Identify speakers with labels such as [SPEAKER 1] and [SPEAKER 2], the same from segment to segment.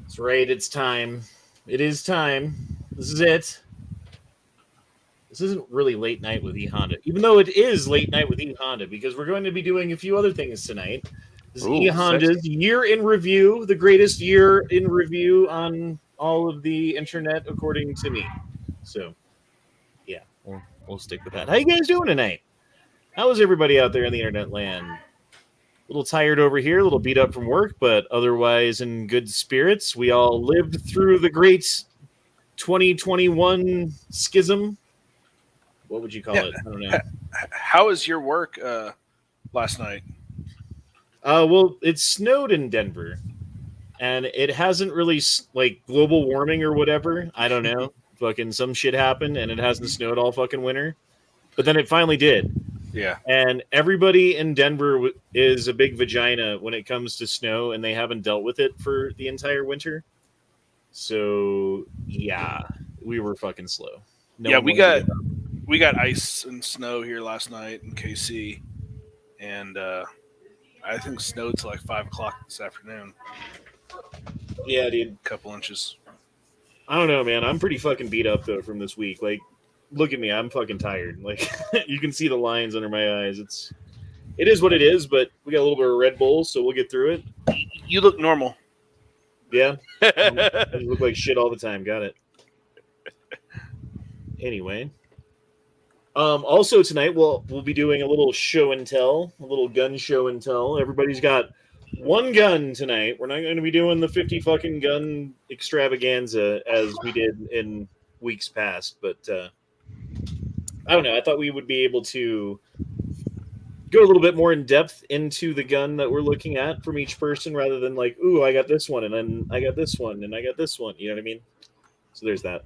[SPEAKER 1] That's right, it's time. It is time. This is it. This isn't really late night with E Honda, even though it is late night with E Honda, because we're going to be doing a few other things tonight. This is E
[SPEAKER 2] Ooh, sexy.
[SPEAKER 1] Honda's year in review, the greatest year in review on all of the internet, according to me. So, yeah, we'll stick with that. How you guys doing tonight? How is everybody out there in the internet land? A little tired over here, a little beat up from work, but otherwise in good spirits. We all lived through the great 2021 schism. What would you call
[SPEAKER 3] Yeah.
[SPEAKER 1] it? I don't know.
[SPEAKER 3] How was your work last night?
[SPEAKER 1] Well, it snowed in Denver, and it hasn't really like global warming or whatever. I don't know. Fucking some shit happened, and it hasn't snowed all fucking winter. But then it finally did.
[SPEAKER 3] Yeah.
[SPEAKER 1] And everybody in Denver is a big vagina when it comes to snow, and they haven't dealt with it for the entire winter. So yeah, we were fucking slow.
[SPEAKER 3] Yeah,
[SPEAKER 1] we got
[SPEAKER 3] we got ice and snow here last night in KC, and I think snowed till like 5 o'clock this afternoon.
[SPEAKER 1] Yeah, dude.
[SPEAKER 3] A couple inches.
[SPEAKER 1] I don't know, man. I'm pretty fucking beat up though from this week. Like, look at me. I'm fucking tired. Like, you can see the lines under my eyes. It is what it is. But we got a little bit of Red Bull, so we'll get through it.
[SPEAKER 3] You look normal.
[SPEAKER 1] Yeah, I look like shit all the time. Got it. Anyway, also tonight we'll be doing a little show and tell, a little gun show and tell. Everybody's got one gun tonight. We're not going to be doing the 50 fucking gun extravaganza as we did in weeks past, but I don't know. I thought we would be able to go a little bit more in depth into the gun that we're looking at from each person rather than like, ooh, I got this one, and then I got this one, and I got this one. You know what I mean? So there's that.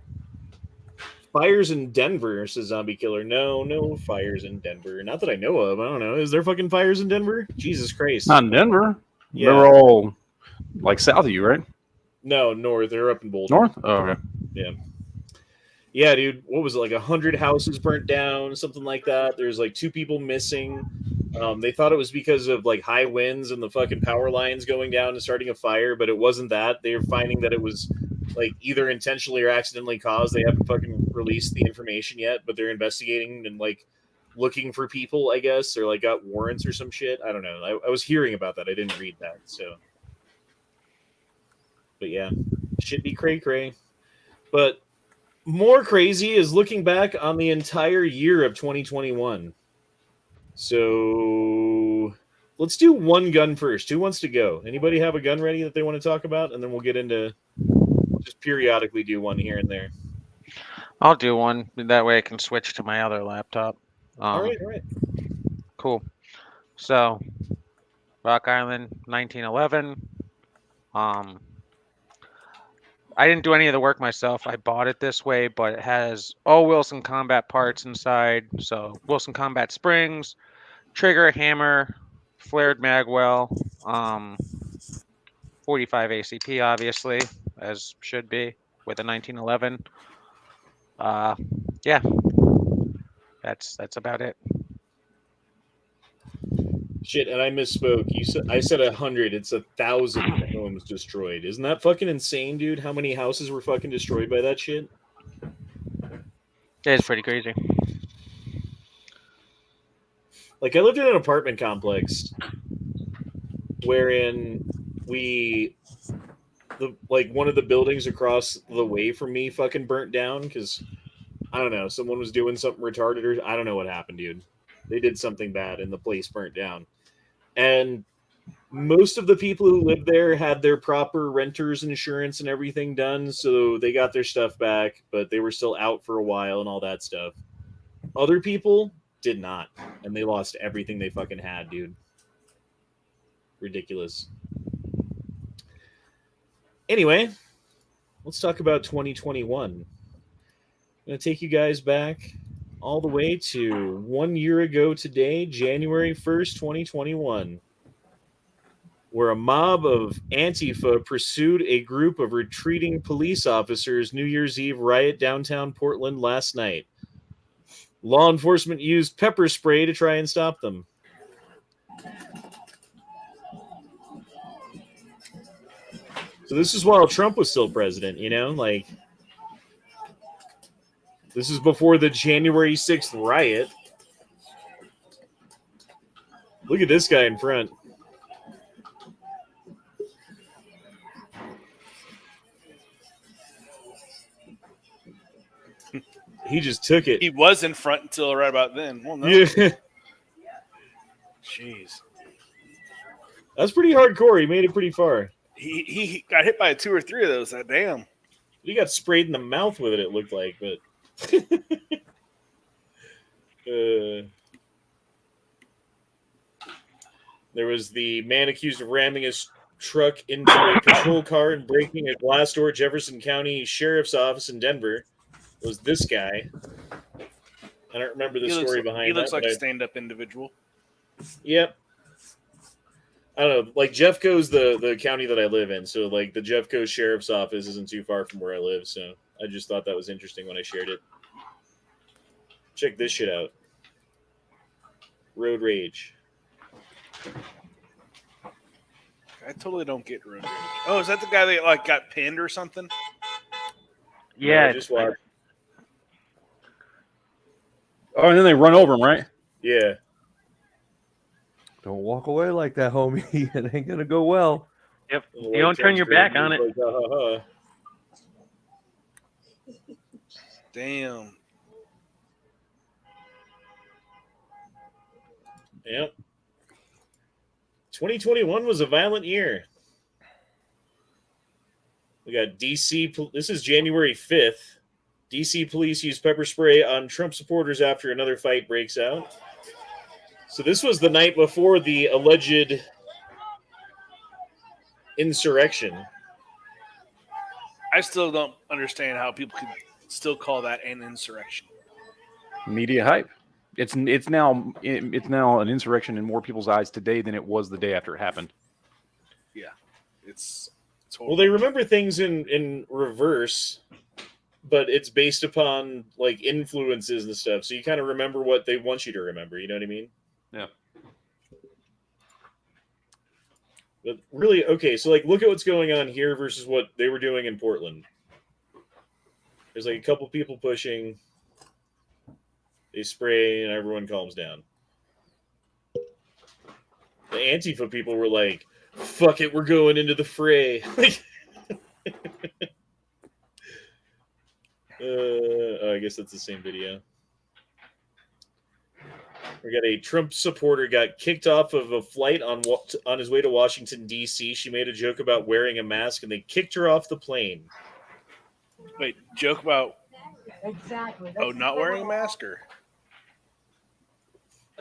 [SPEAKER 1] Fires in Denver, says Zombie Killer. No fires in Denver. Not that I know of. I don't know. Is there fucking fires in Denver? Jesus Christ.
[SPEAKER 2] Not in Denver.
[SPEAKER 1] Yeah.
[SPEAKER 2] They're all like south of you, right?
[SPEAKER 1] No, north. They're up in Boulder.
[SPEAKER 2] North? Oh, okay.
[SPEAKER 1] Yeah. Yeah, dude. What was it? Like 100 houses burnt down, something like that. There's like 2 people missing. They thought it was because of like high winds and the fucking power lines going down and starting a fire, but it wasn't that. They were finding that it was like either intentionally or accidentally caused. They haven't fucking released the information yet, but they're investigating and like looking for people, I guess, or like got warrants or some shit. I don't know. I was hearing about that. I didn't read that. So, but yeah, shit be cray. But more crazy is looking back on the entire year of 2021. So let's do one gun first. Who wants to go? Anybody have a gun ready that they want to talk about? And then we'll get into just periodically do one here and there.
[SPEAKER 4] I'll do one. That way I can switch to my other laptop.
[SPEAKER 1] All right.
[SPEAKER 4] Cool. So, Rock Island, 1911. I didn't do any of the work myself. I bought it this way, but it has all Wilson Combat parts inside. So, Wilson Combat springs, trigger, hammer, flared magwell, 45 ACP, obviously, as should be, with a 1911. Yeah, that's about it.
[SPEAKER 1] Shit, and I misspoke. I said 100. It's 1,000 homes destroyed. Isn't that fucking insane, dude? How many houses were fucking destroyed by that shit?
[SPEAKER 4] It's pretty crazy.
[SPEAKER 1] Like, I lived in an apartment complex wherein one of the buildings across the way from me fucking burnt down because, I don't know, someone was doing something retarded or I don't know what happened, dude. They did something bad and the place burnt down. And most of the people who lived there had their proper renter's insurance and everything done, so they got their stuff back, but they were still out for a while and all that stuff. Other people did not, and they lost everything they fucking had, dude. Ridiculous. Anyway, let's talk about 2021. I'm going to take you guys back all the way to 1 year ago today, January 1st, 2021, where a mob of Antifa pursued a group of retreating police officers New Year's Eve riot downtown Portland last night. Law enforcement used pepper spray to try and stop them. So this is while Trump was still president, you know? Like, this is before the January 6th riot. Look at this guy in front. He just took it.
[SPEAKER 3] He was in front until right about then. Well, no.
[SPEAKER 1] Yeah.
[SPEAKER 3] Jeez.
[SPEAKER 1] That's pretty hardcore. He made it pretty far.
[SPEAKER 3] He got hit by 2 or 3 of those. Damn.
[SPEAKER 1] He got sprayed in the mouth with it looked like, but there was the man accused of ramming his truck into a patrol car and breaking a glass door. Jefferson County Sheriff's Office in Denver. It was this guy. I don't remember the story behind that.
[SPEAKER 3] He looks like a stand-up individual.
[SPEAKER 1] Yep. I don't know. Like, Jeffco's the county that I live in, so like the Jeffco Sheriff's Office isn't too far from where I live, so I just thought that was interesting when I shared it. Check this shit out. Road rage.
[SPEAKER 3] I totally don't get road rage. Oh, is that the guy that like got pinned or something?
[SPEAKER 4] Yeah.
[SPEAKER 1] No, just watch.
[SPEAKER 2] Oh, and then they run over him, right?
[SPEAKER 1] Yeah.
[SPEAKER 5] Don't walk away like that, homie. It ain't gonna go well.
[SPEAKER 4] Yep. You don't turn your back on it.
[SPEAKER 1] Like, ha, ha, ha.
[SPEAKER 3] Damn.
[SPEAKER 1] Yep. 2021 was a violent year. We got DC. This is January 5th. DC police used pepper spray on Trump supporters after another fight breaks out. So this was the night before the alleged insurrection.
[SPEAKER 3] I still don't understand how people could still call that an insurrection.
[SPEAKER 2] Media hype. It's now an insurrection in more people's eyes today than it was the day after it happened.
[SPEAKER 3] Yeah, it's
[SPEAKER 1] well, they remember things in reverse, but it's based upon like influences and stuff. So you kind of remember what they want you to remember. You know what I mean?
[SPEAKER 2] Yeah.
[SPEAKER 1] But really, okay. So like, look at what's going on here versus what they were doing in Portland. There's like a couple people pushing. They spray and everyone calms down. The Antifa people were like, fuck it, we're going into the fray. I guess that's the same video. We got a Trump supporter got kicked off of a flight on his way to Washington, D.C. She made a joke about wearing a mask, and they kicked her off the plane.
[SPEAKER 3] Wait, joke about
[SPEAKER 6] Exactly.
[SPEAKER 3] not wearing a mask or?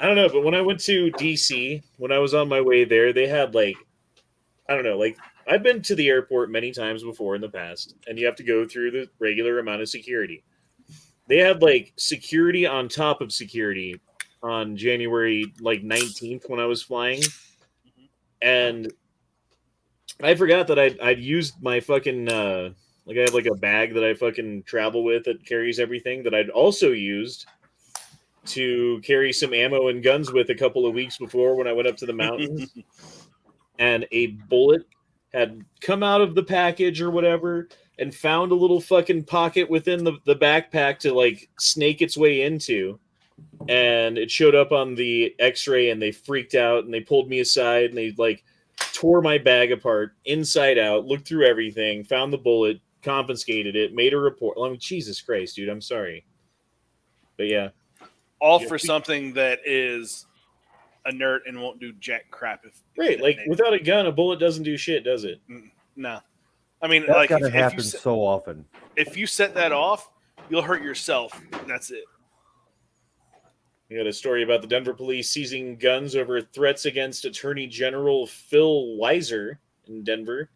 [SPEAKER 1] I don't know, but when I went to D.C., when I was on my way there, they had like, I don't know, like I've been to the airport many times before in the past, and you have to go through the regular amount of security. They had like security on top of security on January like 19th when I was flying, and I forgot that I'd used my fucking like I have like a bag that I fucking travel with that carries everything that I'd also used to carry some ammo and guns with a couple of weeks before when I went up to the mountains. And a bullet had come out of the package or whatever and found a little fucking pocket within the backpack to like snake its way into. And it showed up on the x-ray and they freaked out and they pulled me aside and they like tore my bag apart inside out, looked through everything, found the bullet, confiscated it, made a report. I mean, Jesus Christ, dude, I'm sorry. But yeah.
[SPEAKER 3] All for something that is inert and won't do jack crap.
[SPEAKER 1] Right, like without a gun, a bullet doesn't do shit, does it?
[SPEAKER 3] No. I mean,
[SPEAKER 5] That's
[SPEAKER 3] like
[SPEAKER 5] gotta
[SPEAKER 3] if
[SPEAKER 5] happen
[SPEAKER 3] you
[SPEAKER 5] so often.
[SPEAKER 3] If you set that off, you'll hurt yourself. And that's it.
[SPEAKER 1] We got a story about the Denver police seizing guns over threats against Attorney General Phil Weiser in Denver.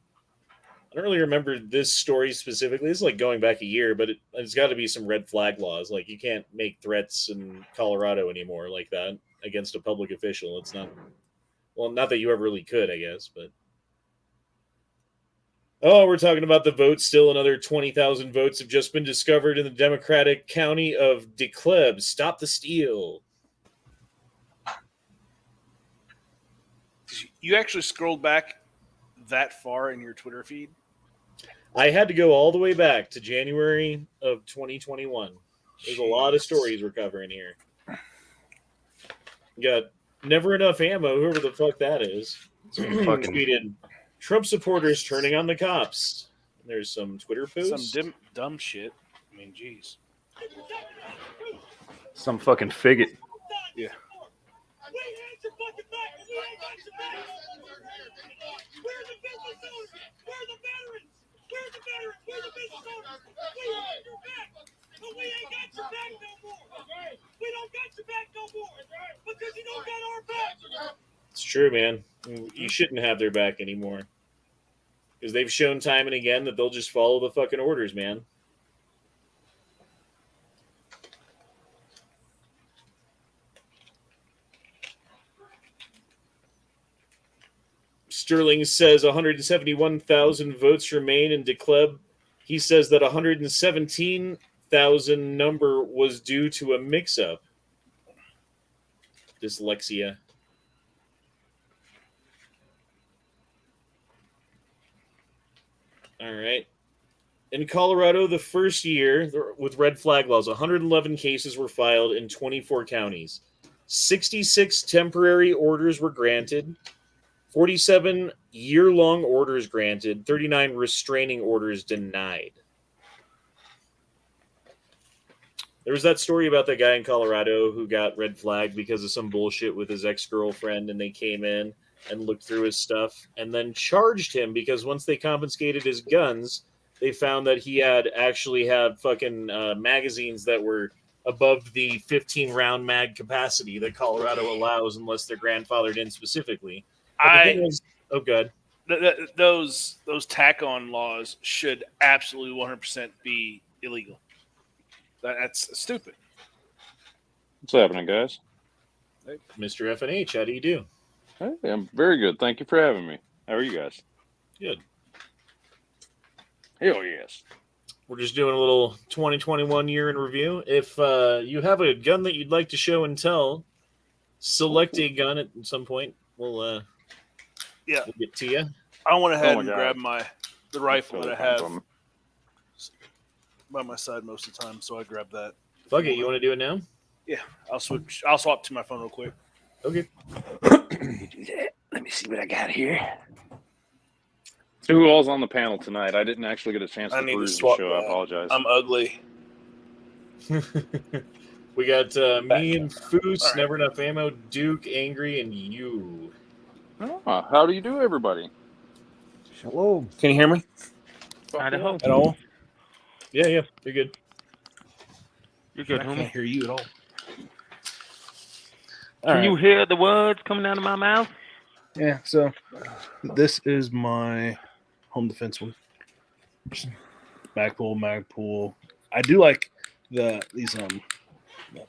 [SPEAKER 1] I don't really remember this story specifically. This is like going back a year, but it's got to be some red flag laws. Like you can't make threats in Colorado anymore like that against a public official. It's not, well, not that you ever really could, I guess, but. Oh, we're talking about the votes. Still another 20,000 votes have just been discovered in the Democratic county of DeKalb. Stop the steal.
[SPEAKER 3] You actually scrolled back that far in your Twitter feed?
[SPEAKER 1] I had to go all the way back to January of 2021. There's a lot of stories we're covering here. You got Never Enough Ammo, whoever the fuck that is.
[SPEAKER 2] Fucking
[SPEAKER 1] Tweeted Trump supporters turning on the cops. There's some Twitter posts.
[SPEAKER 3] Some dumb shit. I mean, jeez.
[SPEAKER 2] some fucking figgot.
[SPEAKER 3] Yeah.
[SPEAKER 6] We ain't got your back no more. We don't got your back no more because you don't got our back.
[SPEAKER 1] It's true, man. You shouldn't have their back anymore. Because they've shown time and again that they'll just follow the fucking orders, man. Sterling says 171,000 votes remain in DeKalb. He says that 117,000 number was due to a mix-up. Dyslexia. All right. In Colorado, the first year with red flag laws, 111 cases were filed in 24 counties. 66 temporary orders were granted. 47 year-long orders granted. 39 restraining orders denied. There was that story about that guy in Colorado who got red flagged because of some bullshit with his ex-girlfriend, and they came in and looked through his stuff and then charged him because once they confiscated his guns, they found that he had actually had fucking magazines that were above the 15-round mag capacity that Colorado allows unless they're grandfathered in specifically. Oh, good.
[SPEAKER 3] Those tack-on laws should absolutely 100% be illegal. That's stupid.
[SPEAKER 7] What's happening, guys?
[SPEAKER 1] Mr. FNH, how do you do?
[SPEAKER 7] Hey, I'm very good. Thank you for having me. How are you guys?
[SPEAKER 1] Good.
[SPEAKER 7] Hell yes.
[SPEAKER 1] We're just doing a little 2021 year in review. If you have a gun that you'd like to show and tell, select a gun at some point. We'll get to you.
[SPEAKER 3] I went ahead
[SPEAKER 7] Oh my
[SPEAKER 3] and
[SPEAKER 7] God.
[SPEAKER 3] grabbed the rifle that I have
[SPEAKER 7] Something.
[SPEAKER 3] by my side most of the time, so I grabbed that.
[SPEAKER 1] Fuck it, you want to do it now?
[SPEAKER 3] Yeah, I'll swap to my phone real quick.
[SPEAKER 1] Okay.
[SPEAKER 7] Do that. Let me see what I got here. So who all's on the panel tonight? I didn't actually get a chance
[SPEAKER 3] I
[SPEAKER 7] to
[SPEAKER 3] need to
[SPEAKER 7] peruse the
[SPEAKER 3] swap
[SPEAKER 7] show. I
[SPEAKER 3] that.
[SPEAKER 7] apologize.
[SPEAKER 3] I'm ugly.
[SPEAKER 1] We got me and Foos,
[SPEAKER 3] All right.
[SPEAKER 1] Never Enough Ammo, Duke, Angry, and you.
[SPEAKER 7] How do you do, everybody?
[SPEAKER 5] Shalom.
[SPEAKER 3] Can you hear me
[SPEAKER 4] Idaho.
[SPEAKER 3] at all?
[SPEAKER 1] Yeah, you're good.
[SPEAKER 4] You're good,
[SPEAKER 3] I
[SPEAKER 4] homie.
[SPEAKER 3] can't hear you at all.
[SPEAKER 4] Can you hear the words coming out of my mouth?
[SPEAKER 3] Yeah, so this is my home defense one. Magpul. I do like these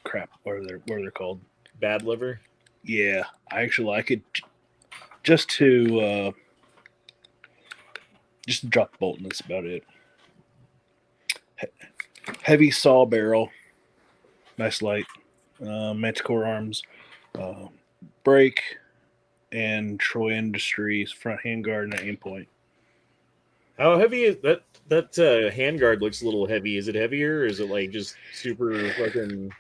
[SPEAKER 3] crap. What are they called?
[SPEAKER 1] Bad liver.
[SPEAKER 3] Yeah, I actually like it just to drop the bolt, and that's about it. Heavy saw barrel, nice light, Manticore arms, brake, and Troy Industries front handguard and aim point.
[SPEAKER 1] How heavy is that? That handguard looks a little heavy. Is it heavier, or is it like just super fucking?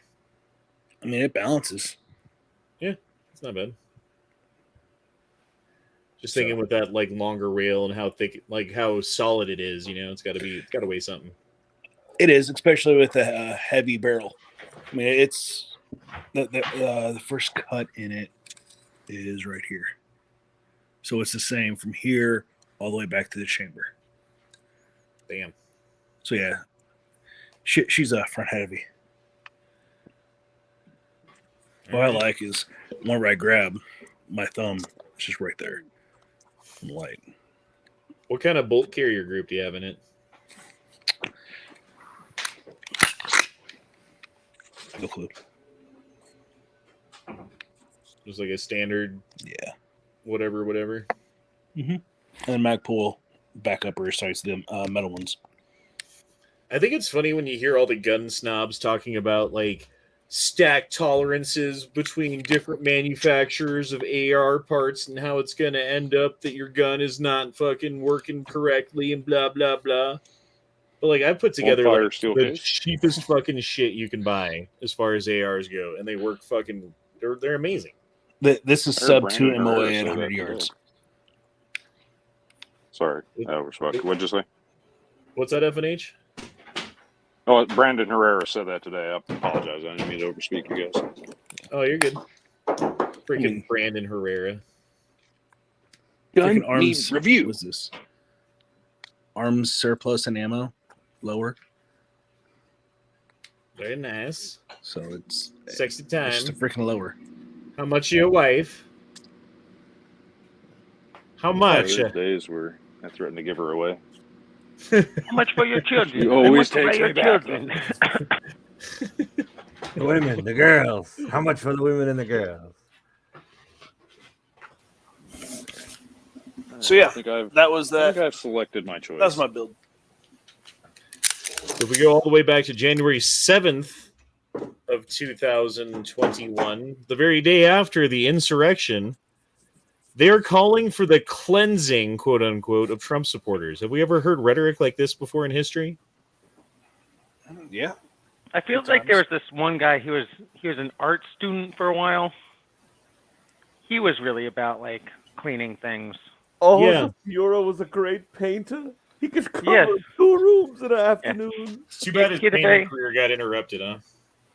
[SPEAKER 3] I mean, it balances.
[SPEAKER 1] It's not bad. Just thinking with that like longer rail and how thick, like how solid it is. You know, it's got to weigh something.
[SPEAKER 3] It is, especially with a heavy barrel. I mean, it's the first cut in it is right here, so it's the same from here all the way back to the chamber.
[SPEAKER 1] Damn.
[SPEAKER 3] So yeah, she's a front heavy. What I like is whenever I grab my thumb, it's just right there. I'm light.
[SPEAKER 1] What kind of bolt carrier group do you have in it?
[SPEAKER 3] No clue.
[SPEAKER 1] Just like a standard,
[SPEAKER 3] Yeah.
[SPEAKER 1] whatever.
[SPEAKER 3] And Magpul backup rear sights, the metal ones.
[SPEAKER 1] I think it's funny when you hear all the gun snobs talking about like stack tolerances between different manufacturers of AR parts and how it's going to end up that your gun is not fucking working correctly and blah blah blah. But like I put together
[SPEAKER 7] fire
[SPEAKER 1] like,
[SPEAKER 7] steel
[SPEAKER 1] the
[SPEAKER 7] case?
[SPEAKER 1] cheapest fucking shit you can buy as far as ARs go, and they work fucking. They're amazing.
[SPEAKER 3] This is
[SPEAKER 7] I heard
[SPEAKER 3] sub
[SPEAKER 7] Brandon
[SPEAKER 3] 2 MOA
[SPEAKER 7] Herrera
[SPEAKER 3] at
[SPEAKER 7] said
[SPEAKER 3] 100
[SPEAKER 7] that
[SPEAKER 3] yards.
[SPEAKER 7] today. Sorry, I overspoke. What'd you say?
[SPEAKER 1] What's that, FNH?
[SPEAKER 7] Oh, Brandon Herrera said that today. I apologize. I didn't mean to overspeak you guys.
[SPEAKER 1] Oh, you're good. Freaking Brandon Herrera.
[SPEAKER 3] Freaking
[SPEAKER 7] Gun
[SPEAKER 3] arms
[SPEAKER 7] needs review.
[SPEAKER 3] What's this? Arms surplus and ammo lower.
[SPEAKER 1] Very nice.
[SPEAKER 3] So it's
[SPEAKER 1] Sexy
[SPEAKER 3] it's
[SPEAKER 1] time.
[SPEAKER 3] just a freaking lower.
[SPEAKER 1] How much your wife? How much?
[SPEAKER 7] Those days where I threatened to give her away.
[SPEAKER 4] How much for your children?
[SPEAKER 7] She always
[SPEAKER 4] How much
[SPEAKER 7] takes
[SPEAKER 4] for
[SPEAKER 7] me
[SPEAKER 4] your
[SPEAKER 7] back.
[SPEAKER 4] children?
[SPEAKER 5] The women, the girls. How much for the women and the girls?
[SPEAKER 3] So yeah,
[SPEAKER 7] I think I've selected my choice.
[SPEAKER 3] That was my build.
[SPEAKER 1] If we go all the way back to January 7th of 2021, the very day after the insurrection, they're calling for the cleansing, quote unquote, of Trump supporters. Have we ever heard rhetoric like this before in history?
[SPEAKER 3] Yeah.
[SPEAKER 4] I feel
[SPEAKER 3] Good
[SPEAKER 4] like
[SPEAKER 3] times.
[SPEAKER 4] there was this one guy. He was an art student for a while. He was really about like cleaning things.
[SPEAKER 5] Oh,
[SPEAKER 1] Yeah.
[SPEAKER 5] Fiora was a great painter. He could cover
[SPEAKER 4] Yes.
[SPEAKER 5] 2 rooms in an afternoon.
[SPEAKER 1] It's too bad his
[SPEAKER 4] He had a
[SPEAKER 1] painting
[SPEAKER 4] very-
[SPEAKER 1] career got interrupted, huh?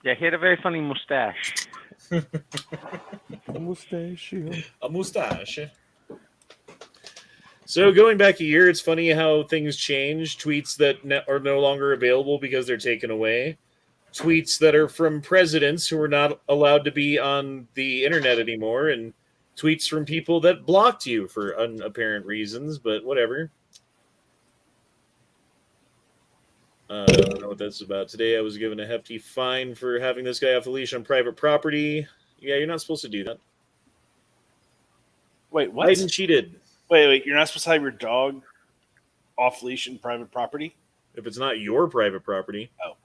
[SPEAKER 4] Yeah, he had a very funny mustache.
[SPEAKER 5] A mustachio.
[SPEAKER 1] A mustache. So going back a year, it's funny how things change. Tweets that are no longer available because they're taken away. Tweets that are from presidents who are not allowed to be on the internet anymore, and tweets from people that blocked you for unapparent reasons, but whatever. I don't know what that's about. Today I was given a hefty fine for having this guy off the leash on private property. Yeah, you're not supposed to do that.
[SPEAKER 3] Wait, what?
[SPEAKER 1] Biden cheated.
[SPEAKER 3] Wait. You're not supposed to have your dog off leash in private property?
[SPEAKER 1] If it's not your private property.
[SPEAKER 3] Oh.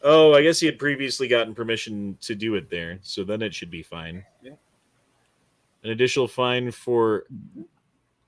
[SPEAKER 1] Oh, I guess he had previously gotten permission to do it there, so then it should be fine.
[SPEAKER 3] Yeah.
[SPEAKER 1] An additional fine for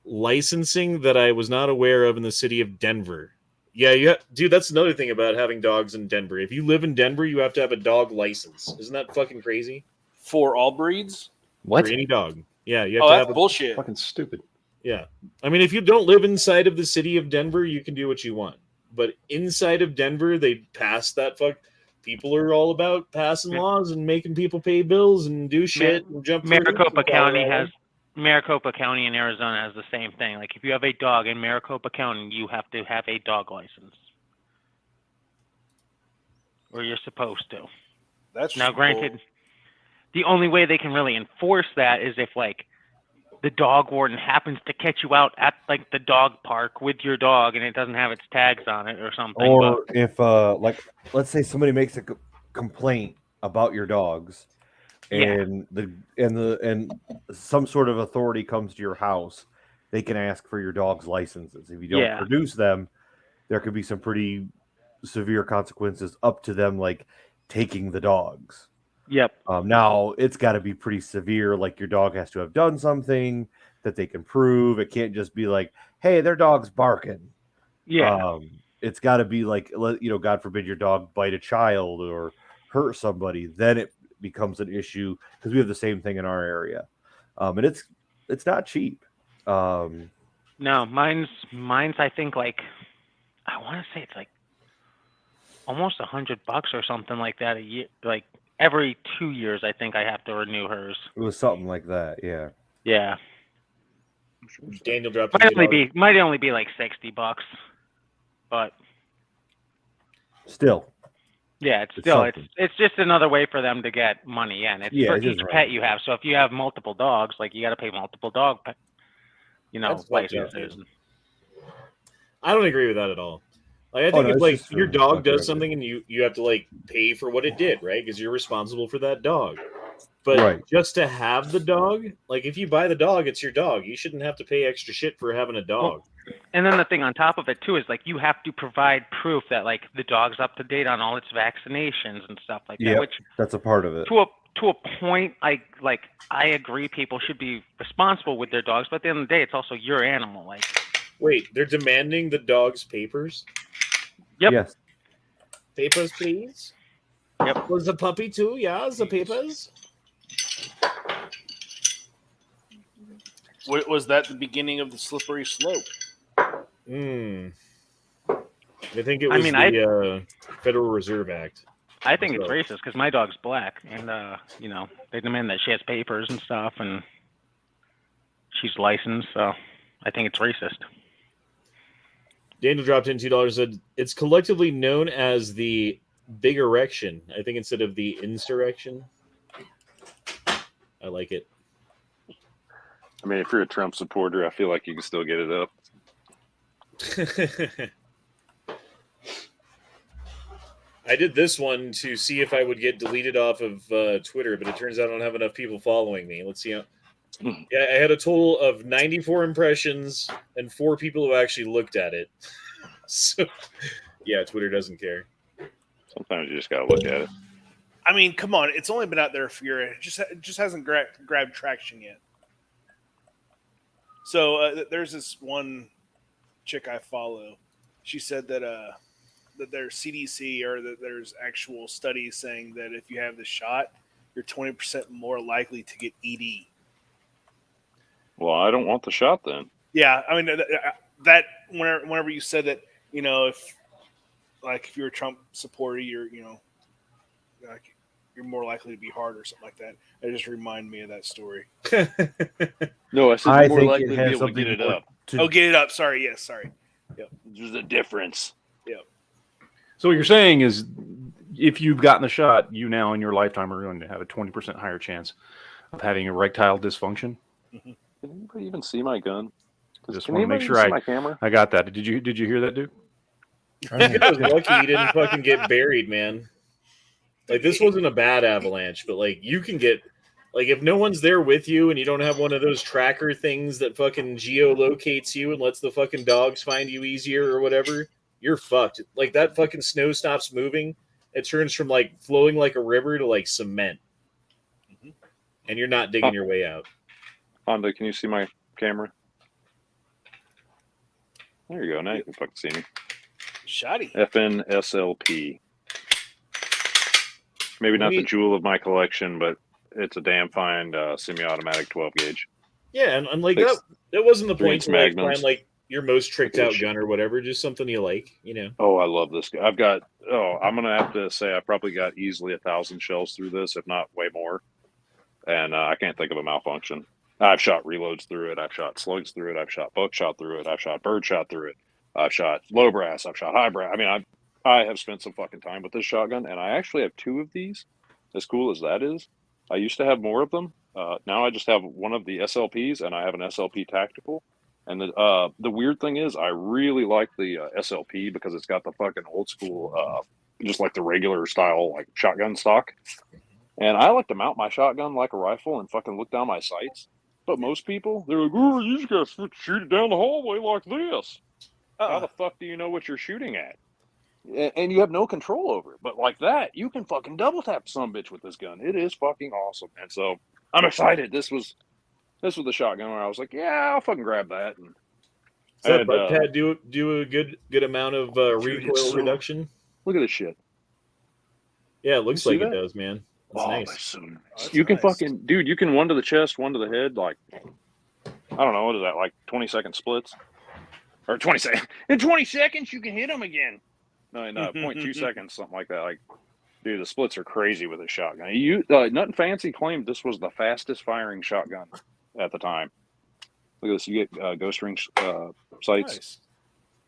[SPEAKER 1] licensing that I was not aware of in the city of Denver. Yeah, dude, that's another thing about having dogs in Denver. If you live in Denver, you have to have a dog license. Isn't that fucking crazy?
[SPEAKER 3] For all breeds?
[SPEAKER 2] What?
[SPEAKER 1] For any dog. Yeah, you have
[SPEAKER 3] Oh,
[SPEAKER 1] to
[SPEAKER 3] that's
[SPEAKER 1] have
[SPEAKER 3] bullshit.
[SPEAKER 2] Fucking stupid.
[SPEAKER 1] Yeah. I mean, if you don't live inside of the city of Denver, you can do what you want. But inside of Denver, they passed that fuck. People are all about passing laws and making people pay bills and do shit and jump through hoops
[SPEAKER 4] Maricopa
[SPEAKER 1] in
[SPEAKER 4] County
[SPEAKER 1] Colorado.
[SPEAKER 4] Maricopa County in Arizona has the same thing. Like if you have a dog in Maricopa County, you have to have a dog license. Or you're supposed to.
[SPEAKER 3] That's
[SPEAKER 4] Now,
[SPEAKER 3] cool.
[SPEAKER 4] granted, the only way they can really enforce that is if, like, the dog warden happens to catch you out at, like, the dog park with your dog and it doesn't have its tags on it or something.
[SPEAKER 5] Or if, like, let's say somebody makes a complaint about your dogs, and and some sort of authority comes to your house, they can ask for your dog's licenses. If you don't produce them, there could be some pretty severe consequences up to them, like taking the dogs.
[SPEAKER 4] Yep.
[SPEAKER 5] Now it's got to be pretty severe. Like your dog has to have done something that they can prove. It can't just be like, "Hey, their dog's barking."
[SPEAKER 4] Yeah.
[SPEAKER 5] It's got to be like, God forbid your dog bite a child or hurt somebody. Then it becomes an issue because we have the same thing in our area, and it's not cheap.
[SPEAKER 4] No, mine's I think like I want to say it's like almost $100 or something like that a year. Like every 2 years, I think I have to renew hers.
[SPEAKER 5] It was something like that, yeah.
[SPEAKER 4] Yeah.
[SPEAKER 1] Daniel dropped
[SPEAKER 4] Might only be like $60, but
[SPEAKER 5] still.
[SPEAKER 4] yeah, it's just another way for them to get money in. It's for each pet you have. So if you have multiple dogs, like you got to pay multiple dog, licenses.
[SPEAKER 1] I don't agree with that at all. Like, I think if like your dog does something and you have to like pay for what it did, right? Because you're responsible for that dog. But
[SPEAKER 5] Right.
[SPEAKER 1] just to have the dog, like if you buy the dog, it's your dog. You shouldn't have to pay extra shit for having a dog.
[SPEAKER 4] And then the thing on top of it too is like you have to provide proof that like the dog's up to date on all its vaccinations and stuff like that.
[SPEAKER 5] Yeah,
[SPEAKER 4] Which
[SPEAKER 5] that's a part of it.
[SPEAKER 4] to a point, I agree people should be responsible with their dogs, but at the end of the day, it's also your animal. Like,
[SPEAKER 1] Wait, they're demanding the dog's papers?
[SPEAKER 4] Yep.
[SPEAKER 5] Yes.
[SPEAKER 1] Papers, please?
[SPEAKER 4] Yep.
[SPEAKER 1] Was the puppy too? Yeah, the papers?
[SPEAKER 3] Was that the beginning of the slippery slope?
[SPEAKER 1] Hmm. I think it
[SPEAKER 4] I
[SPEAKER 1] was
[SPEAKER 4] mean,
[SPEAKER 1] the Federal Reserve Act.
[SPEAKER 4] I think it's
[SPEAKER 1] So-
[SPEAKER 4] racist because my dog's black, and you know, they demand that she has papers and stuff, and she's licensed, so I think it's racist.
[SPEAKER 1] Daniel dropped in $2. Said it's collectively known as the big erection. I think instead of the insurrection. I like it.
[SPEAKER 7] I mean, if you're a Trump supporter, I feel like you can still get it up.
[SPEAKER 1] I did this one to see if I would get deleted off of Twitter, but it turns out I don't have enough people following me. Let's see how. Yeah, I had a total of 94 impressions and 4 people who actually looked at it. So, yeah, Twitter doesn't care.
[SPEAKER 7] Sometimes you just gotta look at it.
[SPEAKER 3] I mean, come on. It's only been out there for a year. It just hasn't grabbed traction yet. So there's this one chick I follow. She said that that there's CDC or that there's actual studies saying that if you have the shot, you're 20% more likely to get ED.
[SPEAKER 7] Well, I don't want the shot then.
[SPEAKER 3] Yeah, I mean that whenever you said that, you know, if you're a Trump supporter, you're more likely to be hard or something like that. It just reminded me of that story.
[SPEAKER 7] No, I said
[SPEAKER 5] I
[SPEAKER 7] you're more
[SPEAKER 5] think
[SPEAKER 7] likely
[SPEAKER 5] it
[SPEAKER 7] to be
[SPEAKER 5] has
[SPEAKER 7] able to
[SPEAKER 5] something
[SPEAKER 7] get it
[SPEAKER 5] more
[SPEAKER 7] up.
[SPEAKER 5] to
[SPEAKER 3] Get it up. Sorry. Yes. Sorry.
[SPEAKER 7] There's a difference.
[SPEAKER 2] So what you're saying is, if you've gotten the shot, you now in your lifetime are going to have a 20% higher chance of having erectile dysfunction.
[SPEAKER 7] Can anybody even see my gun?
[SPEAKER 2] Just
[SPEAKER 7] Can
[SPEAKER 2] want to make
[SPEAKER 7] anybody
[SPEAKER 2] sure
[SPEAKER 7] see my camera?
[SPEAKER 2] I got that. Did you hear that, dude?
[SPEAKER 1] I was lucky he didn't fucking get buried, man. Like, this wasn't a bad avalanche, but like you can get, like, if no one's there with you and you don't have one of those tracker things that fucking geolocates you and lets the fucking dogs find you easier or whatever, you're fucked. Like, that fucking snow stops moving, it turns from like flowing like a river to like cement, and you're not digging your way out.
[SPEAKER 7] Honda, can you see my camera? There you go. Now you can fucking see me.
[SPEAKER 3] Shoddy.
[SPEAKER 7] FNSLP. Maybe not the jewel of my collection, but it's a damn fine semi-automatic 12 gauge.
[SPEAKER 1] Yeah, and like that wasn't the point to like
[SPEAKER 7] Magnums.
[SPEAKER 1] find like your most tricked out
[SPEAKER 7] Shit.
[SPEAKER 1] gun or whatever, just something you like, you know.
[SPEAKER 7] Oh, I love this guy. I'm gonna have to say I probably got easily 1,000 shells through this, if not way more. And I can't think of a malfunction. I've shot reloads through it. I've shot slugs through it. I've shot buckshot through it. I've shot birdshot through it. I've shot low brass. I've shot high brass. I mean, I have spent some fucking time with this shotgun, and I actually have 2 of these. As cool as that is, I used to have more of them. Now I just have one of the SLPs, and I have an SLP tactical. And the weird thing is, I really like the SLP because it's got the fucking old school, just like the regular style, like shotgun stock. And I like to mount my shotgun like a rifle and fucking look down my sights. But most people, they're like, oh, you just got to shoot it down the hallway like this. How the fuck do you know what you're shooting at? And you have no control over it. But like that, you can fucking double tap some bitch with this gun. It is fucking awesome. And so I'm excited. This was the shotgun where I was like, yeah, I'll fucking grab that. And
[SPEAKER 1] Does that butt pad do a good amount of recoil reduction?
[SPEAKER 7] Look at this shit.
[SPEAKER 1] Yeah, it looks
[SPEAKER 7] You
[SPEAKER 1] like
[SPEAKER 7] see
[SPEAKER 1] it
[SPEAKER 7] that?
[SPEAKER 1] does, man. That's nice.
[SPEAKER 7] That's so nice.
[SPEAKER 3] That's
[SPEAKER 7] You can
[SPEAKER 3] nice.
[SPEAKER 7] fucking, dude, you can one to the chest, one to the head, like, I don't know, what is that, like 20-second splits? Or 20 seconds. In 20 seconds, you can hit them again. No, 0.2 seconds, something like that. Like, dude, the splits are crazy with this shotgun. Nothing Fancy claimed this was the fastest firing shotgun at the time. Look at this. You get ghost ring sights.
[SPEAKER 3] Nice.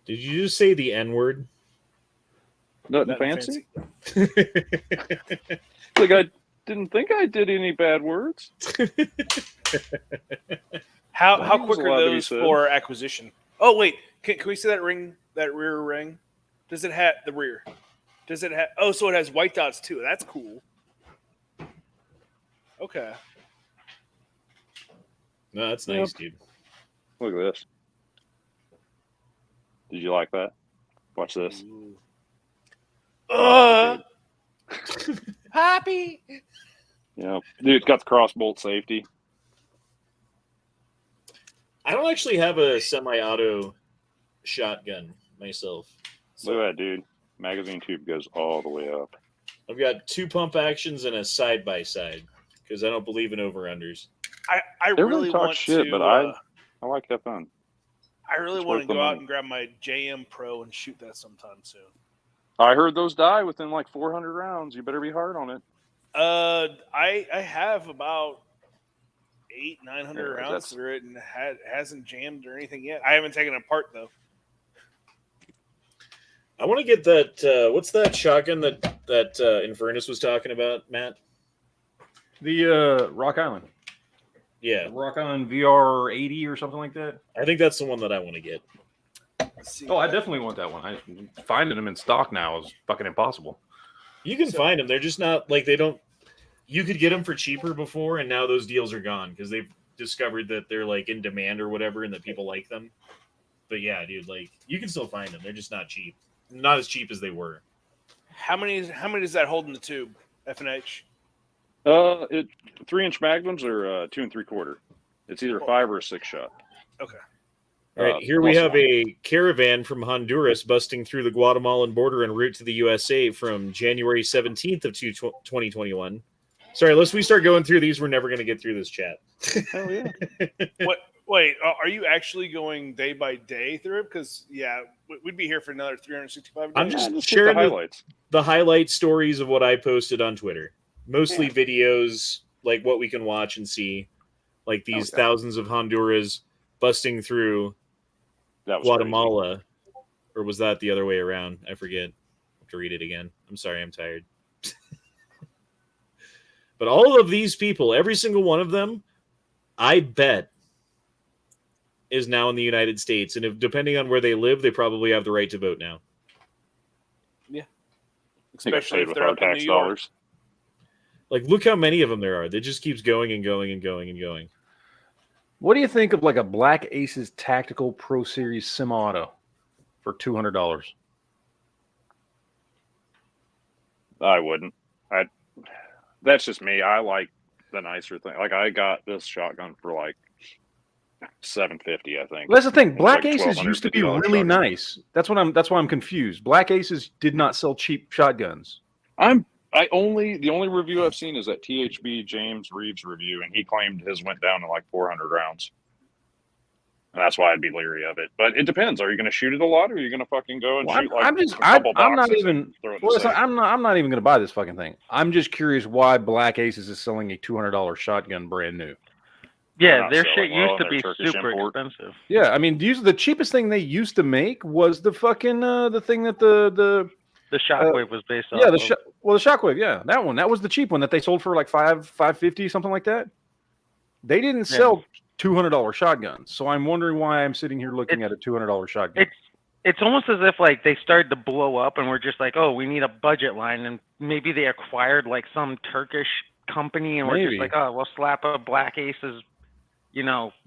[SPEAKER 1] Did you just say the N word?
[SPEAKER 7] Nothing fancy? Like, I didn't think I did any bad words.
[SPEAKER 3] How
[SPEAKER 7] That
[SPEAKER 3] quick
[SPEAKER 7] was
[SPEAKER 3] are
[SPEAKER 7] allowed to be
[SPEAKER 3] those
[SPEAKER 7] said.
[SPEAKER 3] for acquisition? Oh wait, can we see that ring? That rear ring? Does it have the rear? Does it have? Oh, so it has white dots too. That's cool. Okay.
[SPEAKER 1] No, that's nice, dude.
[SPEAKER 7] Look at this. Did you like that? Watch this.
[SPEAKER 3] Happy.
[SPEAKER 7] Yeah, dude, it's got the cross bolt safety.
[SPEAKER 1] I don't actually have a semi-auto shotgun myself.
[SPEAKER 7] Look at that, dude. Magazine tube goes all the way up.
[SPEAKER 1] I've got 2 pump actions and a side-by-side because I don't believe in over-unders.
[SPEAKER 3] I
[SPEAKER 7] Everyone
[SPEAKER 3] really
[SPEAKER 7] talks
[SPEAKER 3] want
[SPEAKER 7] shit,
[SPEAKER 3] to.
[SPEAKER 7] but I like that fun.
[SPEAKER 3] I really
[SPEAKER 7] It's
[SPEAKER 3] want
[SPEAKER 7] worth
[SPEAKER 3] to
[SPEAKER 7] the
[SPEAKER 3] go out
[SPEAKER 7] money.
[SPEAKER 3] and grab my JM Pro and shoot that sometime soon.
[SPEAKER 7] I heard those die within like 400 rounds. You better be hard on it.
[SPEAKER 3] I have about 900 rounds
[SPEAKER 7] that's-
[SPEAKER 3] through it, and hasn't jammed or anything yet. I haven't taken it apart though.
[SPEAKER 1] I want to get that. What's that shotgun that Infernus was talking about, Matt?
[SPEAKER 2] The Rock Island.
[SPEAKER 1] Yeah,
[SPEAKER 2] Rock Island VR 80 or something like that.
[SPEAKER 1] I think that's the one that I want to get.
[SPEAKER 3] Let's see.
[SPEAKER 2] Oh, I definitely want that one. Finding them in stock now is fucking impossible.
[SPEAKER 1] You can find them. They're just not like they don't. You could get them for cheaper before, and now those deals are gone because they've discovered that they're like in demand or whatever, and that people like them. But yeah, dude, like you can still find them. They're just not cheap. Not as cheap as they were.
[SPEAKER 3] How many does that hold in the tube? F&H.
[SPEAKER 7] 3-inch magnums are 2 3/4. It's either 5 or a 6 shot.
[SPEAKER 3] Okay.
[SPEAKER 1] All right, here we
[SPEAKER 7] plus
[SPEAKER 1] have
[SPEAKER 7] one.
[SPEAKER 1] a caravan from Honduras busting through the Guatemalan border en route to the USA from January 17th of 2021. Sorry, unless we start going through these, we're never going to get through this chat.
[SPEAKER 7] Hell yeah.
[SPEAKER 3] What? Wait, are you actually going day by day through it? Because yeah, we'd be here for another 365 days.
[SPEAKER 1] I'm just
[SPEAKER 7] Just
[SPEAKER 1] sharing
[SPEAKER 7] the highlights.
[SPEAKER 1] the highlight stories of what I posted on Twitter. Mostly videos, like what we can watch and see. Like these
[SPEAKER 7] Okay.
[SPEAKER 1] thousands of Honduras busting through
[SPEAKER 7] That was
[SPEAKER 1] Guatemala. Or was that the other way around? I forget. I have to read it again. I'm sorry, I'm tired. But all of these people, every single one of them, I bet, is now in the United States. And if depending on where they live, they probably have the right to vote now.
[SPEAKER 3] Especially if
[SPEAKER 7] with
[SPEAKER 3] they're
[SPEAKER 7] our
[SPEAKER 3] up in
[SPEAKER 7] tax
[SPEAKER 3] New York.
[SPEAKER 7] dollars.
[SPEAKER 1] Like, look how many of them there are. It just keeps going and going and going and going.
[SPEAKER 2] What do you think of like a Black Aces Tactical Pro Series Semi-Auto for $200?
[SPEAKER 7] I wouldn't. That's just me. I like the nicer thing. Like I got this shotgun for like $750, I think.
[SPEAKER 2] Well, that's the thing. Black
[SPEAKER 7] Like
[SPEAKER 2] Aces used to be
[SPEAKER 7] $1,250
[SPEAKER 2] really
[SPEAKER 7] shotgun.
[SPEAKER 2] nice. That's why I'm confused. Black Aces did not sell cheap shotguns.
[SPEAKER 7] The only review I've seen is that THB James Reeves review, and he claimed his went down to like 400 rounds. And that's why I'd be leery of it. But it depends. Are you going to shoot it a lot, or are you going to fucking go and
[SPEAKER 2] Well,
[SPEAKER 7] shoot like
[SPEAKER 2] I'm just
[SPEAKER 7] a couple
[SPEAKER 2] I'm not
[SPEAKER 7] boxes
[SPEAKER 2] even.
[SPEAKER 7] and throw it in
[SPEAKER 2] Well,
[SPEAKER 7] the
[SPEAKER 2] it's not,
[SPEAKER 7] safe?
[SPEAKER 2] I'm not even going to buy this fucking thing. I'm just curious why Black Aces is selling a $200 shotgun brand new.
[SPEAKER 7] They're
[SPEAKER 4] Yeah,
[SPEAKER 7] not
[SPEAKER 4] their
[SPEAKER 7] selling
[SPEAKER 4] shit
[SPEAKER 7] well,
[SPEAKER 4] used
[SPEAKER 7] and
[SPEAKER 4] to
[SPEAKER 7] they're
[SPEAKER 4] be
[SPEAKER 7] Turkish
[SPEAKER 4] super
[SPEAKER 7] import.
[SPEAKER 4] expensive.
[SPEAKER 2] Yeah, I mean, the cheapest thing they used to make was the fucking the thing that the
[SPEAKER 4] The Shockwave was based off
[SPEAKER 2] yeah
[SPEAKER 4] of.
[SPEAKER 2] the Shockwave, yeah, that one, that was the cheap one that they sold for like $550, something like that. They didn't sell $200 shotguns, so I'm wondering why I'm sitting here looking at a $200 shotgun.
[SPEAKER 4] It's almost as if like they started to blow up and we're just like, oh, we need a budget line, and maybe they acquired like some Turkish company and we're
[SPEAKER 2] Maybe.
[SPEAKER 4] just like, oh, we'll slap a Black Aces,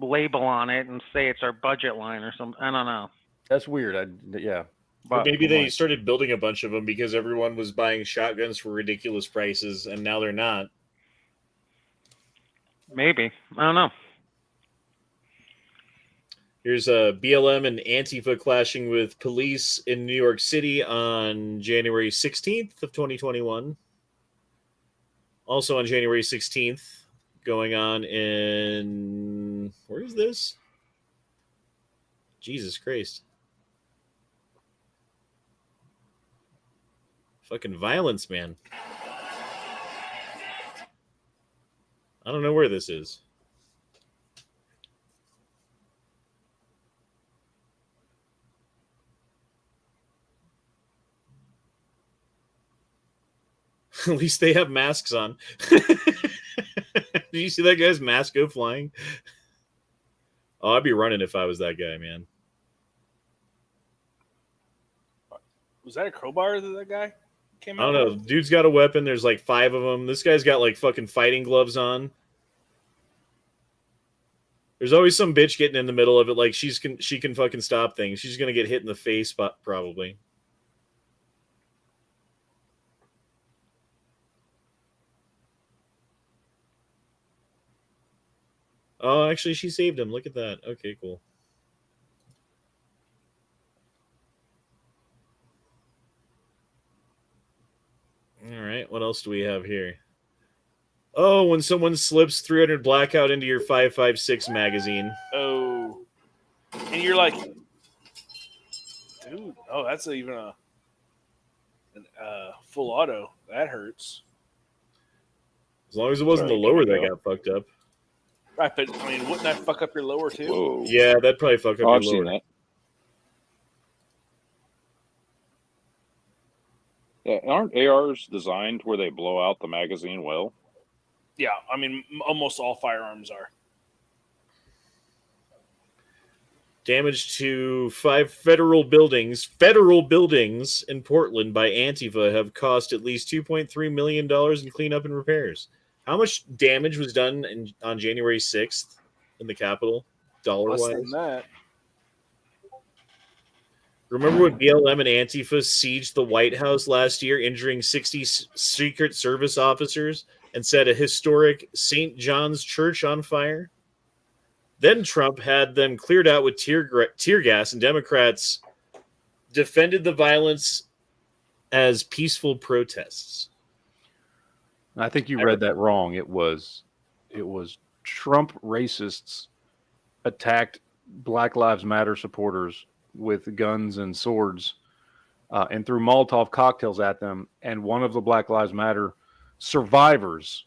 [SPEAKER 4] label on it and say it's our budget line or something. I don't know.
[SPEAKER 2] That's weird. Yeah.
[SPEAKER 1] Or
[SPEAKER 2] But
[SPEAKER 1] maybe
[SPEAKER 2] I'm
[SPEAKER 1] they
[SPEAKER 2] like,
[SPEAKER 1] started building a bunch of them because everyone was buying shotguns for ridiculous prices, and now they're not.
[SPEAKER 4] Maybe. I don't know.
[SPEAKER 1] Here's a BLM and Antifa clashing with police in New York City on January 16th of 2021. Also on January 16th, going on in... Where is this? Jesus Christ. Fucking violence, man. I don't know where this is. At least they have masks on. Did you see that guy's mask go flying? Oh, I'd be running if I was that guy, man.
[SPEAKER 3] Was that a crowbar? That guy? came
[SPEAKER 1] I
[SPEAKER 3] out.
[SPEAKER 1] don't know. Dude's got a weapon. There's like 5 of them. This guy's got like fucking fighting gloves on. There's always some bitch getting in the middle of it. Like she can fucking stop things. She's gonna get hit in the face, probably. Oh, actually, she saved him. Look at that. Okay, cool. All right. What else do we have here? Oh, when someone slips 300 blackout into your 5.56 magazine.
[SPEAKER 3] Oh, and you're like, dude. Oh, that's even a full auto. That hurts.
[SPEAKER 1] As long as it wasn't the lower that got fucked up.
[SPEAKER 3] Right, but I mean, wouldn't that fuck up your lower too?
[SPEAKER 7] Whoa.
[SPEAKER 1] Yeah, that'd probably fuck up your
[SPEAKER 7] I've seen
[SPEAKER 1] lower.
[SPEAKER 7] that. Yeah, aren't ARs designed where they blow out the magazine well?
[SPEAKER 3] Yeah, I mean, almost all firearms are.
[SPEAKER 1] Damage to 5 federal buildings in Portland by Antifa have cost at least $2.3 million in cleanup and repairs. How much damage was done on January 6th in the Capitol, dollar-wise?
[SPEAKER 3] Less than that.
[SPEAKER 1] Remember when BLM and Antifa sieged the White House last year, injuring 60 Secret Service officers and set a historic St. John's Church on fire? Then Trump had them cleared out with tear gas, and Democrats defended the violence as peaceful protests.
[SPEAKER 2] I think you read that wrong. It was Trump racists attacked Black Lives Matter supporters with guns and swords and threw Molotov cocktails at them. And one of the Black Lives Matter survivors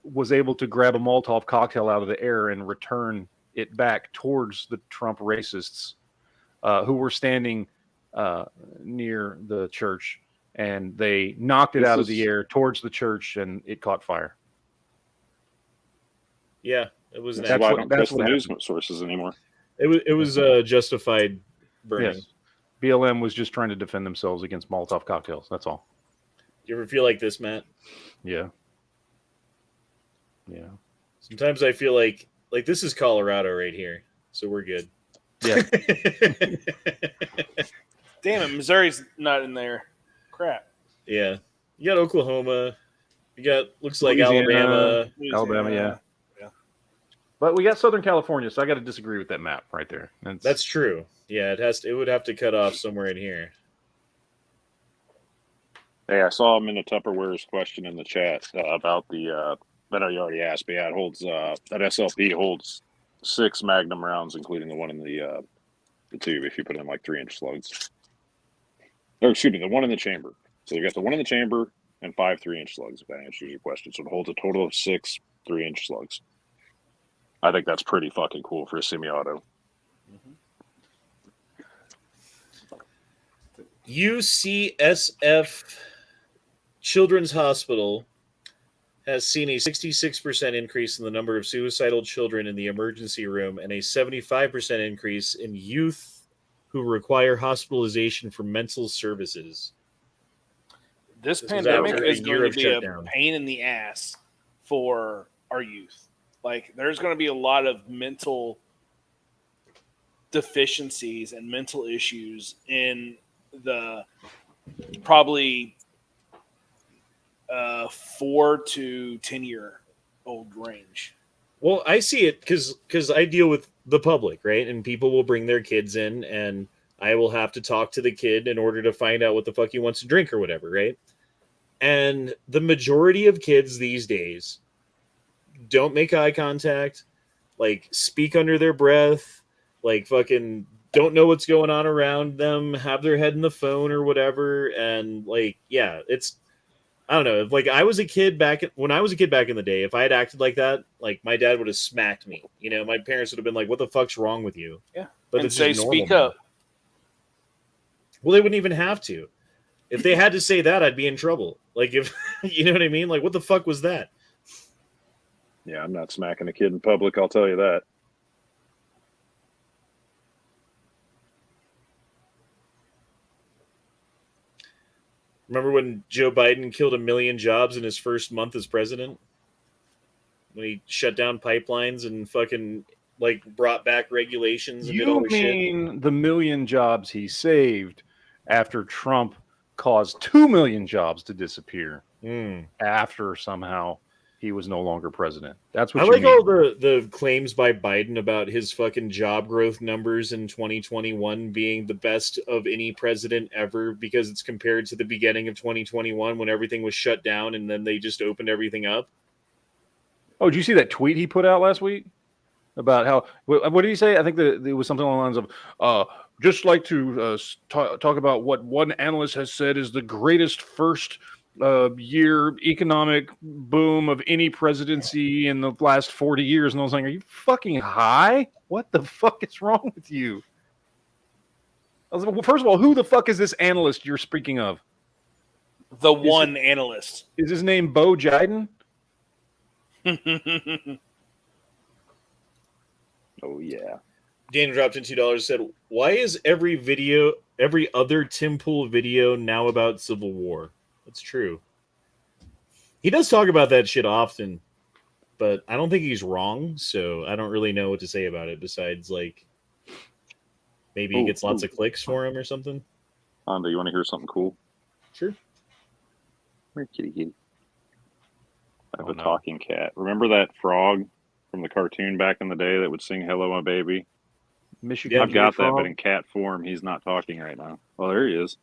[SPEAKER 2] was able to grab a Molotov cocktail out of the air and return it back towards the Trump racists who were standing near the church. And they knocked it out of the air towards the church, and it caught fire.
[SPEAKER 1] Yeah, it was.
[SPEAKER 7] That's why I don't trust the news sources anymore.
[SPEAKER 1] It was justified burning.
[SPEAKER 2] Yes. BLM was just trying to defend themselves against Molotov cocktails. That's all.
[SPEAKER 1] You ever feel like this, Matt?
[SPEAKER 2] Yeah. Yeah.
[SPEAKER 1] Sometimes I feel like this is Colorado right here, so we're good.
[SPEAKER 2] Yeah.
[SPEAKER 3] Damn it, Missouri's not in there. Crap.
[SPEAKER 1] Yeah. You got Oklahoma. You got looks like
[SPEAKER 2] Louisiana,
[SPEAKER 1] Alabama.
[SPEAKER 2] Alabama, yeah. But we got Southern California, so I got to disagree with that map right there.
[SPEAKER 1] That's true. Yeah, it would have to cut off somewhere in here.
[SPEAKER 7] Hey, I saw him in the Tupperware's question in the chat about the. I know you already asked me. Yeah, it holds that SLP holds 6 Magnum rounds, including the one in the tube. If you put in like 3-inch slugs, or excuse me, the one in the chamber. So you got the one in the chamber and 5 3-inch slugs. If that answers your question, so it holds a total of 6 3-inch slugs. I think that's pretty fucking cool for a semi-auto.
[SPEAKER 1] UCSF Children's Hospital has seen a 66% increase in the number of suicidal children in the emergency room and a 75% increase in youth who require hospitalization for mental services.
[SPEAKER 3] This
[SPEAKER 1] was
[SPEAKER 3] pandemic
[SPEAKER 1] after
[SPEAKER 3] is
[SPEAKER 1] a year
[SPEAKER 3] going
[SPEAKER 1] of
[SPEAKER 3] to be a
[SPEAKER 1] shutdown.
[SPEAKER 3] pain in the ass for our youth. Like, there's going to be a lot of mental deficiencies and mental issues in the probably 4 to 10 year old range.
[SPEAKER 1] Well, I see it because I deal with the public, right? And people will bring their kids in, and I will have to talk to the kid in order to find out what the fuck he wants to drink or whatever, right? And the majority of kids these days don't make eye contact, like speak under their breath, like fucking don't know what's going on around them, have their head in the phone or whatever. And like, yeah, I don't know. Like I was a kid when I was a kid back in the day, if I had acted like that, like my dad would have smacked me. You know, my parents would have been like, "What the fuck's wrong with you?"
[SPEAKER 3] Yeah,
[SPEAKER 1] but
[SPEAKER 3] and
[SPEAKER 1] it's
[SPEAKER 3] say,
[SPEAKER 1] just normal
[SPEAKER 3] "Speak
[SPEAKER 1] now.
[SPEAKER 3] up."
[SPEAKER 1] Well, they wouldn't even have to. If they had to say that, I'd be in trouble. Like if you know what I mean? Like what the fuck was that?
[SPEAKER 7] Yeah, I'm not smacking a kid in public. I'll tell you that.
[SPEAKER 1] Remember when Joe Biden killed 1 million jobs in his first month as president? When he shut down pipelines and fucking like brought back regulations and did all
[SPEAKER 2] You
[SPEAKER 1] this shit.
[SPEAKER 2] mean the 1 million jobs he saved after Trump caused 2 million jobs to disappear after somehow he was no longer president? That's what
[SPEAKER 1] I
[SPEAKER 2] you
[SPEAKER 1] like
[SPEAKER 2] mean.
[SPEAKER 1] all the claims by Biden about his fucking job growth numbers in 2021 being the best of any president ever because it's compared to the beginning of 2021 when everything was shut down and then they just opened everything up.
[SPEAKER 2] Oh, did you see that tweet he put out last week about how? What did he say? I think that it was something along the lines of, just like to talk about what one analyst has said is the greatest first year economic boom of any presidency in the last 40 years. And I was like, are you fucking high? What the fuck is wrong with you? I was like, well, first of all, who the fuck is this analyst you're speaking of?
[SPEAKER 3] The one analyst.
[SPEAKER 2] Is his name Bo Jiden?
[SPEAKER 7] Oh yeah.
[SPEAKER 1] Daniel dropped in $2. Said, "Why is every other Tim Pool video now about Civil War?" That's true. He does talk about that shit often, but I don't think he's wrong. So I don't really know what to say about it. Besides, like, maybe he gets lots of clicks for him or something.
[SPEAKER 7] Honda, you want to hear something cool?
[SPEAKER 1] Sure.
[SPEAKER 7] Come here, kitty kitty. I have
[SPEAKER 2] Oh,
[SPEAKER 7] a
[SPEAKER 2] no.
[SPEAKER 7] talking cat. Remember that frog from the cartoon back in the day that would sing "Hello, my baby"?
[SPEAKER 2] Michigan.
[SPEAKER 7] I've got that,
[SPEAKER 2] frog?
[SPEAKER 7] but in cat form. He's not talking right now. Oh, there he is.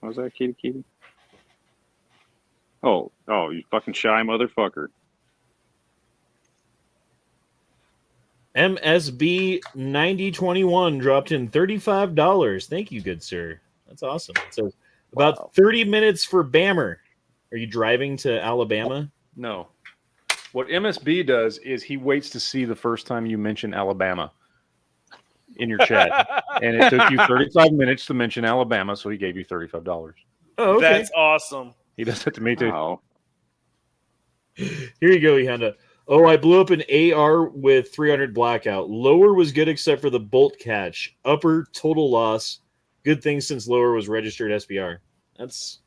[SPEAKER 7] How's that, kitty kitty? Oh, you fucking shy motherfucker.
[SPEAKER 1] MSB 9021 dropped in $35. Thank you, good sir. That's awesome. So about
[SPEAKER 7] Wow.
[SPEAKER 1] 30 minutes for Bammer. Are you driving to Alabama?
[SPEAKER 2] No. What MSB does is he waits to see the first time you mention Alabama in your chat. And it took you 35 minutes to mention Alabama, so he gave you $35.
[SPEAKER 1] Oh, okay.
[SPEAKER 3] That's awesome.
[SPEAKER 2] He does that to me, too.
[SPEAKER 7] Wow.
[SPEAKER 1] Here you go, Honda. Oh, I blew up an AR with 300 blackout. Lower was good except for the bolt catch. Upper, total loss. Good thing since lower was registered SBR. That's...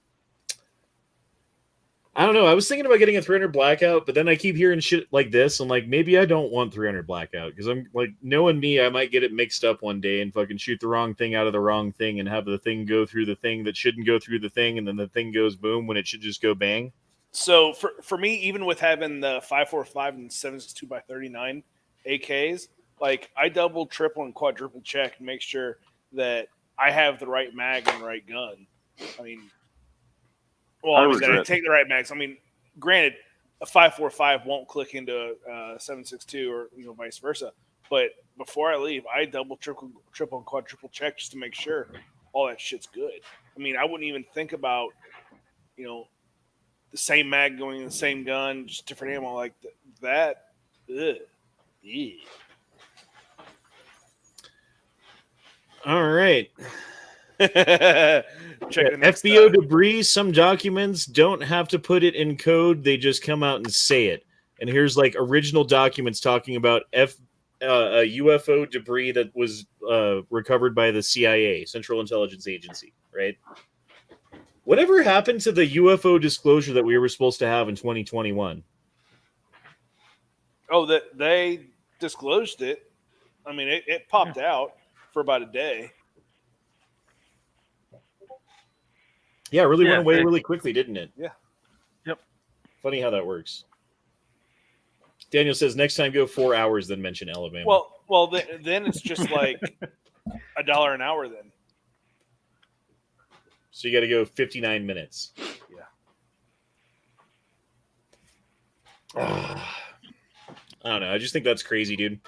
[SPEAKER 1] I don't know. I was thinking about getting a 300 blackout, but then I keep hearing shit like this. I'm like, maybe I don't want 300 blackout because I'm like, knowing me, I might get it mixed up one day and fucking shoot the wrong thing out of the wrong thing and have the thing go through the thing that shouldn't go through the thing, and then the thing goes boom when it should just go bang.
[SPEAKER 3] So for me, even with having the 5.45 and 7.62 by 39 AKs, like I double, triple, and quadruple check and make sure that I have the right mag and the right gun. I mean, well, I take the right mags. I mean, granted, a 5.45 won't click into a 7.62 or vice versa. But before I leave, I double, triple, and quadruple check just to make sure all that shit's good. I mean, I wouldn't even think about the same mag going in the same gun, just different ammo like that. Ugh. Yeah.
[SPEAKER 1] All right.
[SPEAKER 3] Check
[SPEAKER 1] FBO debris. Some documents don't have to put it in code; they just come out and say it. And here's like original documents talking about UFO debris that was recovered by the CIA, Central Intelligence Agency. Right? Whatever happened to the UFO disclosure that we were supposed to have in 2021?
[SPEAKER 3] Oh, that they disclosed it. I mean, it popped out for about a day.
[SPEAKER 1] Yeah, it really went away really quickly, didn't it?
[SPEAKER 3] Yeah.
[SPEAKER 2] Yep.
[SPEAKER 1] Funny how that works. Daniel says next time go 4 hours, then mention Alabama.
[SPEAKER 3] Well, then it's just like $1 an hour then.
[SPEAKER 1] So you got to go 59 minutes.
[SPEAKER 3] Yeah.
[SPEAKER 1] I don't know. I just think that's crazy, dude.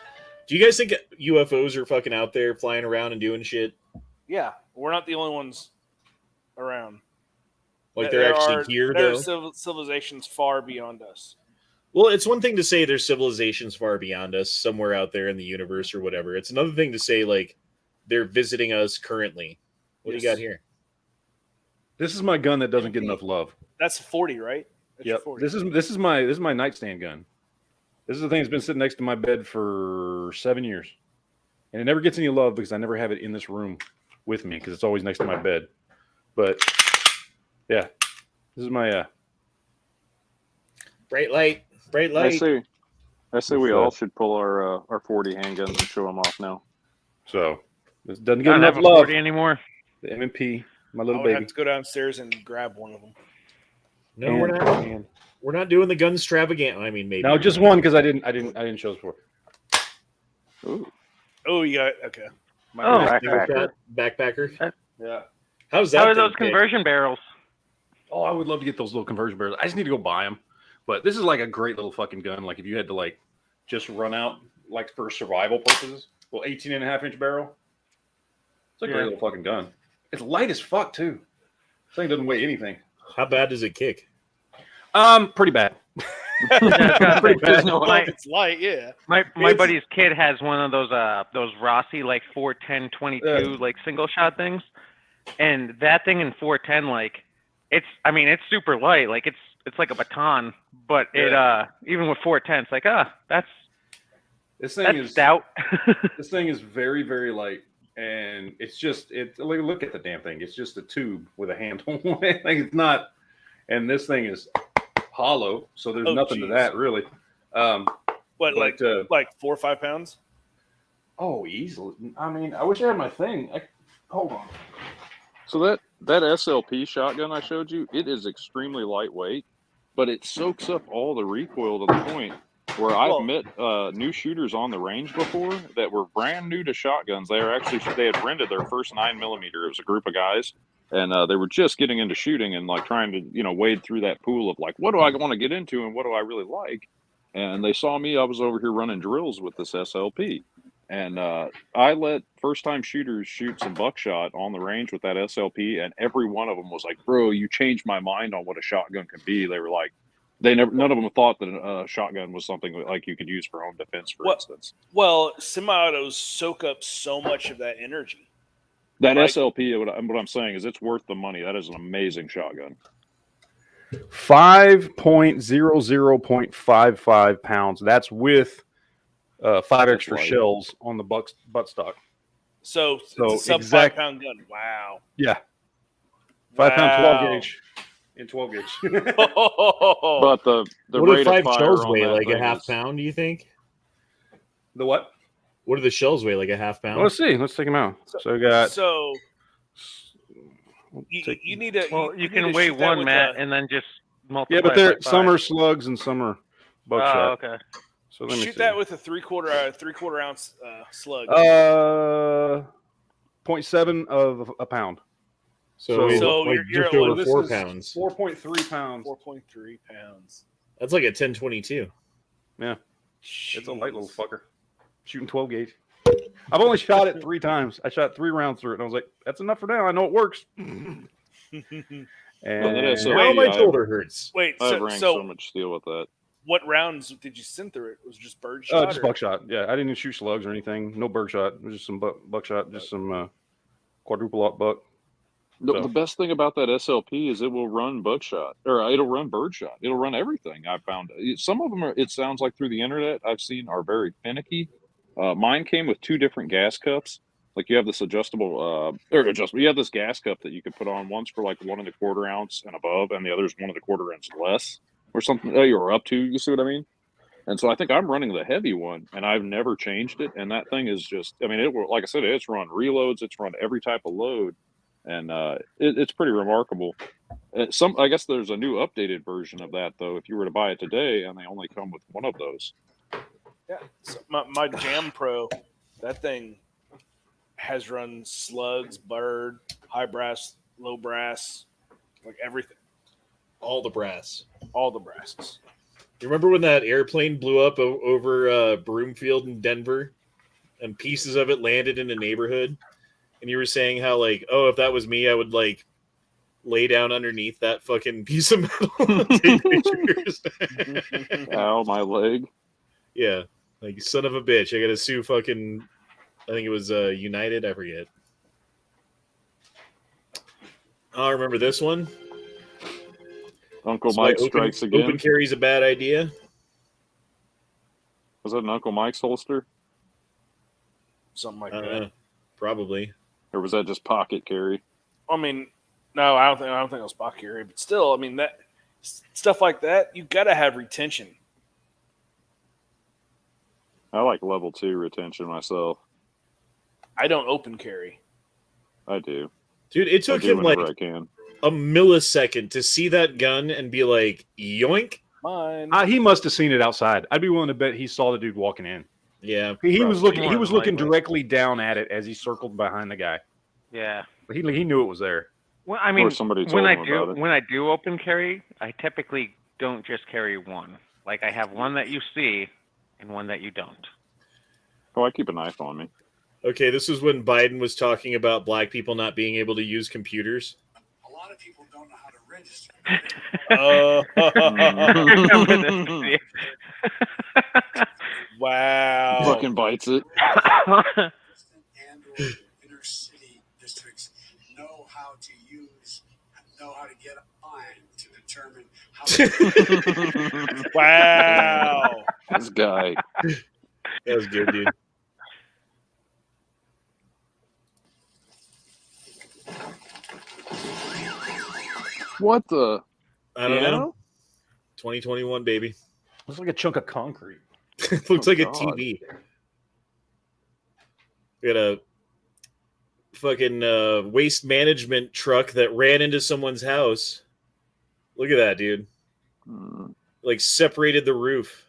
[SPEAKER 1] Do you guys think UFOs are fucking out there flying around and doing shit?
[SPEAKER 3] Yeah, we're not the only ones around.
[SPEAKER 1] Like they're actually here, though?
[SPEAKER 3] There are civilizations far beyond us.
[SPEAKER 1] Well, it's one thing to say there's civilizations far beyond us, somewhere out there in the universe or whatever. It's another thing to say, like, they're visiting us currently. What do you got here?
[SPEAKER 2] This is my gun that doesn't get enough love.
[SPEAKER 3] That's 40, right? That's
[SPEAKER 2] Yep.
[SPEAKER 3] 40.
[SPEAKER 2] This is my nightstand gun. This is the thing that's been sitting next to my bed for 7 years. And it never gets any love because I never have it in this room with me because it's always next to my bed. But Yeah, this is my
[SPEAKER 1] Bright light. Bright
[SPEAKER 7] I
[SPEAKER 1] light.
[SPEAKER 7] say we all should pull our 40 handguns and show them off now.
[SPEAKER 2] So this doesn't
[SPEAKER 4] I
[SPEAKER 2] get
[SPEAKER 4] don't
[SPEAKER 2] enough
[SPEAKER 4] have a
[SPEAKER 2] love.
[SPEAKER 4] 40 anymore.
[SPEAKER 2] The M&P, my
[SPEAKER 3] I
[SPEAKER 2] little
[SPEAKER 3] would
[SPEAKER 2] baby.
[SPEAKER 3] have to go downstairs and grab one of them.
[SPEAKER 1] No, we're not. We're not doing the gun extravaganza. I mean, maybe.
[SPEAKER 2] No, just one because I didn't show this before.
[SPEAKER 7] Ooh.
[SPEAKER 3] Oh, you got okay.
[SPEAKER 4] Oh,
[SPEAKER 1] Backpacker.
[SPEAKER 2] Yeah.
[SPEAKER 1] How's that?
[SPEAKER 4] How are
[SPEAKER 1] thing
[SPEAKER 4] those
[SPEAKER 1] picked?
[SPEAKER 4] conversion barrels?
[SPEAKER 2] Oh, I would love to get those little conversion barrels. I just need to go buy them. But this is like a great little fucking gun. Like if you had to like just run out like for survival purposes. Well, 18.5-inch barrel. It's a great little fucking gun. It's light as fuck too. This thing doesn't weigh anything.
[SPEAKER 1] How bad does it kick?
[SPEAKER 2] Pretty bad.
[SPEAKER 4] Pretty bad.
[SPEAKER 3] It's light, yeah.
[SPEAKER 4] My buddy's kid has one of those Rossi like 410 22 like single shot things, and that thing in 410 like it's super light, like it's like a baton, but it even with 410 it's like
[SPEAKER 2] this thing is
[SPEAKER 4] stout.
[SPEAKER 2] This thing is very, very light, and it's just look at the damn thing. It's just a tube with a handle. Like it's not, and this thing is hollow, so there's nothing to that really.
[SPEAKER 3] What, like 4 or 5 pounds?
[SPEAKER 2] Oh, easily. I mean, I wish I had my thing. Hold on.
[SPEAKER 7] So that SLP shotgun I showed you, it is extremely lightweight, but it soaks up all the recoil to the point where I've met new shooters on the range before that were brand new to shotguns. They had rented their first 9mm. It was a group of guys, and they were just getting into shooting and like trying to wade through that pool of like, what do I want to get into and what do I really like? And they saw me. I was over here running drills with this SLP. And I let first-time shooters shoot some buckshot on the range with that SLP, and every one of them was like, bro, you changed my mind on what a shotgun could be. They were like, none of them thought that a shotgun was something like you could use for home defense, for instance.
[SPEAKER 3] Well, semi-autos soak up so much of that energy.
[SPEAKER 7] That SLP, what I'm saying is it's worth the money. That is an amazing shotgun.
[SPEAKER 2] 5.00.55 pounds. That's with 5 extra
[SPEAKER 7] light.
[SPEAKER 2] shells on the buttstock.
[SPEAKER 3] So it's a sub 5 pound gun. Wow.
[SPEAKER 2] Yeah. 5 pound 12 gauge. In 12 gauge.
[SPEAKER 7] But the
[SPEAKER 1] what
[SPEAKER 7] rate
[SPEAKER 1] do 5
[SPEAKER 7] of fire
[SPEAKER 1] shells
[SPEAKER 7] on
[SPEAKER 1] weigh?
[SPEAKER 7] that
[SPEAKER 1] Like a
[SPEAKER 7] thing
[SPEAKER 1] half
[SPEAKER 7] is-
[SPEAKER 1] pound? Do you think?
[SPEAKER 2] The what?
[SPEAKER 1] What do the shells weigh? Like a half pound?
[SPEAKER 2] Well, let's see. Let's take them out. So we got.
[SPEAKER 3] So you need to.
[SPEAKER 4] Well, you
[SPEAKER 3] need
[SPEAKER 4] can
[SPEAKER 3] to
[SPEAKER 4] weigh
[SPEAKER 3] shoot that
[SPEAKER 4] one,
[SPEAKER 3] with
[SPEAKER 4] Matt, and then just multiply.
[SPEAKER 2] Yeah, but
[SPEAKER 4] it by
[SPEAKER 2] some
[SPEAKER 4] 5.
[SPEAKER 2] are slugs and some are buckshot.
[SPEAKER 4] Oh, okay.
[SPEAKER 2] So let me
[SPEAKER 3] shoot
[SPEAKER 2] see.
[SPEAKER 3] that with a 3/4 ounce slug.
[SPEAKER 2] 0.7 of a pound.
[SPEAKER 1] So like
[SPEAKER 3] you're
[SPEAKER 1] just
[SPEAKER 3] at
[SPEAKER 1] over
[SPEAKER 3] what?
[SPEAKER 1] 4 pounds.
[SPEAKER 2] 4.3 pounds.
[SPEAKER 3] 4.3 pounds.
[SPEAKER 1] That's like a 1022.
[SPEAKER 2] Yeah, it's a light little fucker. Shooting 12 gauge. I've only shot it 3 times. I shot 3 rounds through it, and I was like, "That's enough for now. I know it works." And
[SPEAKER 7] that is so-
[SPEAKER 1] Now my
[SPEAKER 7] I-
[SPEAKER 1] shoulder hurts.
[SPEAKER 3] Wait,
[SPEAKER 7] I've ranked so
[SPEAKER 3] so
[SPEAKER 7] much steel with that.
[SPEAKER 3] what rounds did you send through it? Was it just bird shot?
[SPEAKER 2] just buckshot. Yeah, I didn't even shoot slugs or anything. No birdshot. It was just some buckshot, just some quadruple aught buck.
[SPEAKER 7] The best thing about that SLP is it will run buckshot, or it'll run birdshot. It'll run everything. I found some of them are. It sounds like through the internet I've seen are very finicky. Mine came with 2 different gas cups. Like you have this adjustable, you have this gas cup that you can put on. One's for like 1 1/4 ounce and above, and the other's 1 1/4 ounce less, or something. You're up to. You see what I mean? And so I think I'm running the heavy one, and I've never changed it. And that thing is just. I mean, it will. Like I said, it's run reloads. It's run every type of load. And it's pretty remarkable. I guess there's a new updated version of that though. If you were to buy it today, and they only come with 1 of those.
[SPEAKER 3] Yeah, so my Jam Pro, that thing has run slugs, bird, high brass, low brass, like everything,
[SPEAKER 1] All the brass.
[SPEAKER 3] all the brasses.
[SPEAKER 1] You remember when that airplane blew up over Broomfield in Denver, and pieces of it landed in a neighborhood? And you were saying how, like, oh, if that was me, I would, like, lay down underneath that fucking piece of metal and take pictures.
[SPEAKER 7] Ow, my leg.
[SPEAKER 1] Yeah. Like, son of a bitch. I got to sue fucking, I think it was United. I forget. Oh, I remember this one.
[SPEAKER 7] Uncle
[SPEAKER 1] That's why
[SPEAKER 7] Mike strikes again.
[SPEAKER 1] Open carry's a bad idea.
[SPEAKER 7] Was that an Uncle Mike's holster?
[SPEAKER 3] Something like that.
[SPEAKER 1] Probably.
[SPEAKER 7] Or was that just pocket carry?
[SPEAKER 3] I mean, No, I don't think it was spot carry, but still, I mean that stuff like that, you gotta have retention.
[SPEAKER 7] I like level 2 retention myself.
[SPEAKER 3] I don't open carry.
[SPEAKER 7] I do.
[SPEAKER 1] Dude, it
[SPEAKER 7] I
[SPEAKER 1] took
[SPEAKER 7] do
[SPEAKER 1] him like
[SPEAKER 7] whenever I can.
[SPEAKER 1] a millisecond to see that gun and be like, yoink.
[SPEAKER 3] Mine.
[SPEAKER 2] He must have seen it outside. I'd be willing to bet he saw the dude walking in.
[SPEAKER 1] Yeah.
[SPEAKER 2] He was looking.
[SPEAKER 4] More
[SPEAKER 2] He was
[SPEAKER 4] than
[SPEAKER 2] looking
[SPEAKER 4] likely.
[SPEAKER 2] directly down at it as he circled behind the guy.
[SPEAKER 4] Yeah.
[SPEAKER 2] He knew it was there.
[SPEAKER 4] Well, I mean,
[SPEAKER 7] somebody
[SPEAKER 4] when
[SPEAKER 7] told
[SPEAKER 4] I
[SPEAKER 7] him
[SPEAKER 4] do
[SPEAKER 7] about it.
[SPEAKER 4] when I do open carry, I typically don't just carry one. Like I have one that you see and one that you don't.
[SPEAKER 7] Oh, I keep a knife on me.
[SPEAKER 1] Okay, this is when Biden was talking about black people not being able to use computers.
[SPEAKER 6] A lot of people don't know how to register.
[SPEAKER 4] Here comes the-
[SPEAKER 3] Wow.
[SPEAKER 7] Fucking bites it.
[SPEAKER 6] And or inner city districts know how to get online to determine how to
[SPEAKER 3] Wow.
[SPEAKER 7] This guy.
[SPEAKER 1] That was good, dude.
[SPEAKER 7] What the?
[SPEAKER 1] I don't
[SPEAKER 7] Piano?
[SPEAKER 1] know. 2021, baby.
[SPEAKER 2] Looks like a chunk of concrete.
[SPEAKER 1] Looks like a
[SPEAKER 7] God.
[SPEAKER 1] TV. We got a fucking waste management truck that ran into someone's house. Look at that, dude.
[SPEAKER 7] Hmm.
[SPEAKER 1] Like separated the roof.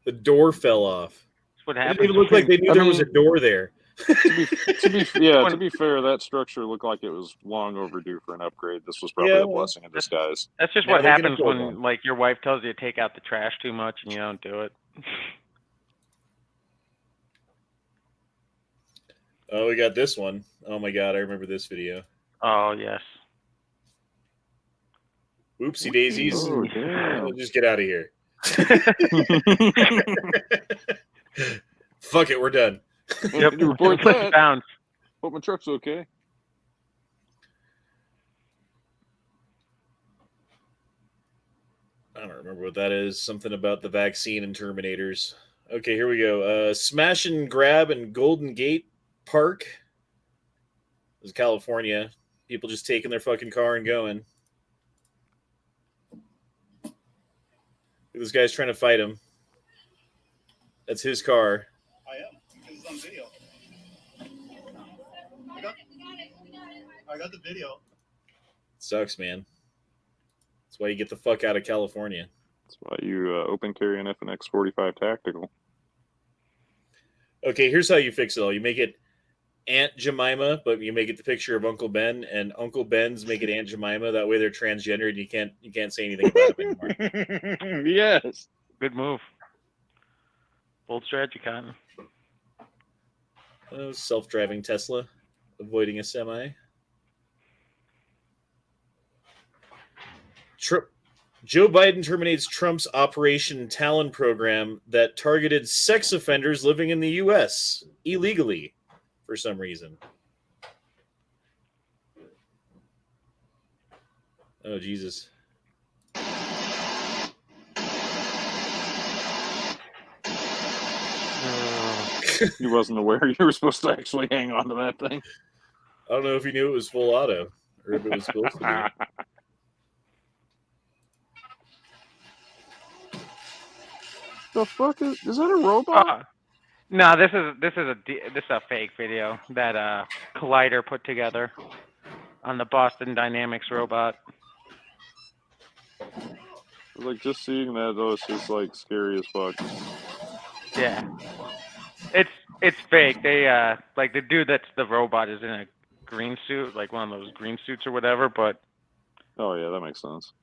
[SPEAKER 1] The door fell off.
[SPEAKER 4] That's what
[SPEAKER 1] It
[SPEAKER 4] happens.
[SPEAKER 1] didn't even look like they knew
[SPEAKER 7] I
[SPEAKER 1] there was a
[SPEAKER 7] mean-
[SPEAKER 1] door there.
[SPEAKER 7] To be fair, that structure looked like it was long overdue for an upgrade. This was probably
[SPEAKER 1] Yeah,
[SPEAKER 7] a
[SPEAKER 1] well,
[SPEAKER 7] blessing in disguise.
[SPEAKER 4] That's just
[SPEAKER 1] Yeah,
[SPEAKER 4] what
[SPEAKER 1] they can
[SPEAKER 4] happens
[SPEAKER 1] afford
[SPEAKER 4] when
[SPEAKER 1] one.
[SPEAKER 4] like your wife tells you to take out the trash too much and you don't do it.
[SPEAKER 1] Oh, we got this one. Oh my god, I remember this video.
[SPEAKER 4] Oh yes.
[SPEAKER 1] Oopsie daisies.
[SPEAKER 7] Oh, damn.
[SPEAKER 1] We'll just get out of here. Fuck it, we're done.
[SPEAKER 4] Yep.
[SPEAKER 7] You report
[SPEAKER 4] Push
[SPEAKER 7] that.
[SPEAKER 4] bounce.
[SPEAKER 7] Hope my truck's okay.
[SPEAKER 1] I don't remember what that is. Something about the vaccine and Terminators. Okay, here we go. Smash and Grab in Golden Gate Park. This is California. People just taking their fucking car and going. This guy's trying to fight him. That's his car.
[SPEAKER 6] I am, because it's on video. I got the video.
[SPEAKER 1] Sucks, man. That's why you get the fuck out of California.
[SPEAKER 7] That's why you open carry an FNX 45 tactical.
[SPEAKER 1] Okay, here's how you fix it all. You make it Aunt Jemima, but you make it the picture of Uncle Ben, and Uncle Ben's make it Aunt Jemima. That way they're transgender, and you can't say anything about them anymore.
[SPEAKER 7] Yes.
[SPEAKER 4] Good move. Bold strategy, Cotton.
[SPEAKER 1] Oh, self-driving Tesla, avoiding a semi. Joe Biden terminates Trump's Operation Talon program that targeted sex offenders living in the U.S. illegally for some reason. Oh, Jesus.
[SPEAKER 7] He wasn't aware you were supposed to actually hang on to that thing.
[SPEAKER 1] I don't know if he knew it was full auto or if it was supposed to be.
[SPEAKER 7] The fuck is that a robot?
[SPEAKER 4] No, this is a fake video that Collider put together on the Boston Dynamics robot.
[SPEAKER 7] Like just seeing that though, it's just like scary as fuck.
[SPEAKER 4] Yeah, it's fake. They like the dude that's the robot is in a green suit, like one of those green suits or whatever. But
[SPEAKER 7] Oh yeah, that makes sense.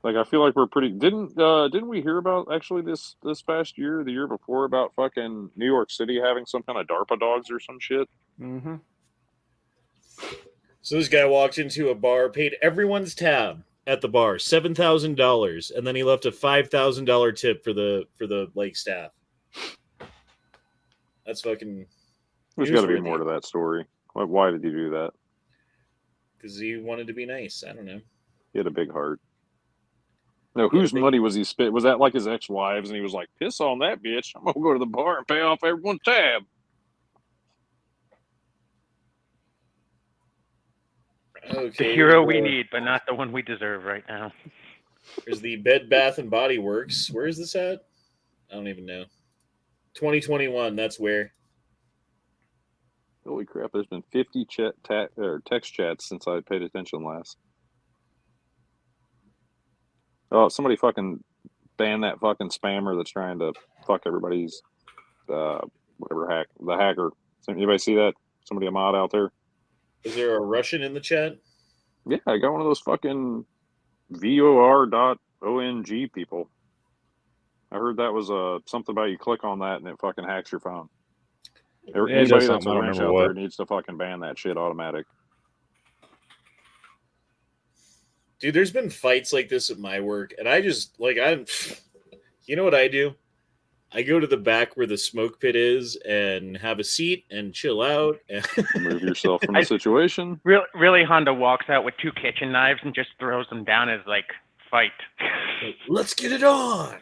[SPEAKER 7] Like I feel like we're pretty. Didn't we hear about actually this past year, the year before, about fucking New York City having some kind of DARPA dogs or some shit?
[SPEAKER 2] Mm-hmm.
[SPEAKER 1] So this guy walked into a bar, paid everyone's tab at the bar, $7,000, and then he left a $5,000 tip for the like staff. That's fucking.
[SPEAKER 7] There's got to be more to that story. Why did he do that?
[SPEAKER 1] Because he wanted to be nice. I don't know.
[SPEAKER 7] He had a big heart. No, whose money was he spent? Was that like his ex-wives? And he was like, "Piss on that bitch! I'm gonna go to the bar and pay off everyone's tab."
[SPEAKER 1] Okay,
[SPEAKER 4] The hero we need, but not the one we deserve right now.
[SPEAKER 1] There's the Bed Bath and Body Works. Where is this at? I don't even know. 2021. That's where.
[SPEAKER 7] Holy crap! There's been 50 text chats since I paid attention last. Oh, somebody fucking ban that fucking spammer that's trying to fuck everybody's whatever the hacker. Anybody see that? Somebody a mod out there?
[SPEAKER 1] Is there a Russian in the chat?
[SPEAKER 7] Yeah, I got one of those fucking VOR.ONG people. I heard that was something about you click on that and it fucking hacks your phone. Anybody that's a wrench out there needs to fucking ban that shit automatic.
[SPEAKER 1] Dude, there's been fights like this at my work, and I just you know what I do? I go to the back where the smoke pit is and have a seat and chill out and
[SPEAKER 7] remove yourself from the situation.
[SPEAKER 4] Really, Honda walks out with 2 kitchen knives and just throws them down as like fight.
[SPEAKER 1] Let's get it on.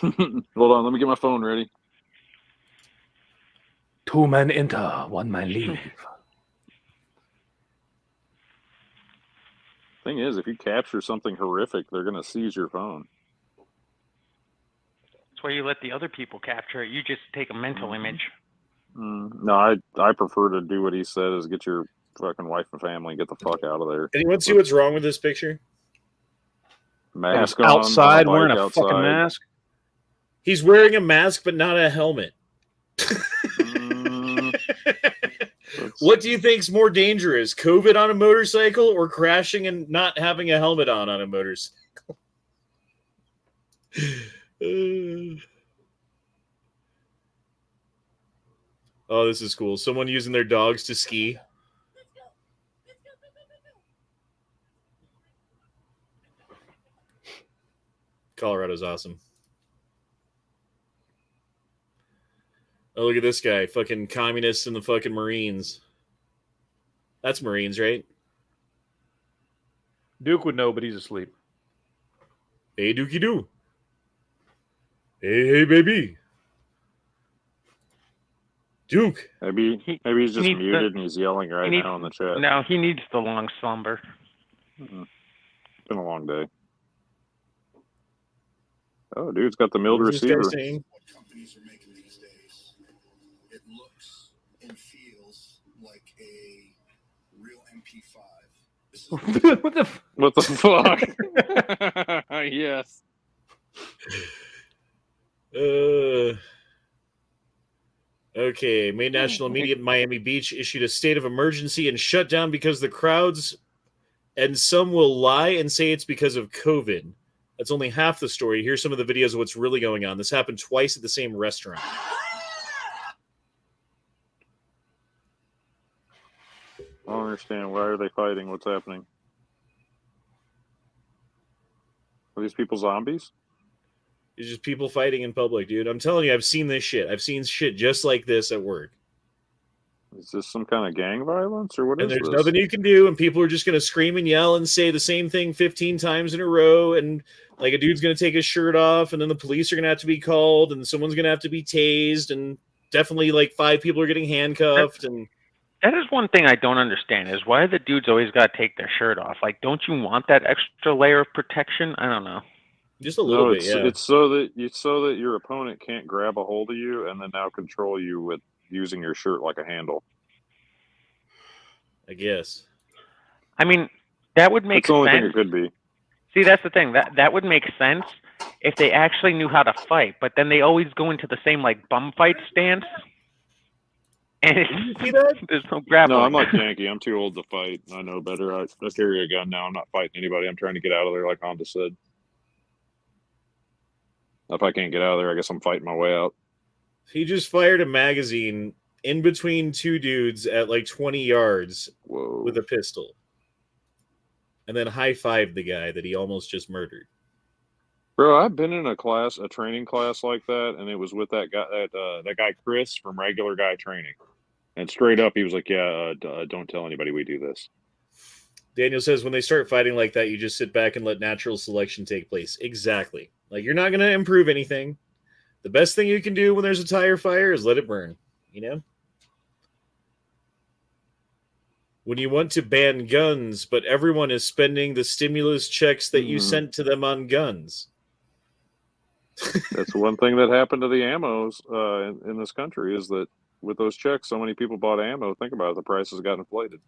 [SPEAKER 7] Hold on, let me get my phone ready.
[SPEAKER 2] 2 men enter, 1 man leave.
[SPEAKER 7] Thing is, if you capture something horrific, they're gonna seize your phone.
[SPEAKER 4] That's why you let the other people capture it. You just take a mental image.
[SPEAKER 7] No, I prefer to do what he said: is get your fucking wife and family and get the fuck out of there.
[SPEAKER 1] Anyone see what's wrong with this picture?
[SPEAKER 7] Mask
[SPEAKER 2] on, outside wearing a
[SPEAKER 7] outside.
[SPEAKER 2] fucking mask.
[SPEAKER 1] He's wearing a mask, but not a helmet. What do you think's more dangerous, COVID on a motorcycle or crashing and not having a helmet on a motorcycle? Oh, this is cool. Someone using their dogs to ski. Colorado's awesome. Oh, look at this guy. Fucking communists and the fucking Marines. That's Marines, right?
[SPEAKER 2] Duke would know, but he's asleep.
[SPEAKER 1] Hey, Dookie Doo. Hey, baby. Duke.
[SPEAKER 7] Maybe he's just muted and he's yelling right now in the chat.
[SPEAKER 4] No, he needs the long slumber.
[SPEAKER 7] It's been a long day. Oh, dude's got the milled receiver.
[SPEAKER 6] What companies are making these days. It looks and feels like a real MP5.
[SPEAKER 7] What the fuck? Yes.
[SPEAKER 1] Okay, main national media in Miami Beach issued a state of emergency and shut down because the crowds, and some will lie and say it's because of COVID. That's only half the story. Here's some of the videos of what's really going on. This happened twice at the same restaurant.
[SPEAKER 7] I don't understand. Why are they fighting? What's happening? Are these people zombies?
[SPEAKER 1] It's just people fighting in public, dude. I'm telling you, I've seen this shit. I've seen shit just like this at work.
[SPEAKER 7] Is this some kind of gang violence or what
[SPEAKER 1] and
[SPEAKER 7] is
[SPEAKER 1] there's
[SPEAKER 7] this?
[SPEAKER 1] nothing you can do, and people are just going to scream and yell and say the same thing 15 times in a row, and like a dude's going to take his shirt off, and then the police are going to have to be called, and someone's going to have to be tased, and definitely like 5 people are getting handcuffed. And
[SPEAKER 4] that is one thing I don't understand is why the dudes always got to take their shirt off. Like, don't you want that extra layer of protection? I don't know.
[SPEAKER 1] Just a little bit, yeah.
[SPEAKER 7] It's so that your opponent can't grab a hold of you and then now control you with using your shirt like a handle.
[SPEAKER 1] I guess.
[SPEAKER 4] I mean, that would make sense.
[SPEAKER 7] That's the only thing it could be.
[SPEAKER 4] See, that's the thing. That would make sense if they actually knew how to fight, but then they always go into the same like bum fight stance. And
[SPEAKER 1] you see that?
[SPEAKER 4] There's no grappling.
[SPEAKER 7] No, I'm like Yankee. I'm too old to fight. I know better. I carry a gun now. I'm not fighting anybody. I'm trying to get out of there, like Honda said. If I can't get out of there, I guess I'm fighting my way out.
[SPEAKER 1] He just fired a magazine in between 2 dudes at like 20 yards with a pistol. And then high-fived the guy that he almost just murdered.
[SPEAKER 7] Bro, I've been in a training class like that, and it was with that guy Chris from Regular Guy Training. And straight up, he was like, yeah, don't tell anybody we do this.
[SPEAKER 1] Daniel says when they start fighting like that, you just sit back and let natural selection take place. Exactly. Like, you're not going to improve anything. The best thing you can do when there's a tire fire is let it burn, you know? when you want to ban guns, but everyone is spending the stimulus checks that you sent to them on guns.
[SPEAKER 7] That's one thing that happened to the ammos in this country is that with those checks, so many people bought ammo. Think about it, the prices got inflated.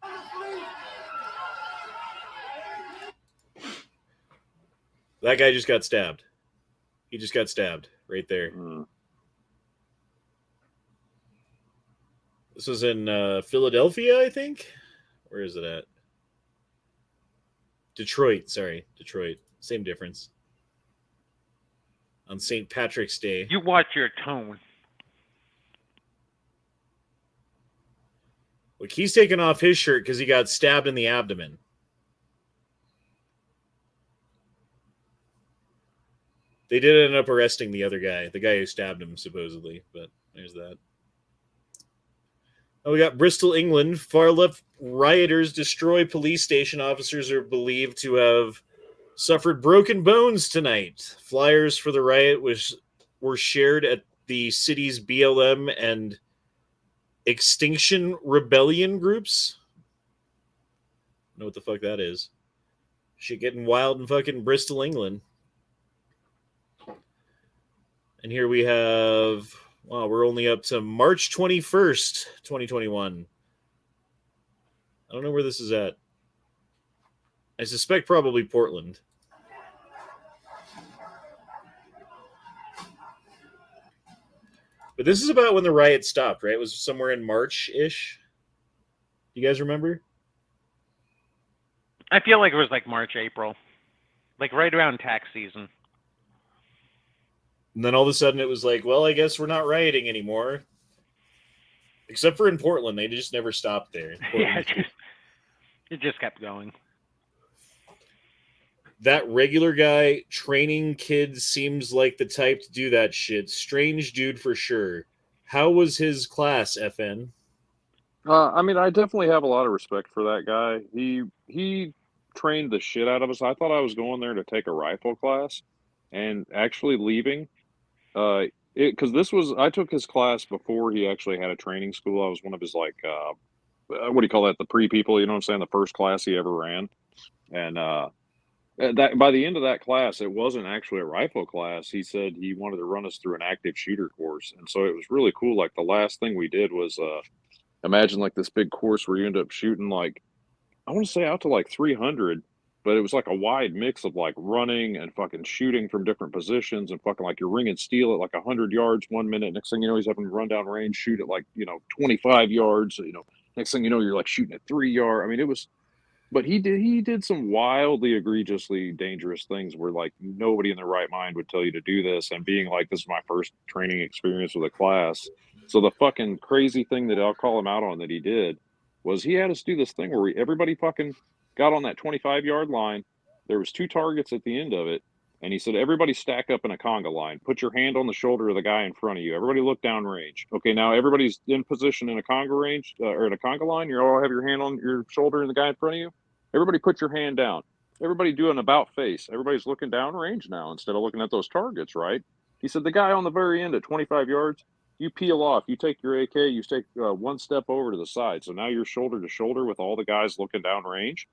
[SPEAKER 1] That guy just got stabbed. He just got stabbed right there. This was in Philadelphia, I think. Where is it at? Detroit. Sorry, Detroit. Same difference. On St. Patrick's Day.
[SPEAKER 4] You watch your tone.
[SPEAKER 1] Look, he's taking off his shirt because he got stabbed in the abdomen. They did end up arresting the other guy, the guy who stabbed him, supposedly. But there's that. Oh, we got Bristol, England. Far-left rioters destroy police station. Officers are believed to have suffered broken bones tonight. Flyers for the riot were shared at the city's BLM and Extinction Rebellion groups. I don't know what the fuck that is. Shit getting wild in fucking Bristol, England. And here we have... Wow, we're only up to March 21st, 2021. I don't know where this is at. I suspect probably Portland. But this is about when the riot stopped, right? It was somewhere in March-ish. Do you guys remember?
[SPEAKER 4] I feel like it was like March, April. Like right around tax season.
[SPEAKER 1] And then all of a sudden it was like, well, I guess we're not rioting anymore. Except for in Portland. They just never stopped there.
[SPEAKER 4] Yeah, it just kept going.
[SPEAKER 1] That regular guy training kids seems like the type to do that shit. Strange dude for sure. How was his class, FN?
[SPEAKER 7] I mean, I definitely have a lot of respect for that guy. He trained the shit out of us. I thought I was going there to take a rifle class, and actually leaving. Because I took his class before he actually had a training school. I was one of his what do you call that? The pre-people, you know what I'm saying? The first class he ever ran. And that by the end of that class, it wasn't actually a rifle class. He said he wanted to run us through an active shooter course. And so it was really cool. Like the last thing we did was imagine like this big course where you end up shooting like, I want to say out to like 300. But it was like a wide mix of like running and fucking shooting from different positions and fucking like you're ringing steel at like 100 yards 1 minute. Next thing you know, he's having to run down range, shoot at like, 25 yards. Next thing you know, you're like shooting at 3 yards. I mean, it was, but he did some wildly egregiously dangerous things where like nobody in their right mind would tell you to do this. And being like, this is my first training experience with a class. So the fucking crazy thing that I'll call him out on that he did was he had us do this thing where everybody fucking got on that 25-yard line. There was 2 targets at the end of it. And he said, everybody stack up in a conga line. Put your hand on the shoulder of the guy in front of you. Everybody look down range. Okay, now everybody's in position in a conga range or in a conga line. You all have your hand on your shoulder of the guy in front of you. Everybody put your hand down. Everybody do an about face. Everybody's looking down range now instead of looking at those targets, right? He said, the guy on the very end at 25 yards, you peel off. You take your AK, you take 1 step over to the side. So now you're shoulder to shoulder with all the guys looking down range.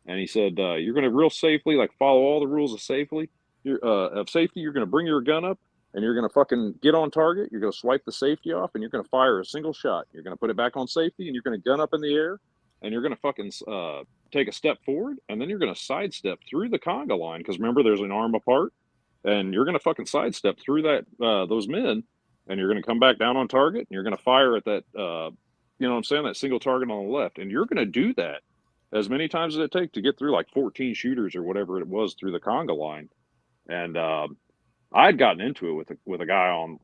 [SPEAKER 7] And he said, you're going to real safely, like follow all the rules of safety. You're going to bring your gun up and you're going to fucking get on target. You're going to swipe the safety off and you're going to fire a single shot. You're going to put it back on safety and you're going to gun up in the air and you're going to fucking take a step forward. And then you're going to sidestep through the conga line. Because remember, there's an arm apart and you're going to fucking sidestep through that, those men. And you're going to come back down on target and you're going to fire at that, that single target on the left. And you're going to do that as many times as it takes to get through like 14 shooters or whatever it was through the conga line. And I'd gotten into it with a guy on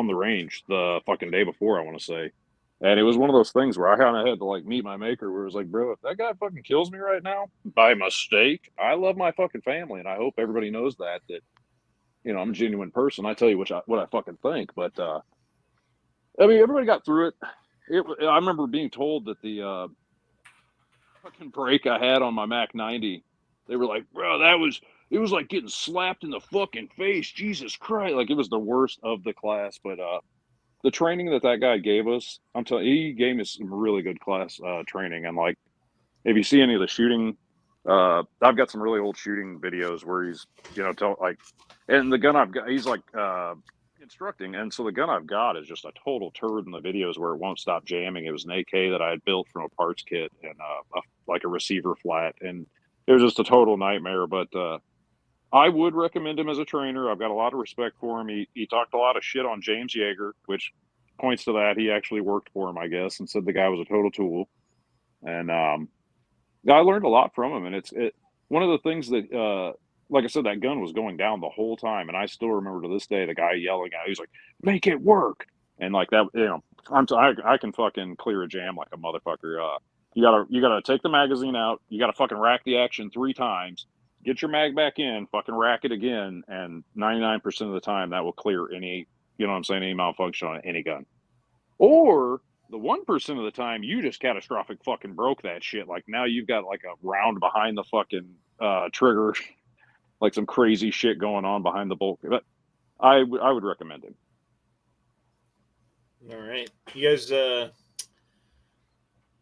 [SPEAKER 7] the range the fucking day before, I want to say. And it was one of those things where I kind of had to like meet my maker where it was like, bro, if that guy fucking kills me right now by mistake, I love my fucking family. And I hope everybody knows that I'm a genuine person. I tell you what I fucking think. But I mean, everybody got through it. I remember being told that the fucking break I had on my Mac 90, they were like, bro, it was like getting slapped in the fucking face. Jesus Christ. Like it was the worst of the class. But the training that guy gave us, I'm telling you, he gave us some really good class training. And like if you see any of the shooting, I've got some really old shooting videos where he's, and the gun I've got, he's like instructing, and so the gun I've got is just a total turd in the videos where it won't stop jamming. It was an AK that I had built from a parts kit and like a receiver flat, and it was just a total nightmare. But I would recommend him as a trainer. I've got a lot of respect for him. He talked a lot of shit on James Yeager, which points to that he actually worked for him, I guess, and said the guy was a total tool. And I learned a lot from him. And it's one of the things that, like I said, that gun was going down the whole time, and I still remember to this day the guy yelling at. He's like, "Make it work!" And like that, I can fucking clear a jam like a motherfucker. You gotta take the magazine out. You gotta fucking rack the action 3 times. Get your mag back in. Fucking rack it again, and 99% of the time that will clear any, any malfunction on any gun. Or the 1% of the time you just catastrophic fucking broke that shit. Like now you've got like a round behind the fucking trigger. Like some crazy shit going on behind the bolt. But I would recommend him.
[SPEAKER 1] All right. You guys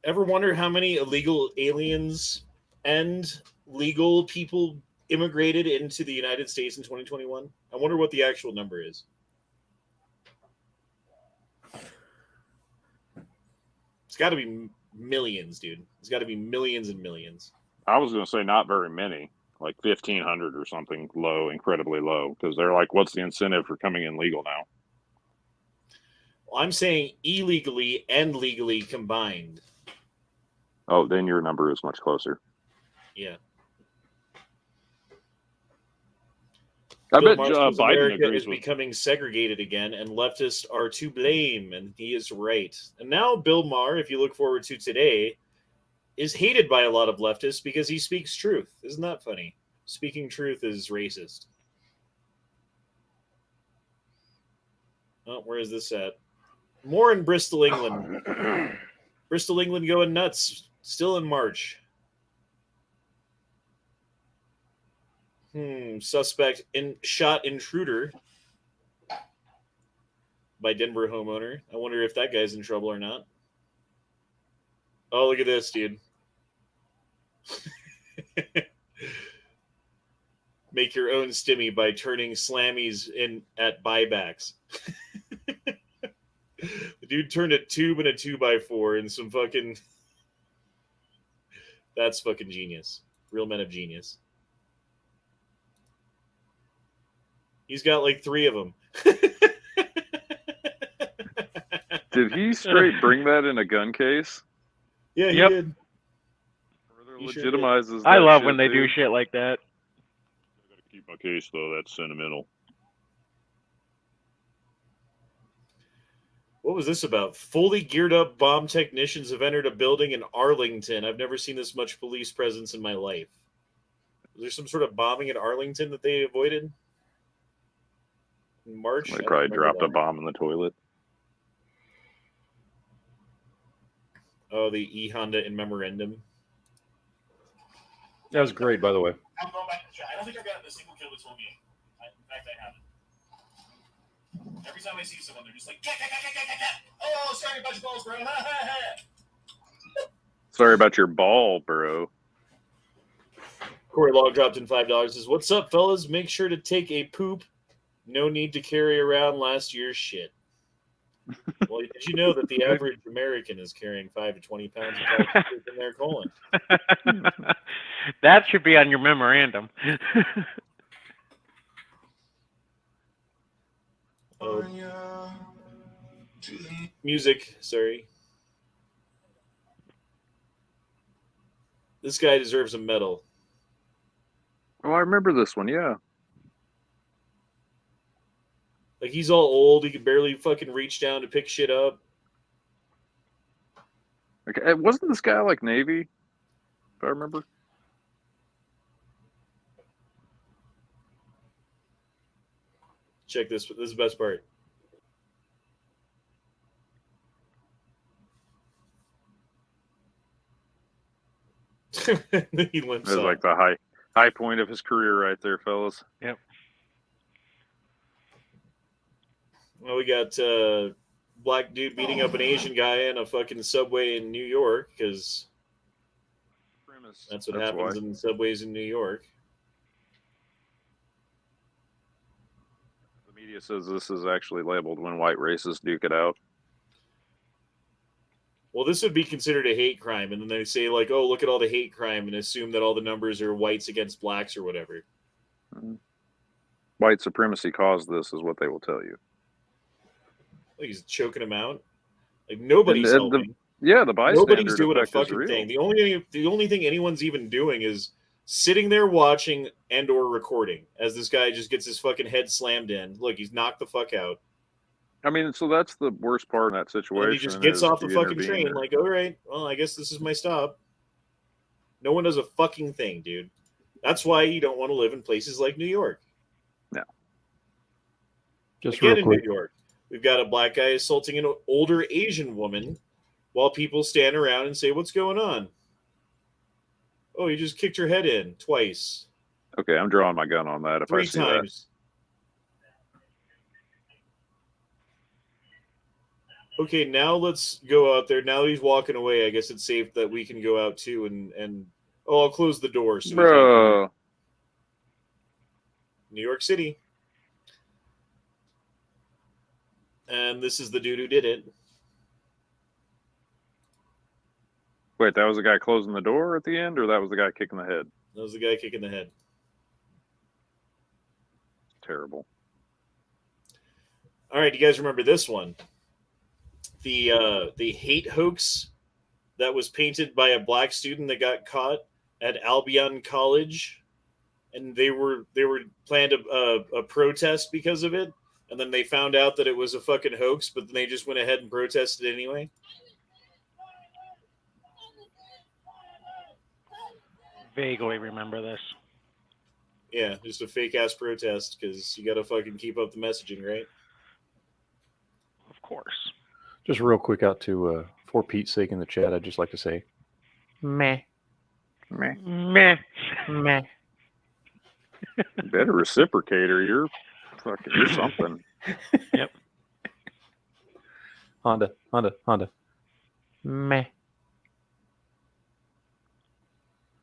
[SPEAKER 1] ever wonder how many illegal aliens and legal people immigrated into the United States in 2021? I wonder what the actual number is. It's got to be millions, dude. It's got to be millions and millions.
[SPEAKER 7] I was going to say not very many. Like 1,500 or something low, incredibly low, because they're like, what's the incentive for coming in legal now?
[SPEAKER 1] Well, I'm saying illegally and legally combined.
[SPEAKER 7] Oh, then your number is much closer.
[SPEAKER 1] Yeah.
[SPEAKER 7] I
[SPEAKER 1] Bill
[SPEAKER 7] bet
[SPEAKER 1] Marshall's
[SPEAKER 7] Biden
[SPEAKER 1] America
[SPEAKER 7] agrees
[SPEAKER 1] is
[SPEAKER 7] with.
[SPEAKER 1] becoming segregated again, and leftists are to blame, and he is right. And now Bill Maher, if you look forward to today, is hated by a lot of leftists because he speaks truth. Isn't that funny? Speaking truth is racist. Oh, where is this at? More in Bristol, England. Bristol, England going nuts. Still in March. Suspect shot intruder by Denver homeowner. I wonder if that guy's in trouble or not. Oh, look at this, dude. Make your own stimmy by turning slammies in at buybacks. The dude turned a tube and a 2x4 and some fucking. That's fucking genius. Real men of genius. He's got like 3 of them.
[SPEAKER 7] Did he straight bring that in a gun case?
[SPEAKER 1] Yeah, he
[SPEAKER 4] Yep.
[SPEAKER 1] did.
[SPEAKER 7] Further
[SPEAKER 1] He sure
[SPEAKER 7] legitimizes.
[SPEAKER 4] I
[SPEAKER 7] that
[SPEAKER 4] love
[SPEAKER 7] shit,
[SPEAKER 4] when they
[SPEAKER 7] too.
[SPEAKER 4] do shit like that.
[SPEAKER 7] I gotta keep my case though. That's sentimental.
[SPEAKER 1] What was this about? Fully geared up bomb technicians have entered a building in Arlington. I've never seen this much police presence in my life. Was there some sort of bombing in Arlington that they avoided? In March?
[SPEAKER 7] They probably dropped a bomb in the toilet.
[SPEAKER 1] Oh, the E Honda in memorandum.
[SPEAKER 2] That was great, by the way.
[SPEAKER 1] I'm going back to the chat. I don't think I've gotten a single kill with told me. In fact, I haven't. Every time I see someone, they're just like, oh, sorry about your balls, bro.
[SPEAKER 7] Sorry about your ball, bro.
[SPEAKER 1] Corey Law dropped in $5. Says, "What's up, fellas? Make sure to take a poop. No need to carry around last year's shit." Well, did you know that the average American is carrying 5 to 20 pounds of poop in their colon?
[SPEAKER 4] That should be on your memorandum.
[SPEAKER 1] Oh. Music, sorry. This guy deserves a medal.
[SPEAKER 7] Oh, I remember this one. Yeah.
[SPEAKER 1] Like, he's all old. He can barely fucking reach down to pick shit up.
[SPEAKER 7] Okay, wasn't this guy like Navy? If I remember.
[SPEAKER 1] Check this. This is the best part. He limps
[SPEAKER 7] It was
[SPEAKER 1] up.
[SPEAKER 7] like the high point of his career right there, fellas.
[SPEAKER 4] Yep.
[SPEAKER 1] Well, we got black dude beating up an Asian guy in a fucking subway in New York because That's what happens in subways in New York.
[SPEAKER 7] The media says this is actually labeled when white racists duke it out.
[SPEAKER 1] Well, this would be considered a hate crime, and then they say like, "Oh, look at all the hate crime," and assume that all the numbers are whites against blacks or whatever.
[SPEAKER 7] White supremacy caused this, is what they will tell you.
[SPEAKER 1] Like he's choking him out. Like nobody's helping.
[SPEAKER 7] The bystander
[SPEAKER 1] Nobody's doing a
[SPEAKER 7] effect is
[SPEAKER 1] fucking
[SPEAKER 7] real.
[SPEAKER 1] thing. The only thing anyone's even doing is sitting there watching and or recording as this guy just gets his fucking head slammed in. Look, he's knocked the fuck out.
[SPEAKER 7] I mean, so that's the worst part in that situation.
[SPEAKER 1] And he just gets off the fucking train
[SPEAKER 7] there.
[SPEAKER 1] like, all right, well, I guess this is my stop. No one does a fucking thing, dude. That's why you don't want to live in places like New York.
[SPEAKER 7] No.
[SPEAKER 2] Just
[SPEAKER 1] Again,
[SPEAKER 2] real
[SPEAKER 1] in
[SPEAKER 2] quick.
[SPEAKER 1] New York, we've got a black guy assaulting an older Asian woman while people stand around and say, what's going on? Oh, you just kicked her head in twice.
[SPEAKER 7] Okay, I'm drawing my gun on that if I
[SPEAKER 1] 3
[SPEAKER 7] see
[SPEAKER 1] times. Okay, now let's go out there. Now that he's walking away, I guess it's safe that we can go out too. And I'll close the door. So
[SPEAKER 7] that. Bro.
[SPEAKER 1] New York City. And this is the dude who did it.
[SPEAKER 7] Wait, that was the guy closing the door at the end, or that was the guy kicking the head?
[SPEAKER 1] That was the guy kicking the head.
[SPEAKER 7] Terrible.
[SPEAKER 1] All right, you guys remember this one? The hate hoax that was painted by a black student that got caught at Albion College, and they were planned a protest because of it, and then they found out that it was a fucking hoax, but then they just went ahead and protested anyway.
[SPEAKER 4] Vaguely remember this.
[SPEAKER 1] Yeah, just a fake ass protest because you got to fucking keep up the messaging, right?
[SPEAKER 4] Of course.
[SPEAKER 2] Just real quick out to, for Pete's sake in the chat, I'd just like to say, meh.
[SPEAKER 7] Meh.
[SPEAKER 4] Meh.
[SPEAKER 2] Meh.
[SPEAKER 7] Better reciprocator. You're something.
[SPEAKER 4] Yep.
[SPEAKER 2] Honda. Meh.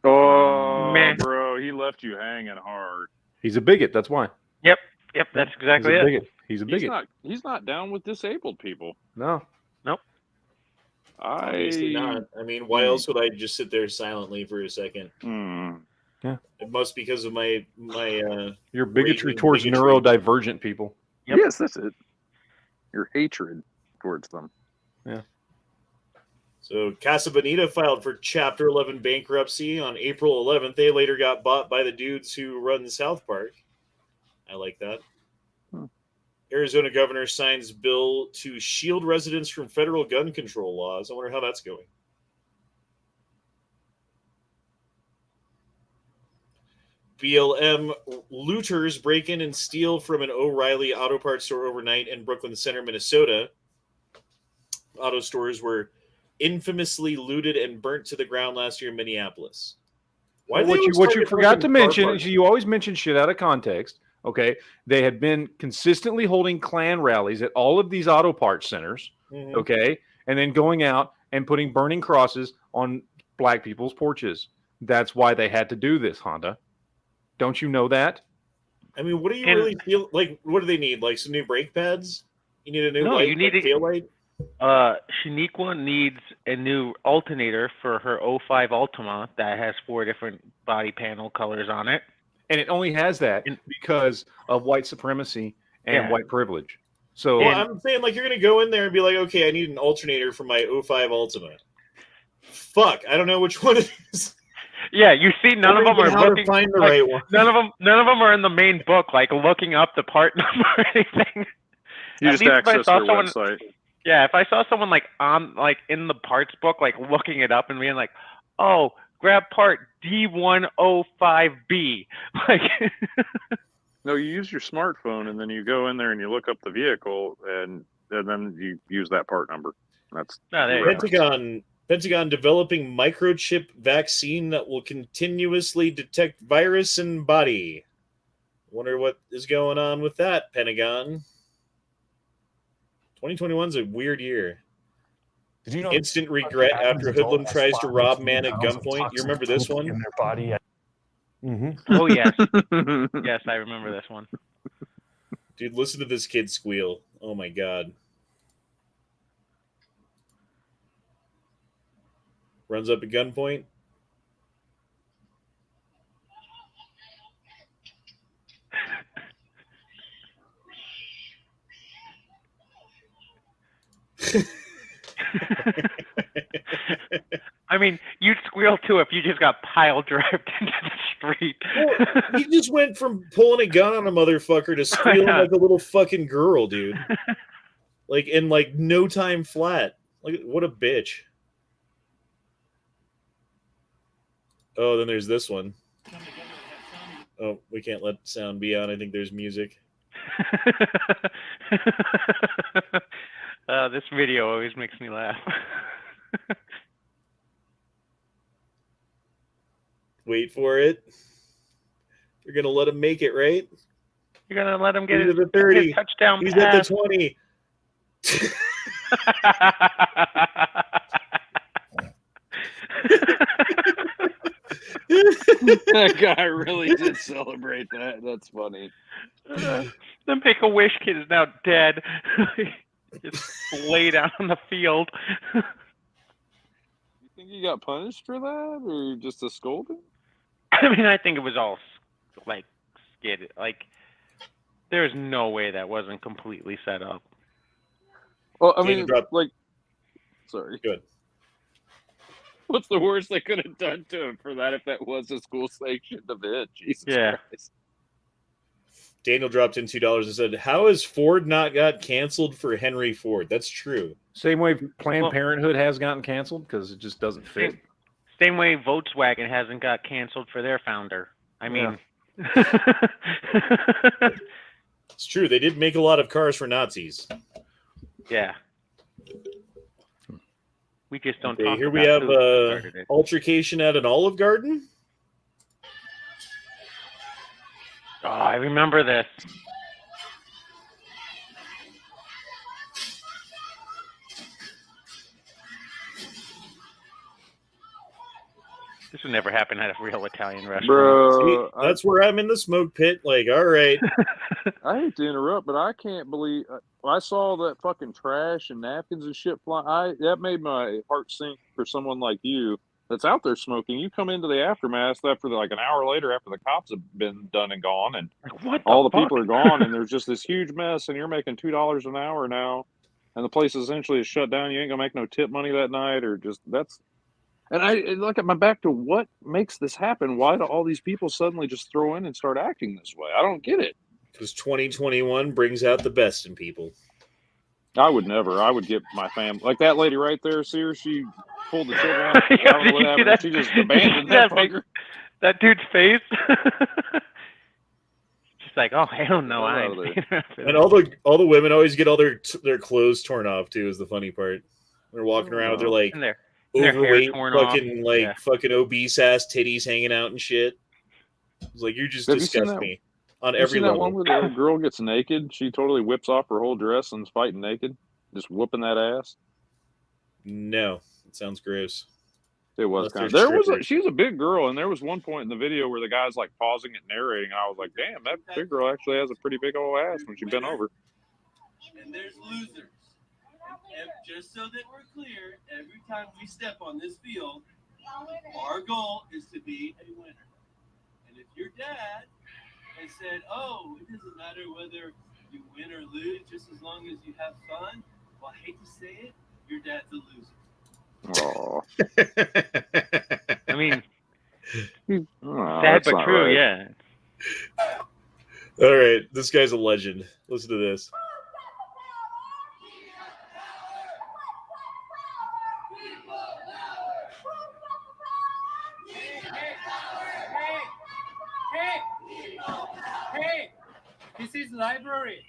[SPEAKER 7] Oh,
[SPEAKER 4] Meh.
[SPEAKER 7] bro, he left you hanging hard.
[SPEAKER 2] He's a bigot, that's why.
[SPEAKER 4] Yep, that's exactly
[SPEAKER 2] He's a
[SPEAKER 4] it.
[SPEAKER 2] bigot. He's a bigot.
[SPEAKER 7] He's not down with disabled people.
[SPEAKER 2] No.
[SPEAKER 1] Obviously not. I mean, why else would I just sit there silently for a second? It must be because of my
[SPEAKER 2] Your bigotry
[SPEAKER 1] raging
[SPEAKER 2] towards
[SPEAKER 1] bigotry.
[SPEAKER 2] neurodivergent people.
[SPEAKER 4] Yep.
[SPEAKER 7] Yes, that's it. Your hatred towards them.
[SPEAKER 2] Yeah.
[SPEAKER 1] So Casa Bonita filed for Chapter 11 bankruptcy on April 11th. They later got bought by the dudes who run South Park. I like that. Arizona governor signs bill to shield residents from federal gun control laws. I wonder how that's going. BLM looters break in and steal from an O'Reilly auto parts store overnight in Brooklyn Center, Minnesota. Auto stores were infamously looted and burnt to the ground last year in Minneapolis.
[SPEAKER 2] What you forgot to mention is you always mention shit out of context. Okay, they had been consistently holding Klan rallies at all of these auto parts centers.
[SPEAKER 1] Mhm.
[SPEAKER 2] Okay, and then going out and putting burning crosses on black people's porches. That's why they had to do this, Honda. Don't you know that?
[SPEAKER 1] I mean, what do you really feel like? What do they need? Like some new brake pads? You need a new light,
[SPEAKER 4] you need
[SPEAKER 1] tail light?
[SPEAKER 4] Shaniqua needs a new alternator for her 05 Altima that has 4 different body panel colors on it.
[SPEAKER 2] And it only has that because of white supremacy and white privilege. So
[SPEAKER 1] well, I'm saying like you're gonna go in there and be like, okay, I need an alternator for my 05 Altima. Fuck, I don't know which one it is.
[SPEAKER 4] Yeah, you see, none of them are looking.
[SPEAKER 1] Find the
[SPEAKER 4] like,
[SPEAKER 1] right one.
[SPEAKER 4] None of them are in the main book, like looking up the part number or anything.
[SPEAKER 7] You just access their website.
[SPEAKER 4] Yeah, if I saw someone like in the parts book, like looking it up and being like, "Oh, grab part D105B," like.
[SPEAKER 7] No, you use your smartphone and then you go in there and you look up the vehicle and then you use that part number. That's
[SPEAKER 1] Pentagon developing microchip vaccine that will continuously detect virus in body. Wonder what is going on with that, Pentagon. 2021 is a weird year.
[SPEAKER 8] Did you know
[SPEAKER 1] Instant regret after hoodlum tries to rob man at gunpoint. You remember this one?
[SPEAKER 8] in their body?
[SPEAKER 4] Oh yes, yes, I remember this one.
[SPEAKER 1] Dude, listen to this kid squeal. Oh my god. Runs up at gunpoint.
[SPEAKER 4] I mean, you'd squeal too if you just got pile drived into the street.
[SPEAKER 1] Well, he just went from pulling a gun on a motherfucker to squealing like a little fucking girl, dude. Like in like no time flat. Like what a bitch. Oh, then there's this one. Oh, we can't let sound be on. I think there's music.
[SPEAKER 4] This video always makes me laugh.
[SPEAKER 1] Wait for it. You're gonna let him make it, right?
[SPEAKER 4] You're gonna let him get
[SPEAKER 1] He's
[SPEAKER 4] his,
[SPEAKER 1] at the 30.
[SPEAKER 4] his touchdown
[SPEAKER 1] He's
[SPEAKER 4] pass.
[SPEAKER 1] at the 20.
[SPEAKER 7] That guy really did celebrate that. That's funny.
[SPEAKER 4] The Make-A-Wish kid is now dead. Just laid out on the field.
[SPEAKER 7] You think he got punished for that, or just a scolding?
[SPEAKER 4] I mean, I think it was all like skidded. Like, there's no way that wasn't completely set up.
[SPEAKER 7] Well, I mean, like, sorry.
[SPEAKER 1] Good.
[SPEAKER 7] What's the worst they could have done to him for that if that was a school sanctioned event? Jesus Christ.
[SPEAKER 1] Daniel dropped in $2 and said, "How has Ford not got canceled for Henry Ford?" That's true.
[SPEAKER 2] Same way Planned Parenthood has gotten canceled because it just doesn't fit.
[SPEAKER 4] Same way Volkswagen hasn't got canceled for their founder. I mean,
[SPEAKER 1] it's true. They did make a lot of cars for Nazis.
[SPEAKER 4] Yeah. We just don't
[SPEAKER 1] Okay,
[SPEAKER 4] talk
[SPEAKER 1] here
[SPEAKER 4] about
[SPEAKER 1] we have
[SPEAKER 4] who started it.
[SPEAKER 1] altercation at an Olive Garden.
[SPEAKER 4] Oh, I remember this. This would never happen at a real Italian restaurant.
[SPEAKER 7] Bro,
[SPEAKER 1] See, that's where I'm in the smoke pit. Like, all right.
[SPEAKER 7] I hate to interrupt, but I can't believe I saw that fucking trash and napkins and shit fly. That made my heart sink for someone like you that's out there smoking. You come into the aftermath after like an hour later after the cops have been done and gone, and all the people are gone, and there's just this huge mess, and you're making $2 an hour now, and the place essentially is shut down. You ain't gonna make no tip money that night, or just that's. And I look at my back to what makes this happen. Why do all these people suddenly just throw in and start acting this way? I don't get it.
[SPEAKER 1] Because 2021 brings out the best in people.
[SPEAKER 7] I would never. I would get my family. Like that lady right there, see her? She pulled the children out. I don't know what happened. She just abandoned that fucker.
[SPEAKER 4] That dude's face. Just like, oh, hell no.
[SPEAKER 1] And all the women always get all their clothes torn off, too, is the funny part. They're walking around with their, like, overweight, fucking, fucking obese ass titties hanging out and shit. It's like, you just disgust me on every level.
[SPEAKER 7] That one where the girl gets naked? She totally whips off her whole dress and is fighting naked, just whooping that ass.
[SPEAKER 1] No, it sounds gross.
[SPEAKER 7] It was kind of. She was a big girl, and there was one point in the video where the guy's like pausing it, narrating, and I was like, "Damn, that big girl actually has a pretty big old ass when she bent over."
[SPEAKER 9] And there's losers. And just so that we're clear, every time we step on this field, our goal is to be a winner. And if your dad has said, "Oh, it doesn't matter whether you win or lose, just as long as you have fun," well, I hate to say it, your dad's a loser.
[SPEAKER 7] Oh,
[SPEAKER 4] I mean,
[SPEAKER 7] sad
[SPEAKER 4] but true,
[SPEAKER 7] right.
[SPEAKER 4] Yeah.
[SPEAKER 1] All right, this guy's a legend. Listen to this.
[SPEAKER 9] Hey, this is library.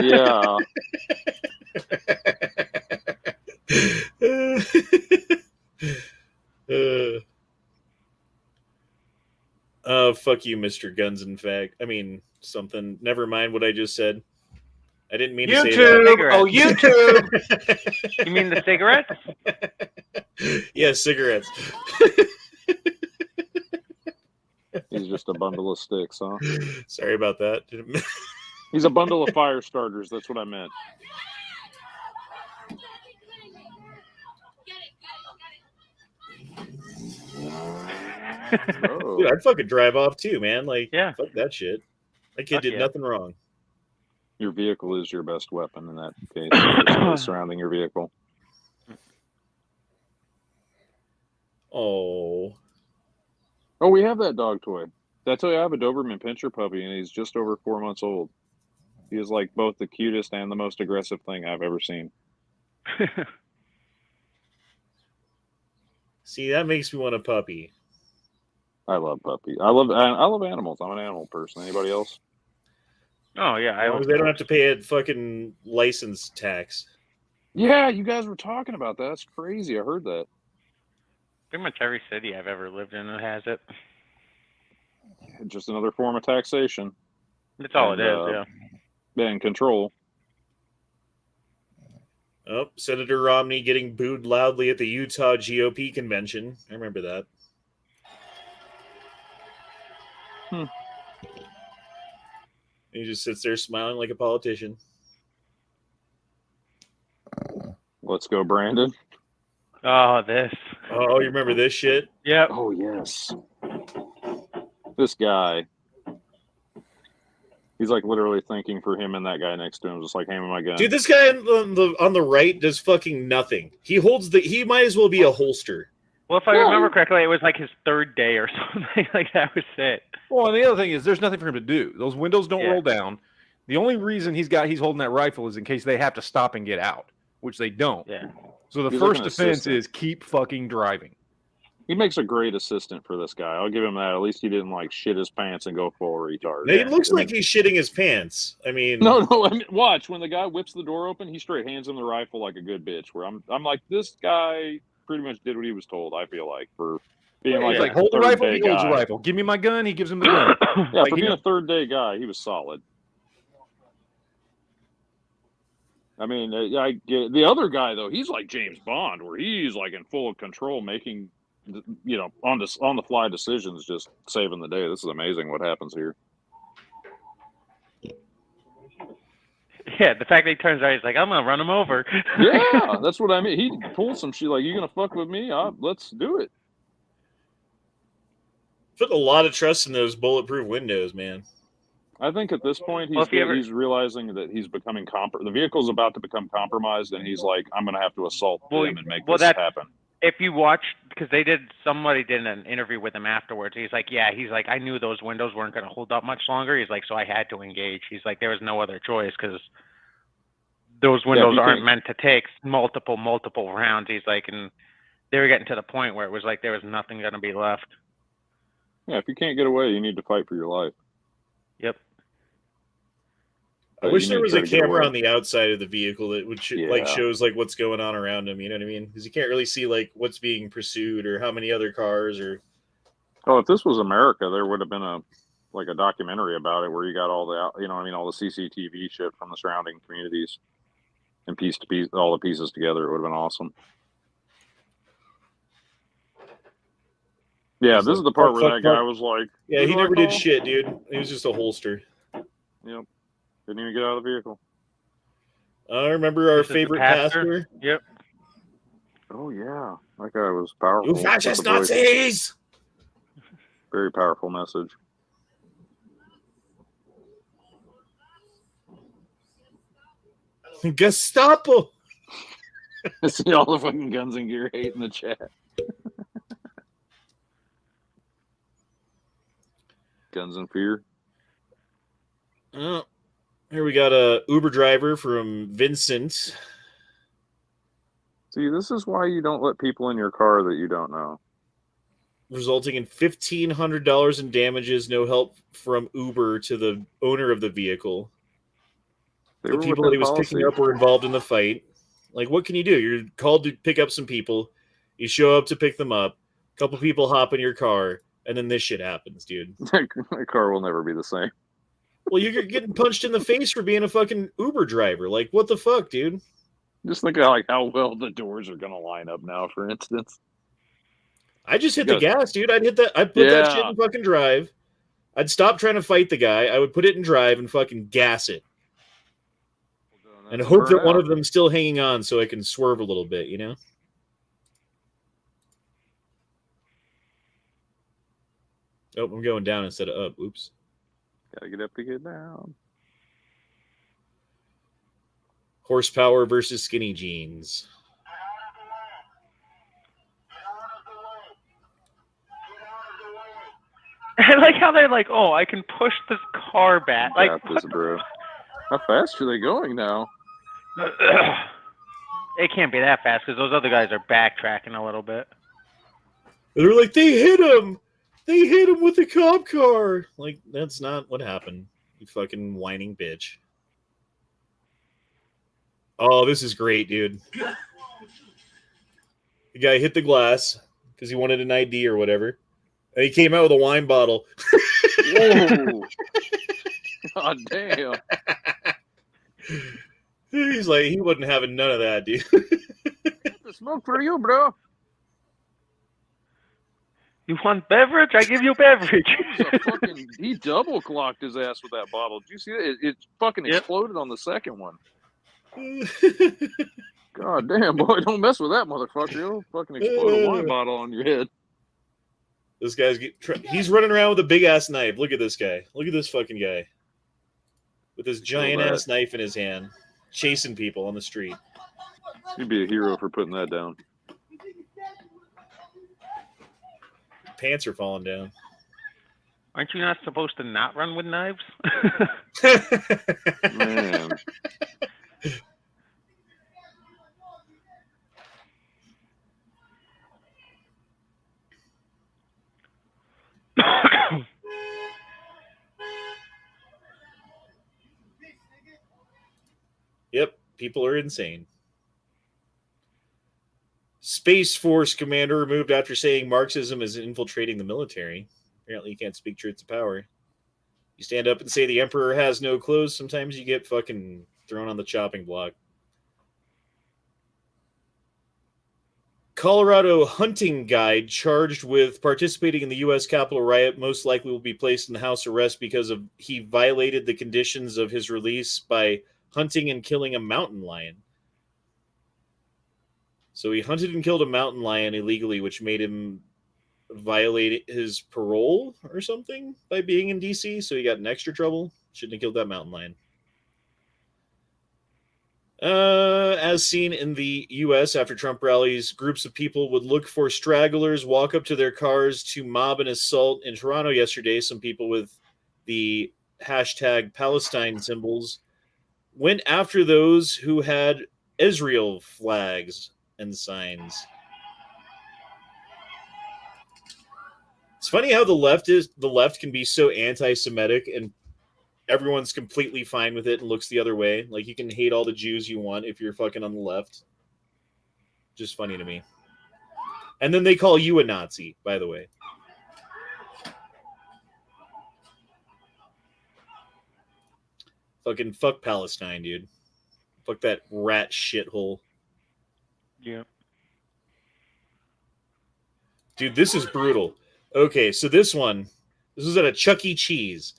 [SPEAKER 7] Yeah.
[SPEAKER 1] Fuck you, Mr. Guns and Fag. I mean, something. Never mind what I just said. I didn't mean to say
[SPEAKER 4] YouTube.
[SPEAKER 1] that.
[SPEAKER 4] Oh, YouTube. You mean the cigarettes?
[SPEAKER 1] Yeah, cigarettes.
[SPEAKER 7] He's just a bundle of sticks, huh?
[SPEAKER 1] Sorry about that.
[SPEAKER 7] He's a bundle of fire starters. That's what I meant. Oh.
[SPEAKER 1] Dude, I'd fucking drive off too, man. Like,
[SPEAKER 4] Yeah.
[SPEAKER 1] fuck that shit. That kid
[SPEAKER 4] Fuck
[SPEAKER 1] did
[SPEAKER 4] yeah.
[SPEAKER 1] nothing wrong.
[SPEAKER 7] Your vehicle is your best weapon in that case. There's somebody surrounding your vehicle.
[SPEAKER 1] Oh.
[SPEAKER 7] Oh, we have that dog toy. Did I tell you I have a Doberman Pinscher puppy, and he's just over 4 months old. He is like both the cutest and the most aggressive thing I've ever seen.
[SPEAKER 1] See, that makes me want a puppy.
[SPEAKER 7] I love puppies. I love animals. I'm an animal person. Anybody else?
[SPEAKER 4] Oh yeah,
[SPEAKER 1] As long as they don't have to pay a fucking license tax.
[SPEAKER 7] Yeah, you guys were talking about that. That's crazy. I heard that.
[SPEAKER 4] Pretty much every city I've ever lived in has it.
[SPEAKER 7] Just another form of taxation.
[SPEAKER 4] That's all it is. Yeah.
[SPEAKER 7] And control.
[SPEAKER 1] Oh, Senator Romney getting booed loudly at the Utah GOP convention. I remember that. He just sits there smiling like a politician.
[SPEAKER 7] Let's go, Brandon.
[SPEAKER 4] Oh, this.
[SPEAKER 1] Oh, you remember this shit?
[SPEAKER 4] Yep.
[SPEAKER 7] Oh, yes. This guy. He's like literally thinking for him and that guy next to him, just like, hand me my gun.
[SPEAKER 1] Dude, this guy on the right does fucking nothing. He might as well be a holster.
[SPEAKER 4] Well, if I remember correctly, it was like his third day or something. Like that was it.
[SPEAKER 2] Well, and the other thing is, there's nothing for him to do. Those windows don't roll down. The only reason he's holding that rifle is in case they have to stop and get out, which they don't.
[SPEAKER 4] Yeah.
[SPEAKER 2] So the
[SPEAKER 7] He's
[SPEAKER 2] first
[SPEAKER 7] like an
[SPEAKER 2] defense
[SPEAKER 7] assistant.
[SPEAKER 2] is keep fucking driving.
[SPEAKER 7] He makes a great assistant for this guy. I'll give him that. At least he didn't like shit his pants and go full retard.
[SPEAKER 1] It looks like he's shitting his pants. I mean,
[SPEAKER 7] No. I mean, watch when the guy whips the door open. He straight hands him the rifle like a good bitch. Where I'm like, this guy pretty much did what he was told. I feel like for being
[SPEAKER 2] He's
[SPEAKER 7] like
[SPEAKER 2] hold the
[SPEAKER 7] third
[SPEAKER 2] rifle.
[SPEAKER 7] day
[SPEAKER 2] He holds the
[SPEAKER 7] guy.
[SPEAKER 2] rifle. Give me my gun. He gives him the gun.
[SPEAKER 7] Yeah,
[SPEAKER 2] Like,
[SPEAKER 7] for
[SPEAKER 2] he
[SPEAKER 7] being
[SPEAKER 2] knows-
[SPEAKER 7] a third day guy, he was solid. I mean, I get the other guy though. He's like James Bond, where he's like in full control, making on the fly decisions, just saving the day. This is amazing what happens here.
[SPEAKER 4] Yeah, the fact that he turns around, he's like, I'm gonna run him over.
[SPEAKER 7] Yeah, that's what I mean. He pulls some shit like, you gonna fuck with me? Let's do it.
[SPEAKER 1] put a lot of trust in those bulletproof windows, man.
[SPEAKER 7] I think at this point
[SPEAKER 4] Well, if you ever-
[SPEAKER 7] he's realizing that he's becoming the vehicle's about to become compromised, and he's like, I'm gonna have to assault them and make this happen.
[SPEAKER 4] If you watch, because somebody did an interview with him afterwards. He's like, I knew those windows weren't going to hold up much longer. He's like, so I had to engage. He's like, there was no other choice because those windows aren't meant to take multiple rounds. He's like, and they were getting to the point where it was like there was nothing going to be left.
[SPEAKER 7] Yeah, if you can't get away, you need to fight for your life.
[SPEAKER 4] Yep.
[SPEAKER 1] I wish there was a camera on the outside of the vehicle that would shows like what's going on around him. You know what I mean? Because you can't really see like what's being pursued or how many other cars or.
[SPEAKER 7] Oh, if this was America, there would have been a documentary about it where you got all the all the CCTV shit from the surrounding communities and piece to piece all the pieces together. It would have been awesome. Yeah, this is the part where that guy was like,
[SPEAKER 1] yeah, he never did shit, dude. He was just a holster.
[SPEAKER 7] Yep. Didn't even get out of the vehicle.
[SPEAKER 1] I remember our favorite pastor.
[SPEAKER 4] Yep.
[SPEAKER 7] Oh yeah, that guy was powerful.
[SPEAKER 1] You fascist Nazis!
[SPEAKER 7] Very powerful message.
[SPEAKER 1] Gestapo.
[SPEAKER 7] I see all the fucking guns and gear hate in the chat. Guns and fear.
[SPEAKER 1] Oh, here we got a Uber driver from Vincent.
[SPEAKER 7] See, this is why you don't let people in your car that you don't know.
[SPEAKER 1] Resulting in $1,500 in damages. No help from Uber to the owner of the vehicle. The people that he was picking up were involved in the fight. Like, what can you do? You're called to pick up some people. You show up to pick them up. A couple people hop in your car, and then this shit happens, dude.
[SPEAKER 7] That car will never be the same.
[SPEAKER 1] Well, you're getting punched in the face for being a fucking Uber driver. Like, what the fuck, dude?
[SPEAKER 7] Just think of like how well the doors are gonna line up now. For instance,
[SPEAKER 1] I just hit
[SPEAKER 7] You
[SPEAKER 1] the
[SPEAKER 7] gotta-
[SPEAKER 1] gas, dude. I'd put that shit in fucking drive. I'd stop trying to fight the guy. I would put it in drive and fucking gas it. And hope that one of them's still hanging on so I can swerve a little bit, you know? Oh, I'm going down instead of up. Oops.
[SPEAKER 7] Gotta get up to get down.
[SPEAKER 1] Horsepower versus skinny jeans.
[SPEAKER 4] I like how they're like, oh, I can push this car back. Like,
[SPEAKER 7] Got this, bro. How fast are they going now?
[SPEAKER 4] it can't be that fast because those other guys are backtracking a little bit.
[SPEAKER 1] They're like, they hit him! They hit him with a cop car! Like, that's not what happened, you fucking whining bitch. Oh, this is great, dude. The guy hit the glass because he wanted an ID or whatever. And he came out with a wine bottle.
[SPEAKER 7] Whoa! God damn!
[SPEAKER 1] He's like, he wasn't having none of that, dude.
[SPEAKER 7] The smoke for you, bro.
[SPEAKER 4] You want beverage? I give you beverage.
[SPEAKER 7] He double clocked his ass with that bottle. Did you see that? It fucking exploded on the second one. God damn, boy, don't mess with that motherfucker. You'll fucking explode a wine bottle on your head.
[SPEAKER 1] This guy's he's running around with a big ass knife. Look at this guy. Look at this fucking guy with this giant ass knife in his hand, chasing people on the street.
[SPEAKER 7] You'd be a hero for putting that down.
[SPEAKER 1] Pants are falling down.
[SPEAKER 4] Aren't you not supposed to not run with knives?
[SPEAKER 7] Man.
[SPEAKER 1] Yep, people are insane. Space Force commander removed after saying Marxism is infiltrating the military. Apparently you can't speak truth to power. You stand up and say the emperor has no clothes, sometimes you get fucking thrown on the chopping block. Colorado hunting guide charged with participating in the U.S. Capitol riot most likely will be placed in house arrest because he violated the conditions of his release by hunting and killing a mountain lion. So he hunted and killed a mountain lion illegally, which made him violate his parole or something by being in D.C., so he got in extra trouble. Shouldn't have killed that mountain lion. As seen in the U.S. after Trump rallies, groups of people would look for stragglers, walk up to their cars to mob and assault. In Toronto yesterday, some people with the hashtag Palestine symbols went after those who had Israel flags and signs. It's funny how the left can be so anti-Semitic and everyone's completely fine with it and looks the other way. Like, you can hate all the Jews you want if you're fucking on the left. Just funny to me. And then they call you a Nazi, by the way. Fucking fuck Palestine, dude. Fuck that rat shithole.
[SPEAKER 4] Yeah.
[SPEAKER 1] Dude, this is brutal. Okay, so this was at a Chuck E. Cheese.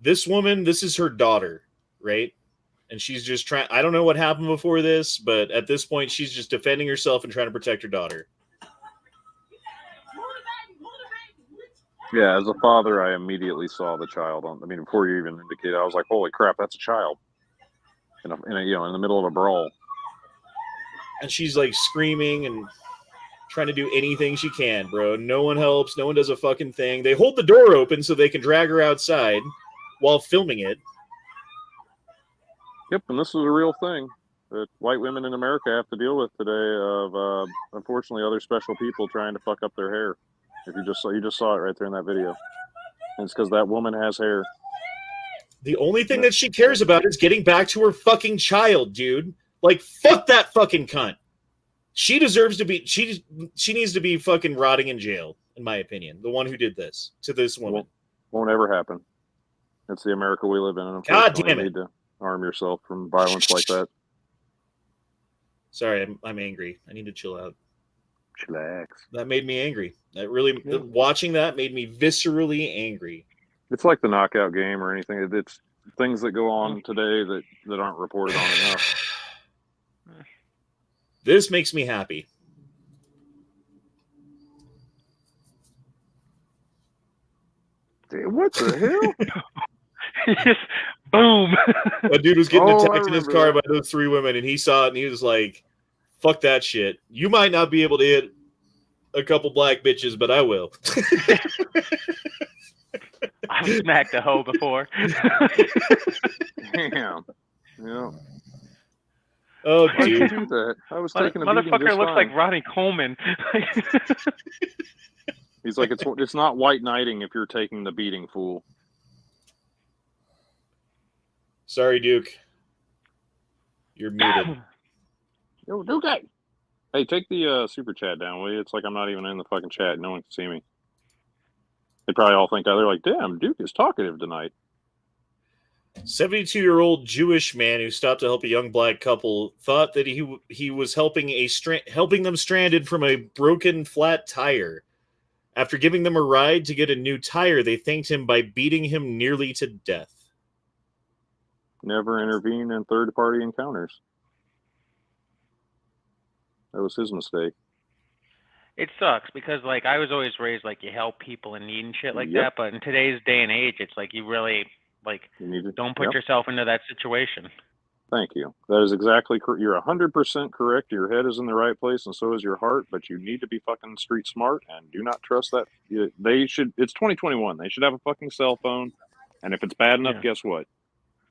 [SPEAKER 1] This woman, this is her daughter, right? And she's just trying, I don't know what happened before this, but at this point, she's just defending herself and trying to protect her daughter.
[SPEAKER 7] Yeah, as a father, I immediately saw the child before you even indicated, I was like, holy crap, that's a child. In the middle of a brawl.
[SPEAKER 1] And she's like screaming and trying to do anything she can, bro. No one helps. No one does a fucking thing. They hold the door open so they can drag her outside while filming it.
[SPEAKER 7] Yep, and this is a real thing that white women in America have to deal with today of, unfortunately, other special people trying to fuck up their hair. If you just saw it right there in that video. And it's because that woman has hair.
[SPEAKER 1] The only thing that she cares about is getting back to her fucking child, dude. Like, fuck that fucking cunt. She deserves to be, she needs to be fucking rotting in jail, in my opinion. The one who did this to this woman.
[SPEAKER 7] Won't ever happen. That's the America we live in. And
[SPEAKER 1] God
[SPEAKER 7] unfortunately,
[SPEAKER 1] damn
[SPEAKER 7] you
[SPEAKER 1] it.
[SPEAKER 7] need to arm yourself from violence like that.
[SPEAKER 1] Sorry, I'm angry. I need to chill out.
[SPEAKER 7] Chillax.
[SPEAKER 1] That made me angry. That really, watching that made me viscerally angry.
[SPEAKER 7] It's like the knockout game or anything. It's things that go on today that aren't reported on enough.
[SPEAKER 1] This makes me happy.
[SPEAKER 7] Dude, what the hell?
[SPEAKER 4] Just boom.
[SPEAKER 1] A dude was getting
[SPEAKER 7] Oh, I
[SPEAKER 1] attacked in his
[SPEAKER 7] remember
[SPEAKER 1] car
[SPEAKER 7] that.
[SPEAKER 1] by those 3 women, and he saw it, and he was like, fuck that shit. You might not be able to hit a couple black bitches, but I will.
[SPEAKER 4] I've smacked a hoe before.
[SPEAKER 7] Damn. Yeah.
[SPEAKER 1] Oh,
[SPEAKER 7] Why'd you
[SPEAKER 1] dude.
[SPEAKER 7] do that? I was taking a beating
[SPEAKER 4] Motherfucker
[SPEAKER 7] just
[SPEAKER 4] looks
[SPEAKER 7] fine.
[SPEAKER 4] like Ronnie Coleman.
[SPEAKER 7] He's like, it's not white knighting if you're taking the beating, fool.
[SPEAKER 1] Sorry, Duke. You're muted.
[SPEAKER 7] Yo, Duke. Hey, take the super chat down, will you? It's like I'm not even in the fucking chat. No one can see me. They probably all think they're like, damn, Duke is talkative tonight.
[SPEAKER 1] 72-year-old Jewish man who stopped to help a young black couple thought that he was helping them stranded from a broken flat tire. After giving them a ride to get a new tire, they thanked him by beating him nearly to death.
[SPEAKER 7] Never intervene in third-party encounters. That was his mistake.
[SPEAKER 4] It sucks because, like, I was always raised, like, you help people in need and shit like
[SPEAKER 7] Yep.
[SPEAKER 4] that. But in today's day and age, it's like you really, like,
[SPEAKER 7] You need to,
[SPEAKER 4] don't put
[SPEAKER 7] yep.
[SPEAKER 4] yourself into that situation.
[SPEAKER 7] Thank you. That is exactly correct. You're 100% correct. Your head is in the right place, and so is your heart. But you need to be fucking street smart, and do not trust that. They should. It's 2021. They should have a fucking cell phone, and if it's bad enough, guess what?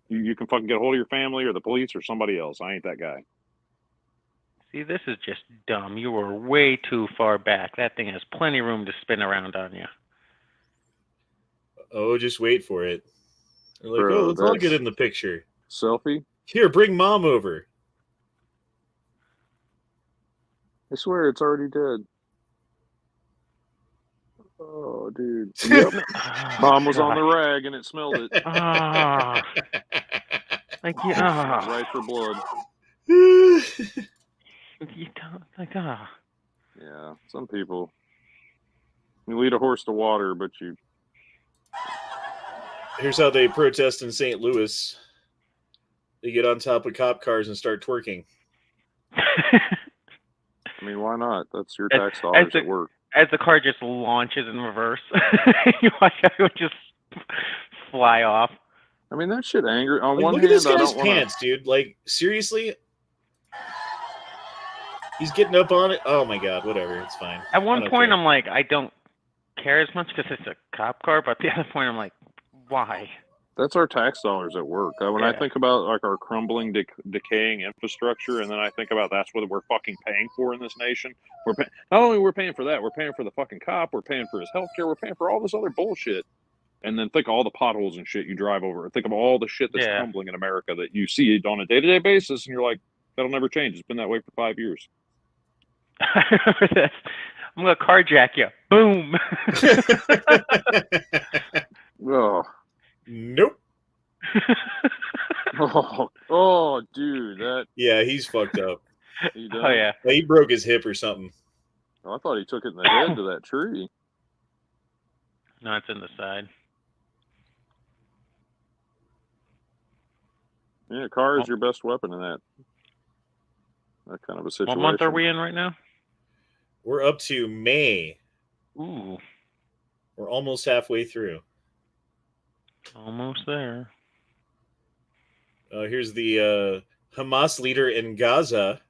[SPEAKER 7] You can fucking get a hold of your family or the police or somebody else. I ain't that guy.
[SPEAKER 4] See, this is just dumb. You were way too far back. That thing has plenty of room to spin around on you.
[SPEAKER 1] Oh, just wait for it. They're like,
[SPEAKER 7] Bro,
[SPEAKER 1] oh, let's all
[SPEAKER 7] that's-
[SPEAKER 1] get in the picture.
[SPEAKER 7] Selfie?
[SPEAKER 1] Here, bring mom over.
[SPEAKER 7] I swear it's already dead. Oh, dude. Yep. Mom was on the rag and it smelled it.
[SPEAKER 4] Ah. Like, yeah.
[SPEAKER 7] Right for blood.
[SPEAKER 4] You don't, like, ah.
[SPEAKER 7] Yeah, some people. You lead a horse to water, but you.
[SPEAKER 1] Here's how they protest in St. Louis. They get on top of cop cars and start twerking.
[SPEAKER 7] I mean, why not? That's your tax dollars at work.
[SPEAKER 4] As the car just launches in reverse, you watch how it would just fly off.
[SPEAKER 7] I mean, that shit angry. On
[SPEAKER 1] Like,
[SPEAKER 7] one
[SPEAKER 1] look
[SPEAKER 7] hand,
[SPEAKER 1] at this
[SPEAKER 7] I
[SPEAKER 1] guy's
[SPEAKER 7] don't want
[SPEAKER 1] pants, dude. Like, seriously? He's getting up on it. Oh my god, whatever. It's fine.
[SPEAKER 4] At one point, I'm like, I don't care as much because it's a cop car, but at the other point, I'm like, why?
[SPEAKER 7] That's our tax dollars at work. When I think about like our crumbling, decaying infrastructure, and then I think about that's what we're fucking paying for in this nation. Not only we're paying for that, we're paying for the fucking cop, we're paying for his healthcare, we're paying for all this other bullshit. And then think of all the potholes and shit you drive over. Think of all the shit that's crumbling in America that you see on a day-to-day basis, and you're like, that'll never change. It's been that way for 5 years.
[SPEAKER 4] I remember this. I'm gonna carjack you. Boom.
[SPEAKER 7] Oh.
[SPEAKER 1] Nope.
[SPEAKER 7] oh, dude, that.
[SPEAKER 1] Yeah, he's fucked up.
[SPEAKER 4] Oh yeah.
[SPEAKER 1] He broke his hip or something.
[SPEAKER 7] Oh, I thought he took it in the head to that tree.
[SPEAKER 4] No, it's in the side.
[SPEAKER 7] Yeah, car is your best weapon in that kind of a situation.
[SPEAKER 4] What month are we in right now?
[SPEAKER 1] We're up to May.
[SPEAKER 4] Ooh.
[SPEAKER 1] We're almost halfway through.
[SPEAKER 4] Almost there.
[SPEAKER 1] Here's the Hamas leader in Gaza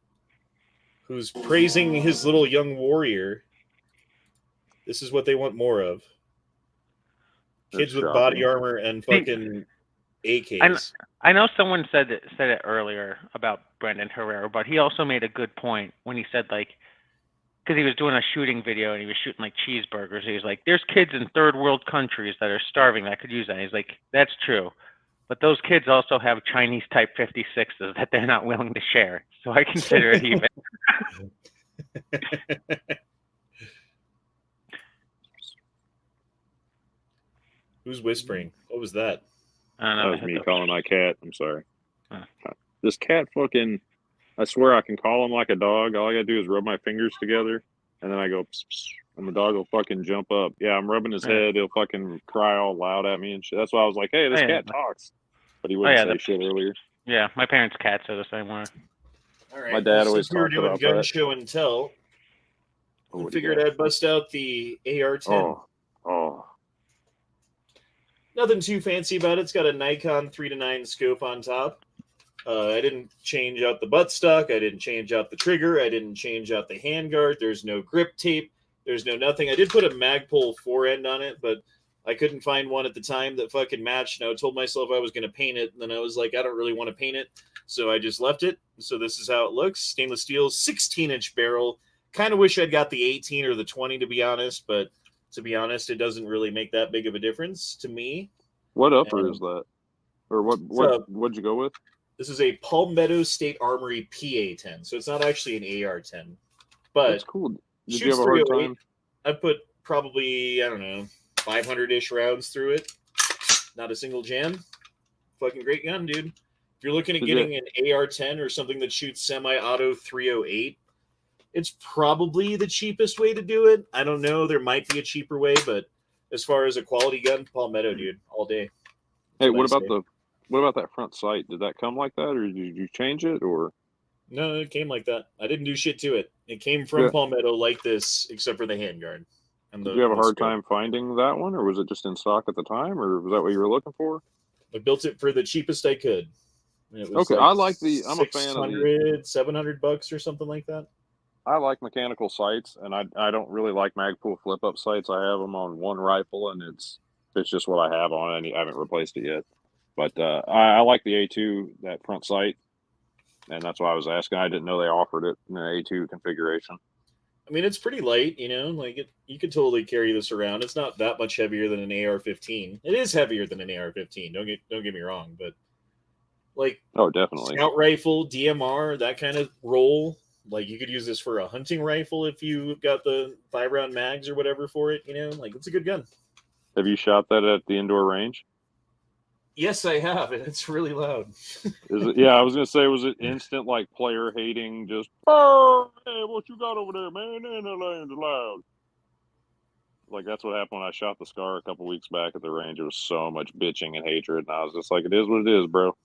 [SPEAKER 1] who's praising his little young warrior. This is what they want more of. Kids with body armor and fucking AKs.
[SPEAKER 4] I know someone said it earlier about Brendan Herrera, but he also made a good point when he said, like, because he was doing a shooting video and he was shooting like cheeseburgers. He was like, there's kids in third world countries that are starving that could use that. He's like, that's true. But those kids also have Chinese Type 56s that they're not willing to share. So I consider it even.
[SPEAKER 1] Who's whispering? What was that?
[SPEAKER 4] I don't know.
[SPEAKER 7] That was me calling my cat. I'm sorry.
[SPEAKER 4] Huh.
[SPEAKER 7] This cat fucking, I swear I can call him like a dog. All I gotta do is rub my fingers together, and then I go, pss, pss, and the dog will fucking jump up. Yeah, I'm rubbing his head. He'll fucking cry all loud at me and shit. That's why I was like, hey, this cat talks. But he wouldn't say shit earlier.
[SPEAKER 4] Yeah, my parents' cats are the same way.
[SPEAKER 1] All right.
[SPEAKER 7] My dad always
[SPEAKER 1] since we were
[SPEAKER 7] talked
[SPEAKER 1] doing
[SPEAKER 7] about
[SPEAKER 1] gun
[SPEAKER 7] that.
[SPEAKER 1] show and tell,
[SPEAKER 7] Oh,
[SPEAKER 1] I figured I'd bust out the AR-10.
[SPEAKER 7] Oh.
[SPEAKER 1] Nothing too fancy about it. It's got a Nikon 3-9 scope on top. I didn't change out the buttstock. I didn't change out the trigger. I didn't change out the handguard. There's no grip tape. There's no nothing. I did put a Magpul forend on it, but I couldn't find one at the time that fucking matched. And I told myself I was going to paint it. And then I was like, I don't really want to paint it. So I just left it. So this is how it looks. Stainless steel, 16-inch barrel. Kind of wish I'd got the 18 or the 20, to be honest. But to be honest, it doesn't really make that big of a difference to me.
[SPEAKER 7] What upper is that? Or what'd you go with?
[SPEAKER 1] This is a Palmetto State Armory PA-10. So it's not actually an AR-10. But
[SPEAKER 7] that's cool. Did you have a hard time?
[SPEAKER 1] I put probably, I don't know, 500-ish rounds through it. Not a single jam. Fucking great gun, dude. If you're looking at getting an AR-10 or something that shoots semi-auto 308, it's probably the cheapest way to do it. I don't know. There might be a cheaper way, but as far as a quality gun, Palmetto, dude, all day.
[SPEAKER 7] Hey, what about that front sight? Did that come like that, or did you change it, or?
[SPEAKER 1] No, it came like that. I didn't do shit to it. It came from Palmetto like this, except for the handguard.
[SPEAKER 7] Did you have a hard time finding that one, or was it just in stock at the time, or was that what you were looking for?
[SPEAKER 1] I built it for the cheapest I could. It was
[SPEAKER 7] okay, I like the. I'm a fan of
[SPEAKER 1] the $700 or something like that.
[SPEAKER 7] I like mechanical sights, and I don't really like Magpul flip-up sights. I have them on one rifle, and it's just what I have on it. I haven't replaced it yet. But I like the A2, that front sight, and that's why I was asking. I didn't know they offered it in the A2 configuration.
[SPEAKER 1] I mean, it's pretty light, you know. Like you could totally carry this around. It's not that much heavier than an AR-15. It is heavier than an AR-15. Don't get me wrong, but like,
[SPEAKER 7] definitely
[SPEAKER 1] scout rifle, DMR, that kind of roll. Like you could use this for a hunting rifle if you got the 5-round mags or whatever for it. You know, like it's a good gun.
[SPEAKER 7] Have you shot that at the indoor range?
[SPEAKER 1] Yes, I have, and it's really loud.
[SPEAKER 7] Is it? Yeah, I was gonna say, was it instant like player hating? Just, oh, hey, what you got over there, man? And the land's loud. Like that's what happened when I shot the Scar a couple weeks back at the range. It was so much bitching and hatred, and I was just like, it is what it is, bro.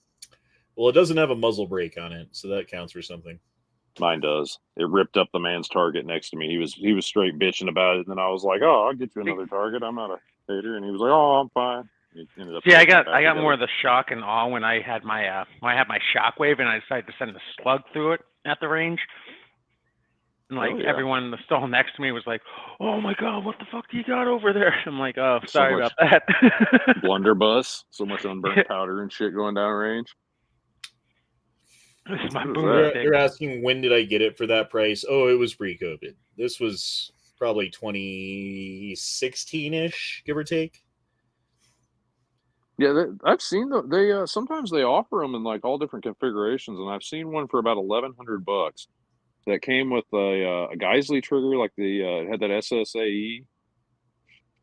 [SPEAKER 1] Well, it doesn't have a muzzle brake on it, so that counts for something.
[SPEAKER 7] Mine does. It ripped up the man's target next to me. He was straight bitching about it, and then I was like, oh, I'll get you another target. I'm not a hater, and he was like, oh, I'm fine.
[SPEAKER 4] Yeah, I got more of the shock and awe when I had my shockwave and I decided to send a slug through it at the range. And like everyone in the stall next to me was like, "Oh my god, what the fuck do you got over there?" I'm like, "Oh, sorry about that."
[SPEAKER 7] Blunderbuss, so much unburned powder and shit going down range.
[SPEAKER 4] This is my
[SPEAKER 1] You're asking when did I get it for that price? Oh, it was pre-COVID. This was probably 2016-ish, give or take.
[SPEAKER 7] Yeah, I've seen they sometimes they offer them in like all different configurations, and I've seen one for about $1,100 that came with a Geisley trigger, like it had that SSAE,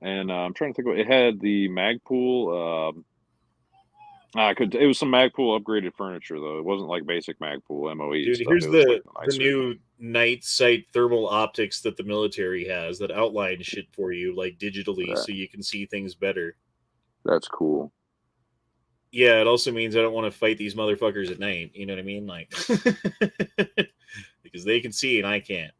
[SPEAKER 7] and I'm trying to think it had the Magpul. It was some Magpul upgraded furniture though. It wasn't like basic Magpul MOE.
[SPEAKER 1] Dude,
[SPEAKER 7] stuff.
[SPEAKER 1] here's the new night sight thermal optics that the military has that outline shit for you like digitally, so you can see things better.
[SPEAKER 7] That's cool.
[SPEAKER 1] Yeah, it also means I don't want to fight these motherfuckers at night. You know what I mean? Like, because they can see and I can't.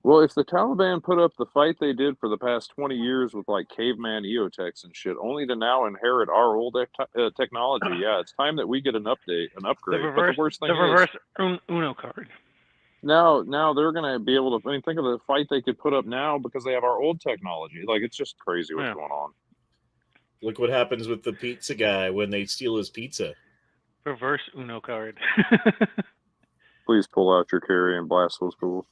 [SPEAKER 7] Well, if the Taliban put up the fight they did for the past 20 years with like caveman EOTechs and shit, only to now inherit our old technology, yeah, it's time that we get an upgrade.
[SPEAKER 4] The reverse Uno card.
[SPEAKER 7] Now they're going to be able to. I mean, think of the fight they could put up now because they have our old technology. Like, it's just crazy what's going on.
[SPEAKER 1] Look what happens with the pizza guy when they steal his pizza.
[SPEAKER 4] Reverse Uno card.
[SPEAKER 7] Please pull out your carry and blast those fools.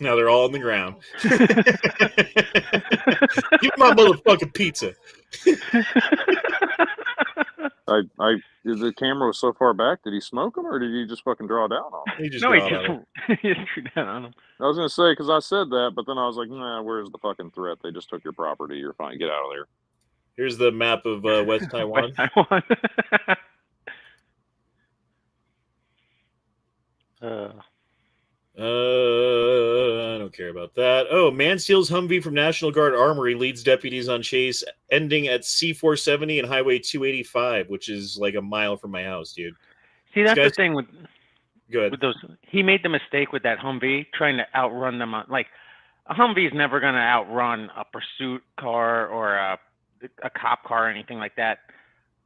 [SPEAKER 1] Now they're all on the ground. Give my motherfucking pizza.
[SPEAKER 7] The camera was so far back. Did he smoke them or did he just fucking draw down on them?
[SPEAKER 1] He just
[SPEAKER 4] No, he
[SPEAKER 1] got on it.
[SPEAKER 4] just he just drew down on him.
[SPEAKER 7] I was gonna say because I said that, but then I was like, nah, where's the fucking threat? They just took your property. You're fine. Get out of there.
[SPEAKER 1] Here's the map of West Taiwan.
[SPEAKER 4] West Taiwan.
[SPEAKER 1] I don't care about that. Oh, man steals Humvee from National Guard Armory, leads deputies on chase, ending at C-470 and Highway 285, which is like a mile from my house, dude.
[SPEAKER 4] See, that's
[SPEAKER 1] guys-
[SPEAKER 4] the thing with
[SPEAKER 1] Good.
[SPEAKER 4] those. He made the mistake with that Humvee, trying to outrun them. Like a Humvee is never going to outrun a pursuit car or a cop car or anything like that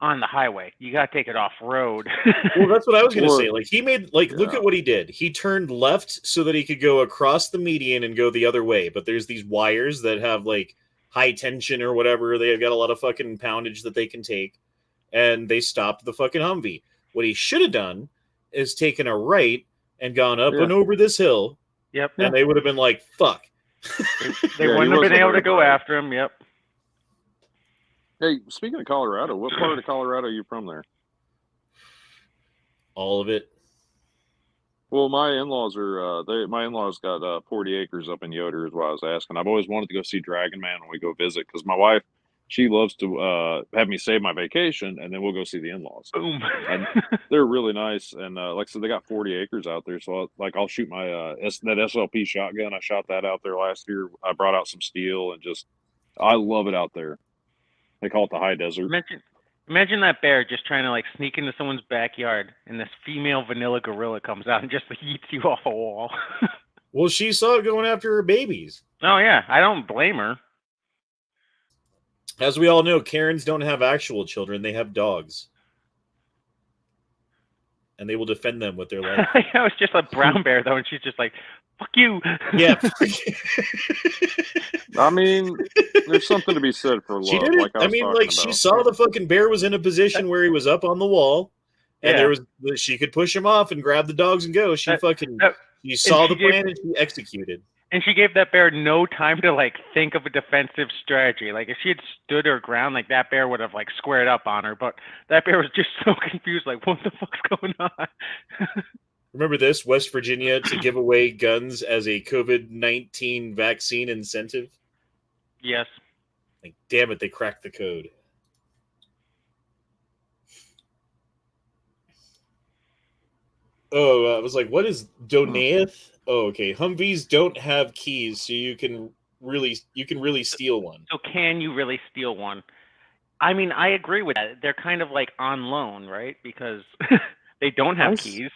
[SPEAKER 4] on the highway. You got to take it off road.
[SPEAKER 1] Well, that's what I was going to
[SPEAKER 7] Well,
[SPEAKER 1] say. Like he made, like, look at what he did. He turned left so that he could go across the median and go the other way. But there's these wires that have like high tension or whatever. They've got a lot of fucking poundage that they can take, and they stopped the fucking Humvee. What he should have done is taken a right and gone up and over this hill.
[SPEAKER 4] Yep.
[SPEAKER 1] And they would have been like, fuck.
[SPEAKER 4] They wouldn't have been able to go after him. Yep.
[SPEAKER 7] Hey, speaking of Colorado, what part of Colorado are you from there?
[SPEAKER 1] All of it.
[SPEAKER 7] Well, my in-laws are. My in-laws got 40 acres up in Yoder, is what I was asking. I've always wanted to go see Dragon Man when we go visit because my wife, she loves to have me save my vacation, and then we'll go see the in-laws.
[SPEAKER 4] Boom.
[SPEAKER 7] And they're really nice, and like I said, they got 40 acres out there. So I'll shoot my that SLP shotgun. I shot that out there last year. I brought out some steel and I love it out there. They call it the high desert.
[SPEAKER 4] Imagine that bear just trying to like sneak into someone's backyard, and this female vanilla gorilla comes out and just eats you off a wall.
[SPEAKER 1] Well, she saw it going after her babies.
[SPEAKER 4] Oh yeah, I don't blame her.
[SPEAKER 1] As we all know, Karens don't have actual children; they have dogs, and they will defend them with their life.
[SPEAKER 4] It was just a brown bear though, and she's just like, "Fuck you."
[SPEAKER 1] Yeah.
[SPEAKER 7] I mean, there's something to be said for love.
[SPEAKER 1] She did it.
[SPEAKER 7] Like I mean,
[SPEAKER 1] like she saw the fucking bear was in a position where he was up on the wall, and she could push him off and grab the dogs and go. She she saw the plan and she executed.
[SPEAKER 4] And she gave that bear no time to like think of a defensive strategy. Like if she had stood her ground, like that bear would have like squared up on her. But that bear was just so confused, like what the fuck's going on?
[SPEAKER 1] Remember this? West Virginia to give away guns as a COVID-19 vaccine incentive?
[SPEAKER 4] Yes.
[SPEAKER 1] Like, damn it, they cracked the code. Oh, I was like, what is Donaeth? Oh, okay. Humvees don't have keys, so you can really steal one.
[SPEAKER 4] So can you really steal one? I mean, I agree with that. They're kind of like on loan, right? Because they don't have keys.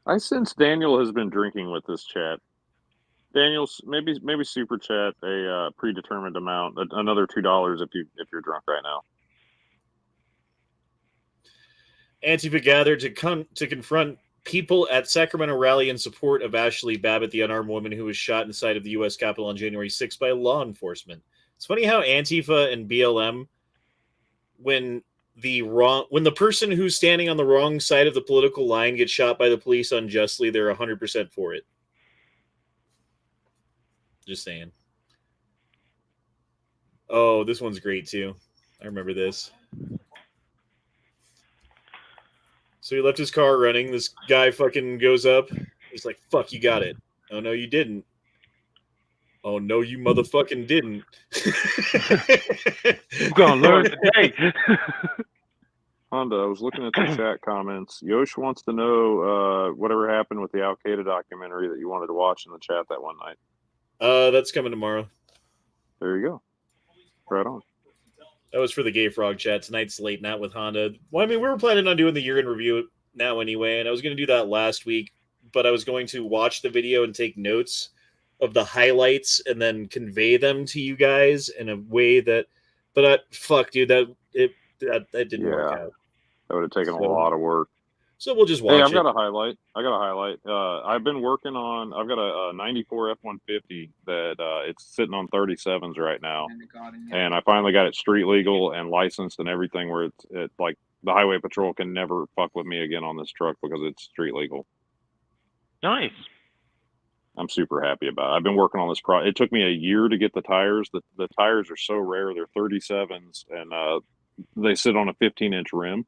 [SPEAKER 7] I sense Daniel has been drinking with this chat. Daniel, maybe super chat a predetermined amount, another $2 if you're drunk right now.
[SPEAKER 1] Antifa gathered to confront people at Sacramento rally in support of Ashley Babbitt, the unarmed woman who was shot inside of the U.S. Capitol on January 6th by law enforcement. It's funny how Antifa and BLM, when the person who's standing on the wrong side of the political line gets shot by the police unjustly, they're 100% for it. Just saying. Oh, this one's great too. I remember this. So he left his car running. This guy fucking goes up. He's like, fuck, you got it. Oh, no, you didn't. Oh, no, you motherfucking didn't.
[SPEAKER 4] I'm going to learn today.
[SPEAKER 7] Honda, I was looking at the chat comments. Yosh wants to know whatever happened with the Al Qaeda documentary that you wanted to watch in the chat that one night.
[SPEAKER 1] That's coming tomorrow.
[SPEAKER 7] There you go. Right on.
[SPEAKER 1] That was for the Gay Frog chat. Tonight's late night with Honda. Well, I mean, we were planning on doing the year in review now anyway, and I was going to do that last week, but I was going to watch the video and take notes of the highlights and then convey them to you guys in a way that, fuck, dude, that didn't work out.
[SPEAKER 7] That would have taken a lot of work.
[SPEAKER 1] So we'll just watch
[SPEAKER 7] I've got a highlight. I've been working on, I've got a 94 F-150 that it's sitting on 37s right now. And I finally got it street legal and licensed and everything where it's like the highway patrol can never fuck with me again on this truck because it's street legal.
[SPEAKER 4] Nice.
[SPEAKER 7] I'm super happy about it. I've been working on this project. It took me a year to get the tires. The tires are so rare. They're 37s and they sit on a 15-inch rim.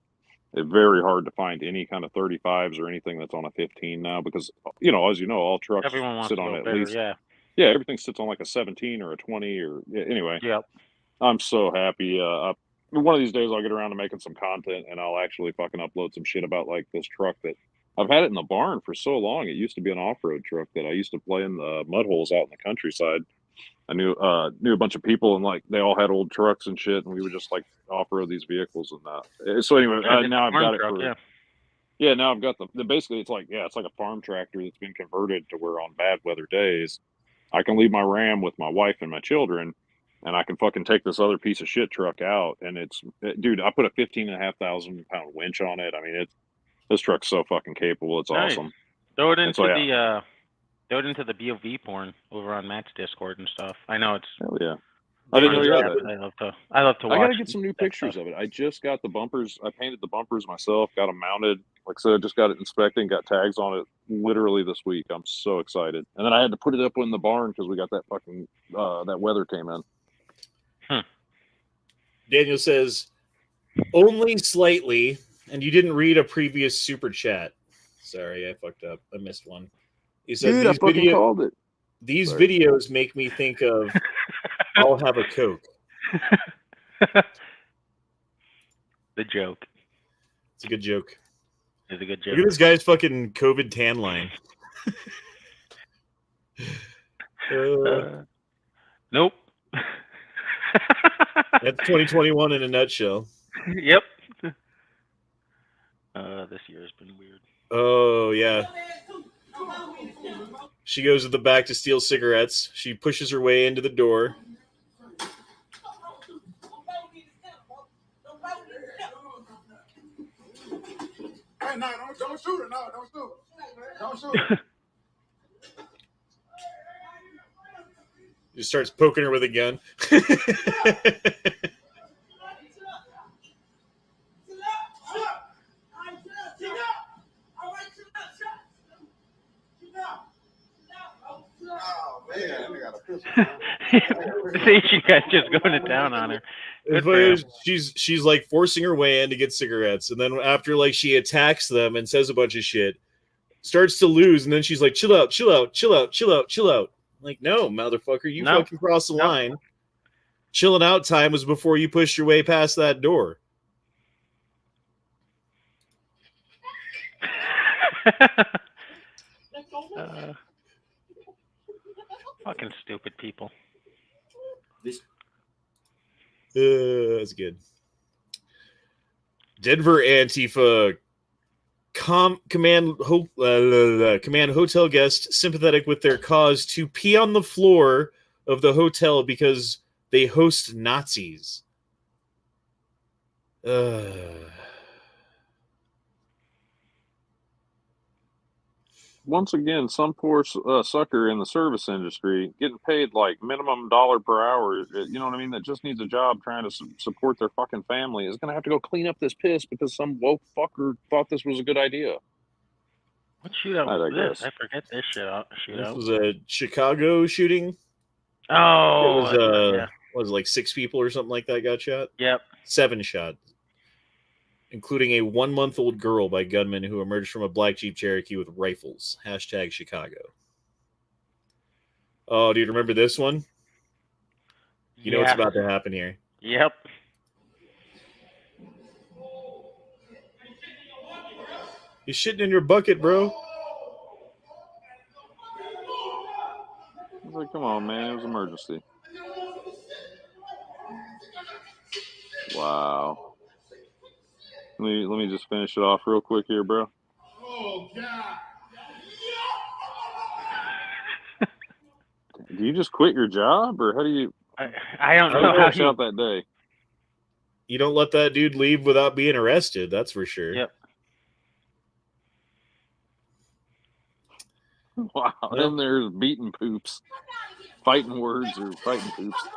[SPEAKER 7] It's very hard to find any kind of 35s or anything that's on a 15 now because, you know, as you know, all trucks
[SPEAKER 4] Everyone wants
[SPEAKER 7] sit
[SPEAKER 4] to
[SPEAKER 7] on
[SPEAKER 4] go
[SPEAKER 7] at
[SPEAKER 4] bigger,
[SPEAKER 7] least.
[SPEAKER 4] yeah.
[SPEAKER 7] Yeah, everything sits on like a 17 or a 20 or anyway.
[SPEAKER 4] Yep.
[SPEAKER 7] I'm so happy. One of these days I'll get around to making some content and I'll actually fucking upload some shit about like this truck that I've had it in the barn for so long. It used to be an off-road truck that I used to play in the mud holes out in the countryside. I knew a bunch of people and like they all had old trucks and shit, and we would just like off-road these vehicles and that. So anyway, now I've got it for yeah. Now I've got the basically it's like a farm tractor that's been converted to where on bad weather days I can leave my Ram with my wife and my children, and I can fucking take this other piece of shit truck out. And dude, I put a 15,500 pound winch on it. I mean, this truck's so fucking capable. It's
[SPEAKER 4] Nice.
[SPEAKER 7] Awesome.
[SPEAKER 4] Throw it into throw it into the BOV porn over on Matt's Discord and stuff. I know it's.
[SPEAKER 7] Hell yeah. I didn't know you had that.
[SPEAKER 4] I love to watch.
[SPEAKER 7] I gotta get some new pictures of it. I just got the bumpers. I painted the bumpers myself. Got them mounted. Like I said, I just got it inspected and got tags on it literally this week. I'm so excited. And then I had to put it up in the barn because we got that fucking that weather came in.
[SPEAKER 1] Daniel says, only slightly, and you didn't read a previous super chat. Sorry, I fucked up. I missed one. He said,
[SPEAKER 7] dude, I fucking called it.
[SPEAKER 1] These videos make me think of I'll have a Coke.
[SPEAKER 4] The joke.
[SPEAKER 1] It's a good joke.
[SPEAKER 4] It's a good joke.
[SPEAKER 1] Look at this guy's fucking COVID tan line.
[SPEAKER 4] Nope.
[SPEAKER 1] That's 2021 in a nutshell.
[SPEAKER 4] Yep. This year has been weird.
[SPEAKER 1] Oh, yeah. She goes to the back to steal cigarettes. She pushes her way into the door.
[SPEAKER 6] Hey, no, don't shoot her. No, don't shoot. Don't shoot her.
[SPEAKER 1] He starts poking her with a gun.
[SPEAKER 6] Oh, man, I got a pistol.
[SPEAKER 4] See, she got just going to town on her.
[SPEAKER 1] She's like forcing her way in to get cigarettes, and then after like she attacks them and says a bunch of shit, starts to lose, and then she's like, chill out, chill out, chill out, chill out, chill out. Like, no, motherfucker, you fucking crossed the line. Chilling out time was before you pushed your way past that door.
[SPEAKER 4] Fucking stupid people.
[SPEAKER 1] That's good. Denver Antifa command hotel guest sympathetic with their cause to pee on the floor of the hotel because they host Nazis.
[SPEAKER 7] Once again, some poor sucker in the service industry getting paid like minimum $1 per hour, you know what I mean, that just needs a job trying to support their fucking family is going to have to go clean up this piss because some woke fucker thought this was a good idea.
[SPEAKER 4] What shootout was this? I forget this shootout.
[SPEAKER 1] This was a Chicago shooting.
[SPEAKER 4] Oh,
[SPEAKER 1] it was was it like 6 people or something like that got shot?
[SPEAKER 4] Yep.
[SPEAKER 1] 7 shot, including a 1-month-old girl by gunmen who emerged from a black Jeep Cherokee with rifles. #Chicago. Oh, dude, remember this one? You know what's about to happen here.
[SPEAKER 4] Yep.
[SPEAKER 1] You're shitting in your bucket, bro.
[SPEAKER 7] I was like, come on, man, it was an emergency. Wow. Let me just finish it off real quick here, bro.
[SPEAKER 6] Oh, God.
[SPEAKER 7] Do you just quit your job, or how do you?
[SPEAKER 4] I don't know how
[SPEAKER 7] you out that day.
[SPEAKER 1] You don't let that dude leave without being arrested. That's for sure.
[SPEAKER 4] Yep.
[SPEAKER 7] Wow. Then there's beating poops, fighting words, or fighting poops.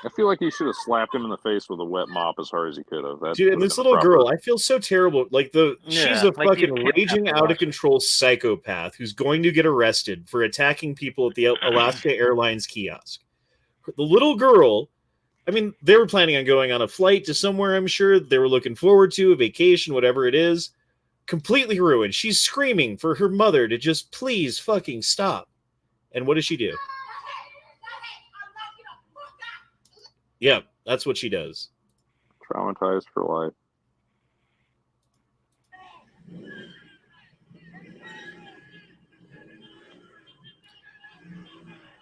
[SPEAKER 7] I feel like he should have slapped him in the face with a wet mop as hard as he could have.
[SPEAKER 1] Dude, and this little girl, I feel so terrible. Like she's a fucking raging out of control psychopath who's going to get arrested for attacking people at the Alaska Airlines kiosk. The little girl, I mean, they were planning on going on a flight to somewhere, I'm sure. They were looking forward to a vacation, whatever it is. Completely ruined. She's screaming for her mother to just please fucking stop. And what does she do? Yeah, that's what she does.
[SPEAKER 7] Traumatized for life.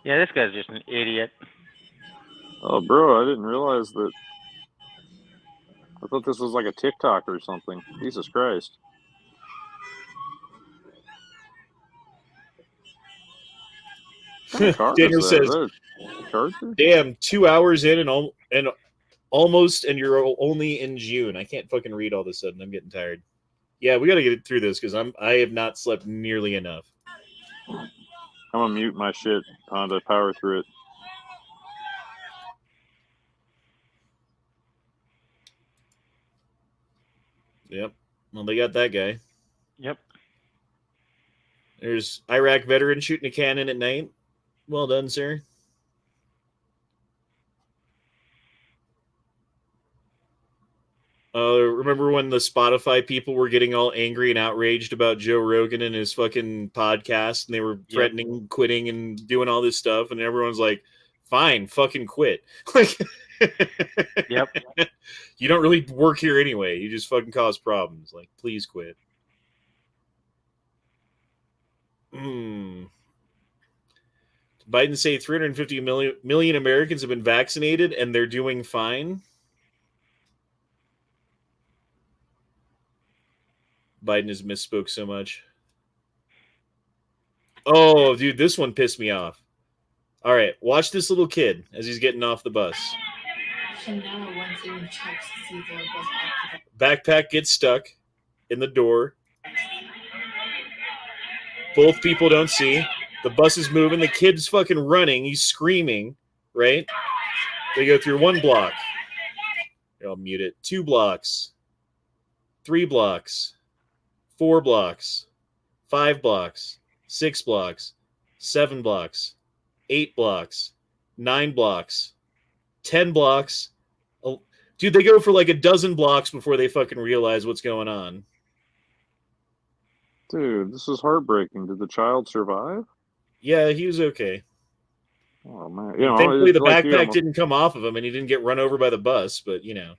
[SPEAKER 4] Yeah, this guy's just an idiot.
[SPEAKER 7] Oh, bro, I didn't realize that. I thought this was like a TikTok or something. Jesus Christ. What kind of car
[SPEAKER 1] Daniel
[SPEAKER 7] is that?
[SPEAKER 1] says,
[SPEAKER 7] Is that a Charger?
[SPEAKER 1] damn, 2 hours in and almost, and you're only in June. I can't fucking read all of a sudden. I'm getting tired. Yeah, we got to get through this because I have not slept nearly enough.
[SPEAKER 7] I'm gonna mute my shit to power through it.
[SPEAKER 1] Yep. Well, they got that guy.
[SPEAKER 4] Yep.
[SPEAKER 1] There's Iraq veteran shooting a cannon at night. Well done, sir. Remember when the Spotify people were getting all angry and outraged about Joe Rogan and his fucking podcast, and they were threatening quitting and doing all this stuff, and everyone's like, fine, fucking quit. Like,
[SPEAKER 4] Yep.
[SPEAKER 1] You don't really work here anyway. You just fucking cause problems. Like, please quit. Biden say 350 million Americans have been vaccinated and they're doing fine. Biden has misspoke so much. Oh, dude, this one pissed me off. All right, watch this little kid as he's getting off the bus. Backpack gets stuck in the door. Both people don't see. The bus is moving. The kid's fucking running. He's screaming, right? They go through 1 block. I'll mute it. 2 blocks. 3 blocks. 4 blocks. 5 blocks. 6 blocks. 7 blocks. 8 blocks. 9 blocks. 10 blocks. Oh, dude, they go for like a dozen blocks before they fucking realize what's going on.
[SPEAKER 7] Dude, this is heartbreaking. Did the child survive?
[SPEAKER 1] Yeah, he was okay.
[SPEAKER 7] Oh, man.
[SPEAKER 1] Thankfully, the
[SPEAKER 7] like
[SPEAKER 1] backpack didn't come off of him and he didn't get run over by the bus, but, you know.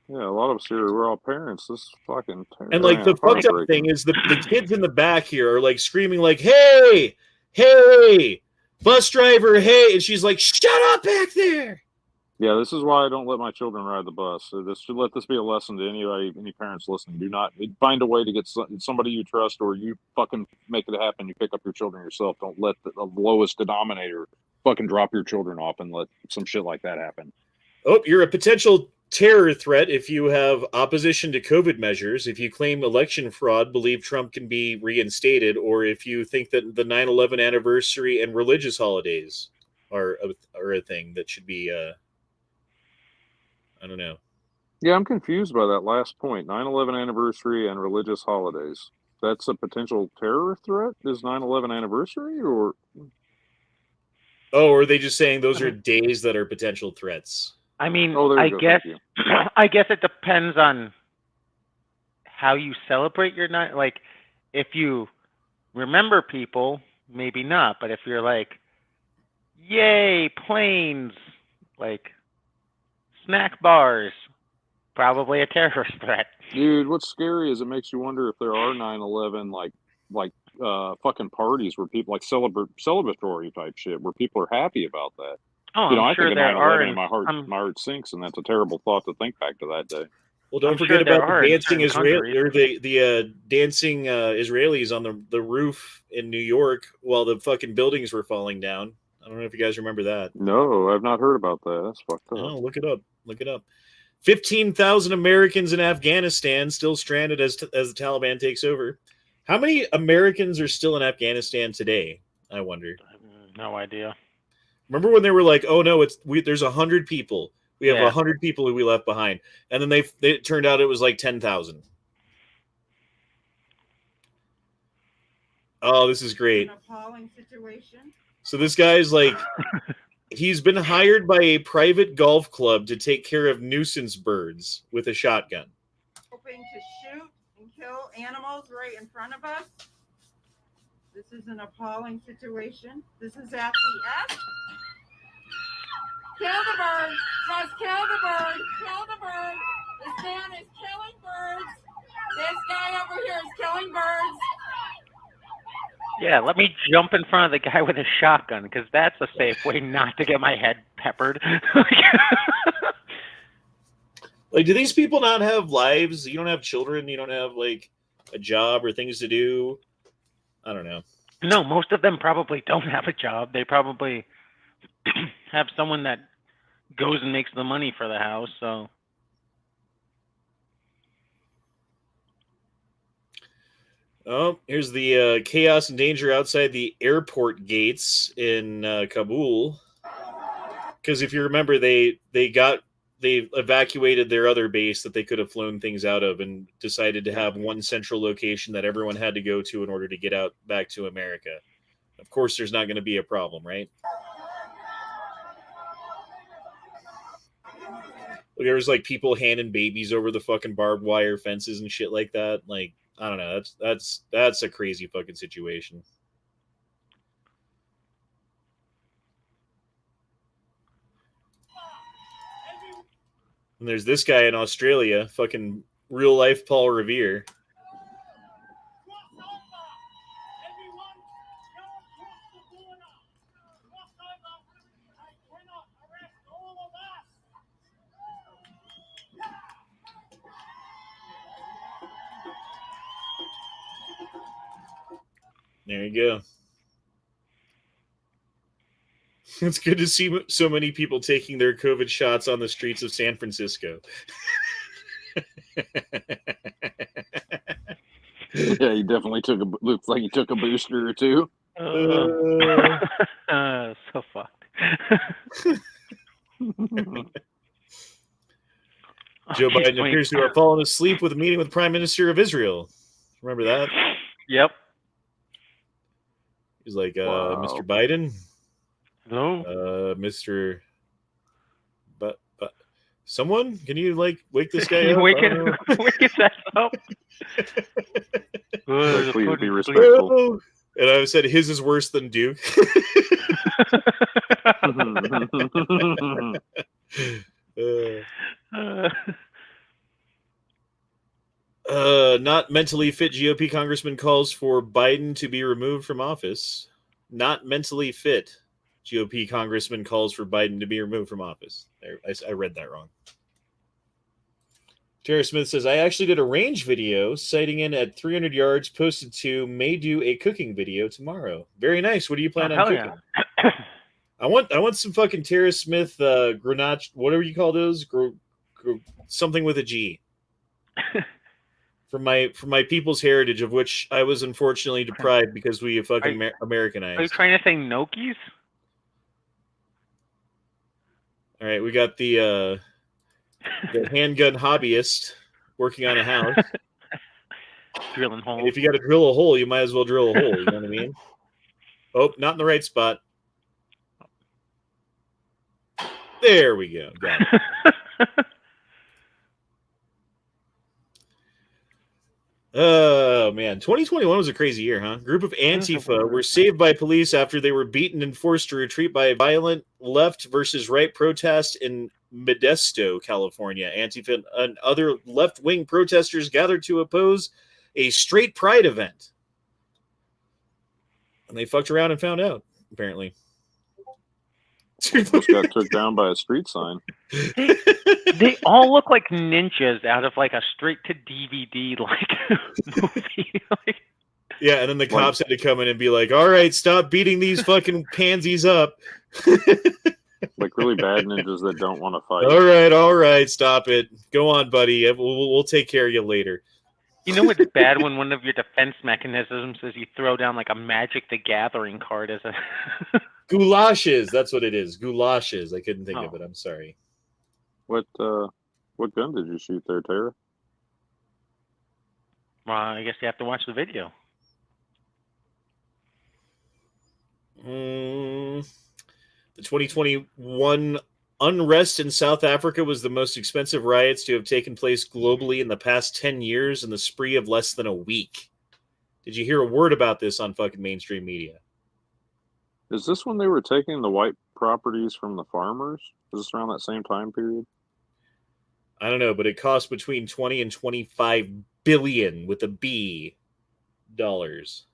[SPEAKER 7] Yeah, a lot of us here, we're all parents. This is fucking terrible.
[SPEAKER 1] And, like, the fucked up thing is the kids in the back here are, like, screaming, like, hey, hey, bus driver, hey. And she's like, shut up back there.
[SPEAKER 7] Yeah, this is why I don't let my children ride the bus. So let this be a lesson to any parents listening. Do not find a way to get somebody you trust, or you fucking make it happen. You pick up your children yourself. Don't let the lowest denominator fucking drop your children off and let some shit like that happen.
[SPEAKER 1] Oh, you're a potential terror threat if you have opposition to COVID measures, if you claim election fraud, believe Trump can be reinstated, or if you think that the 9/11 anniversary and religious holidays are a thing that should be... I don't know.
[SPEAKER 7] Yeah, I'm confused by that last point. 9/11 anniversary and religious holidays. That's a potential terror threat? Is 9/11 anniversary, or?
[SPEAKER 1] Oh, or are they just saying those are days that are potential threats?
[SPEAKER 4] I mean,
[SPEAKER 7] I guess
[SPEAKER 4] I guess it depends on how you celebrate your night. Like, if you remember people, maybe not. But if you're like, yay, planes, like snack bars, probably a terrorist threat.
[SPEAKER 7] Dude, what's scary is it makes you wonder if there are 9/11 like fucking parties where people like celebratory type shit where people are happy about that.
[SPEAKER 4] Oh,
[SPEAKER 7] I
[SPEAKER 4] sure
[SPEAKER 7] think of
[SPEAKER 4] there
[SPEAKER 7] 9/11
[SPEAKER 4] are.
[SPEAKER 7] and my heart sinks, and that's a terrible thought to think back to that day.
[SPEAKER 1] Well, don't forget about the dancing Israeli or the dancing Israelis on the roof in New York while the fucking buildings were falling down. I don't know if you guys remember that.
[SPEAKER 7] No, I've not heard about that. That's fucked up.
[SPEAKER 1] Oh, look it up. Look it up. 15,000 Americans in Afghanistan still stranded as the Taliban takes over. How many Americans are still in Afghanistan today? I wonder.
[SPEAKER 4] No idea.
[SPEAKER 1] Remember when they were like, "Oh no, there's 100 people. We have 100 people who we left behind," and then it turned out it was like 10,000. Oh, this is great.
[SPEAKER 8] An appalling situation.
[SPEAKER 1] So this guy's like, He's been hired by a private golf club to take care of nuisance birds with a shotgun.
[SPEAKER 8] Hoping to shoot and kill animals right in front of us. This is an appalling situation. This is at the S. Kill the bird! Just kill the bird! Kill the bird! This man is killing birds! This guy over here is killing birds!
[SPEAKER 4] Yeah, let me jump in front of the guy with a shotgun, because that's a safe way not to get my head peppered.
[SPEAKER 1] Like, do these people not have lives? You don't have children? You don't have, like, a job or things to do? I don't know.
[SPEAKER 4] No, most of them probably don't have a job. They probably have someone that goes and makes the money for the house, so...
[SPEAKER 1] Oh, here's the chaos and danger outside the airport gates in Kabul. Because if you remember, they evacuated their other base that they could have flown things out of and decided to have one central location that everyone had to go to in order to get out back to America. Of course, there's not going to be a problem, right? There was like people handing babies over the fucking barbed wire fences and shit like that. Like, I don't know. That's a crazy fucking situation. And there's this guy in Australia, fucking real life Paul Revere. There you go. It's good to see so many people taking their COVID shots on the streets of San Francisco.
[SPEAKER 7] Yeah, he definitely looks like he took a booster or two.
[SPEAKER 4] So fucked.
[SPEAKER 1] Joe Biden appears to have fallen asleep with a meeting with the Prime Minister of Israel. Remember that?
[SPEAKER 4] Yep.
[SPEAKER 1] He's like,
[SPEAKER 7] Wow.
[SPEAKER 1] Mr. Biden?
[SPEAKER 4] Hello?
[SPEAKER 1] Mr. But someone? Can you, like, wake this guy
[SPEAKER 4] Can you
[SPEAKER 1] up?
[SPEAKER 4] wake his ass up?
[SPEAKER 7] Like, please be respectful.
[SPEAKER 1] And I said, his is worse than Duke. Not mentally fit GOP congressman calls for Biden to be removed from office. Not mentally fit GOP congressman calls for Biden to be removed from office. I read that wrong. Tara Smith says, I actually did a range video sighting in at 300 yards, posted to may do a cooking video tomorrow. Very nice. What do you plan on cooking?
[SPEAKER 4] Yeah.
[SPEAKER 1] I want some fucking Tara Smith grenach, whatever you call those, something with a G. From my people's heritage, of which I was unfortunately deprived because we fucking Americanized.
[SPEAKER 4] Are you trying to say gnocchis?
[SPEAKER 1] All right, we got the handgun hobbyist working on a house.
[SPEAKER 4] Drilling holes.
[SPEAKER 1] And if you got to drill a hole, you might as well drill a hole. You know what I mean? Oh, not in the right spot. There we go. Got it. Oh, man. 2021 was a crazy year, huh? Group of Antifa were saved by police after they were beaten and forced to retreat by a violent left versus right protest in Modesto, California. Antifa and other left-wing protesters gathered to oppose a straight pride event. And they fucked around and found out, apparently.
[SPEAKER 7] Just got took down by a street sign.
[SPEAKER 4] They all look like ninjas out of like a straight to DVD like movie.
[SPEAKER 1] Yeah, and then the cops had to come in and be like, all right, stop beating these fucking pansies up.
[SPEAKER 7] Like really bad ninjas that don't want to fight.
[SPEAKER 1] All right, stop it. Go on, buddy. We'll take care of you later.
[SPEAKER 4] You know what's bad when one of your defense mechanisms is you throw down like a Magic the Gathering card as a
[SPEAKER 1] Goulashes, that's what it is. Goulashes. I couldn't think of it. I'm sorry.
[SPEAKER 7] What gun did you shoot there, Tara?
[SPEAKER 4] Well, I guess you have to watch the video.
[SPEAKER 1] The 2021 unrest in South Africa was the most expensive riots to have taken place globally in the past 10 years in the spree of less than a week. Did you hear a word about this on fucking mainstream media?
[SPEAKER 7] Is this when they were taking the white properties from the farmers? Is this around that same time period?
[SPEAKER 1] I don't know, but it cost between 20 and 25 billion with a B dollars.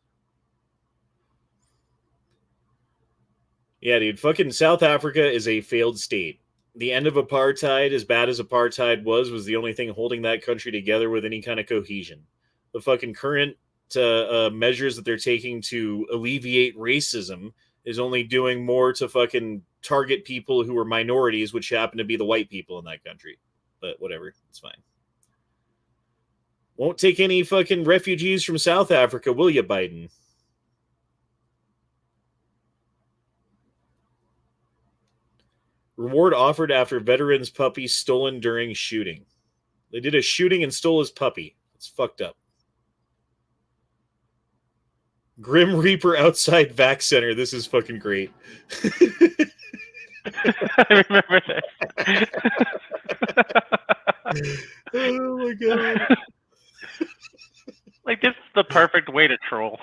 [SPEAKER 1] Yeah, dude, fucking South Africa is a failed state. The end of apartheid, as bad as apartheid was the only thing holding that country together with any kind of cohesion. The fucking current measures that they're taking to alleviate racism is only doing more to fucking target people who are minorities, which happen to be the white people in that country. But whatever, it's fine. Won't take any fucking refugees from South Africa, will you, Biden? Reward offered after veteran's puppy stolen during shooting. They did a shooting and stole his puppy. It's fucked up. Grim Reaper outside Vac Center. This is fucking great.
[SPEAKER 4] I remember that.
[SPEAKER 1] Oh my god.
[SPEAKER 4] Like, this is the perfect way to troll.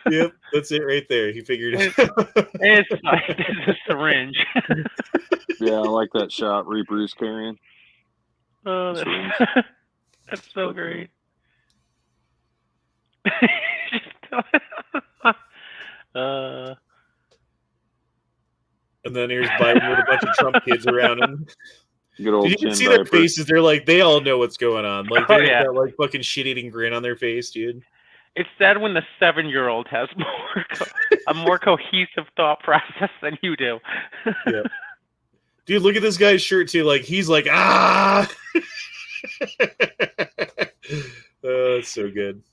[SPEAKER 1] Yep, that's it right there. He figured it out.
[SPEAKER 4] It's a syringe.
[SPEAKER 7] Yeah, I like that shot Reaper's carrying.
[SPEAKER 4] Oh, that's so great.
[SPEAKER 1] And then here's Biden with a bunch of Trump kids around him.
[SPEAKER 7] Good old
[SPEAKER 1] Did you
[SPEAKER 7] chin
[SPEAKER 1] see their
[SPEAKER 7] diaper.
[SPEAKER 1] faces? They're like, they all know what's going on. Like, they
[SPEAKER 4] Oh,
[SPEAKER 1] got
[SPEAKER 4] yeah.
[SPEAKER 1] that like fucking shit-eating grin on their face, dude.
[SPEAKER 4] It's sad when the 7-year-old has a more cohesive thought process than you do.
[SPEAKER 1] Yeah. Dude, look at this guy's shirt too. Like, he's like, ah. Oh, it's so good.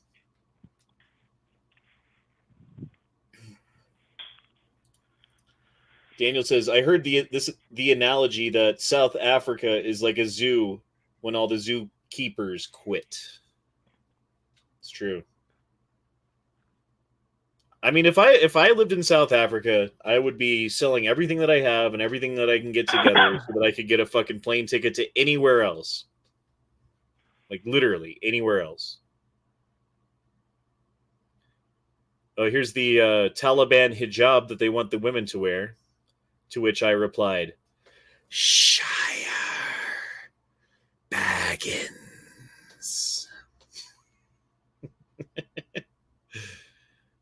[SPEAKER 1] Daniel says, I heard the analogy that South Africa is like a zoo when all the zookeepers quit. It's true. I mean, if I lived in South Africa, I would be selling everything that I have and everything that I can get together so that I could get a fucking plane ticket to anywhere else. Like, literally, anywhere else. Oh, here's the Taliban hijab that they want the women to wear. To which I replied, Shire Baggins.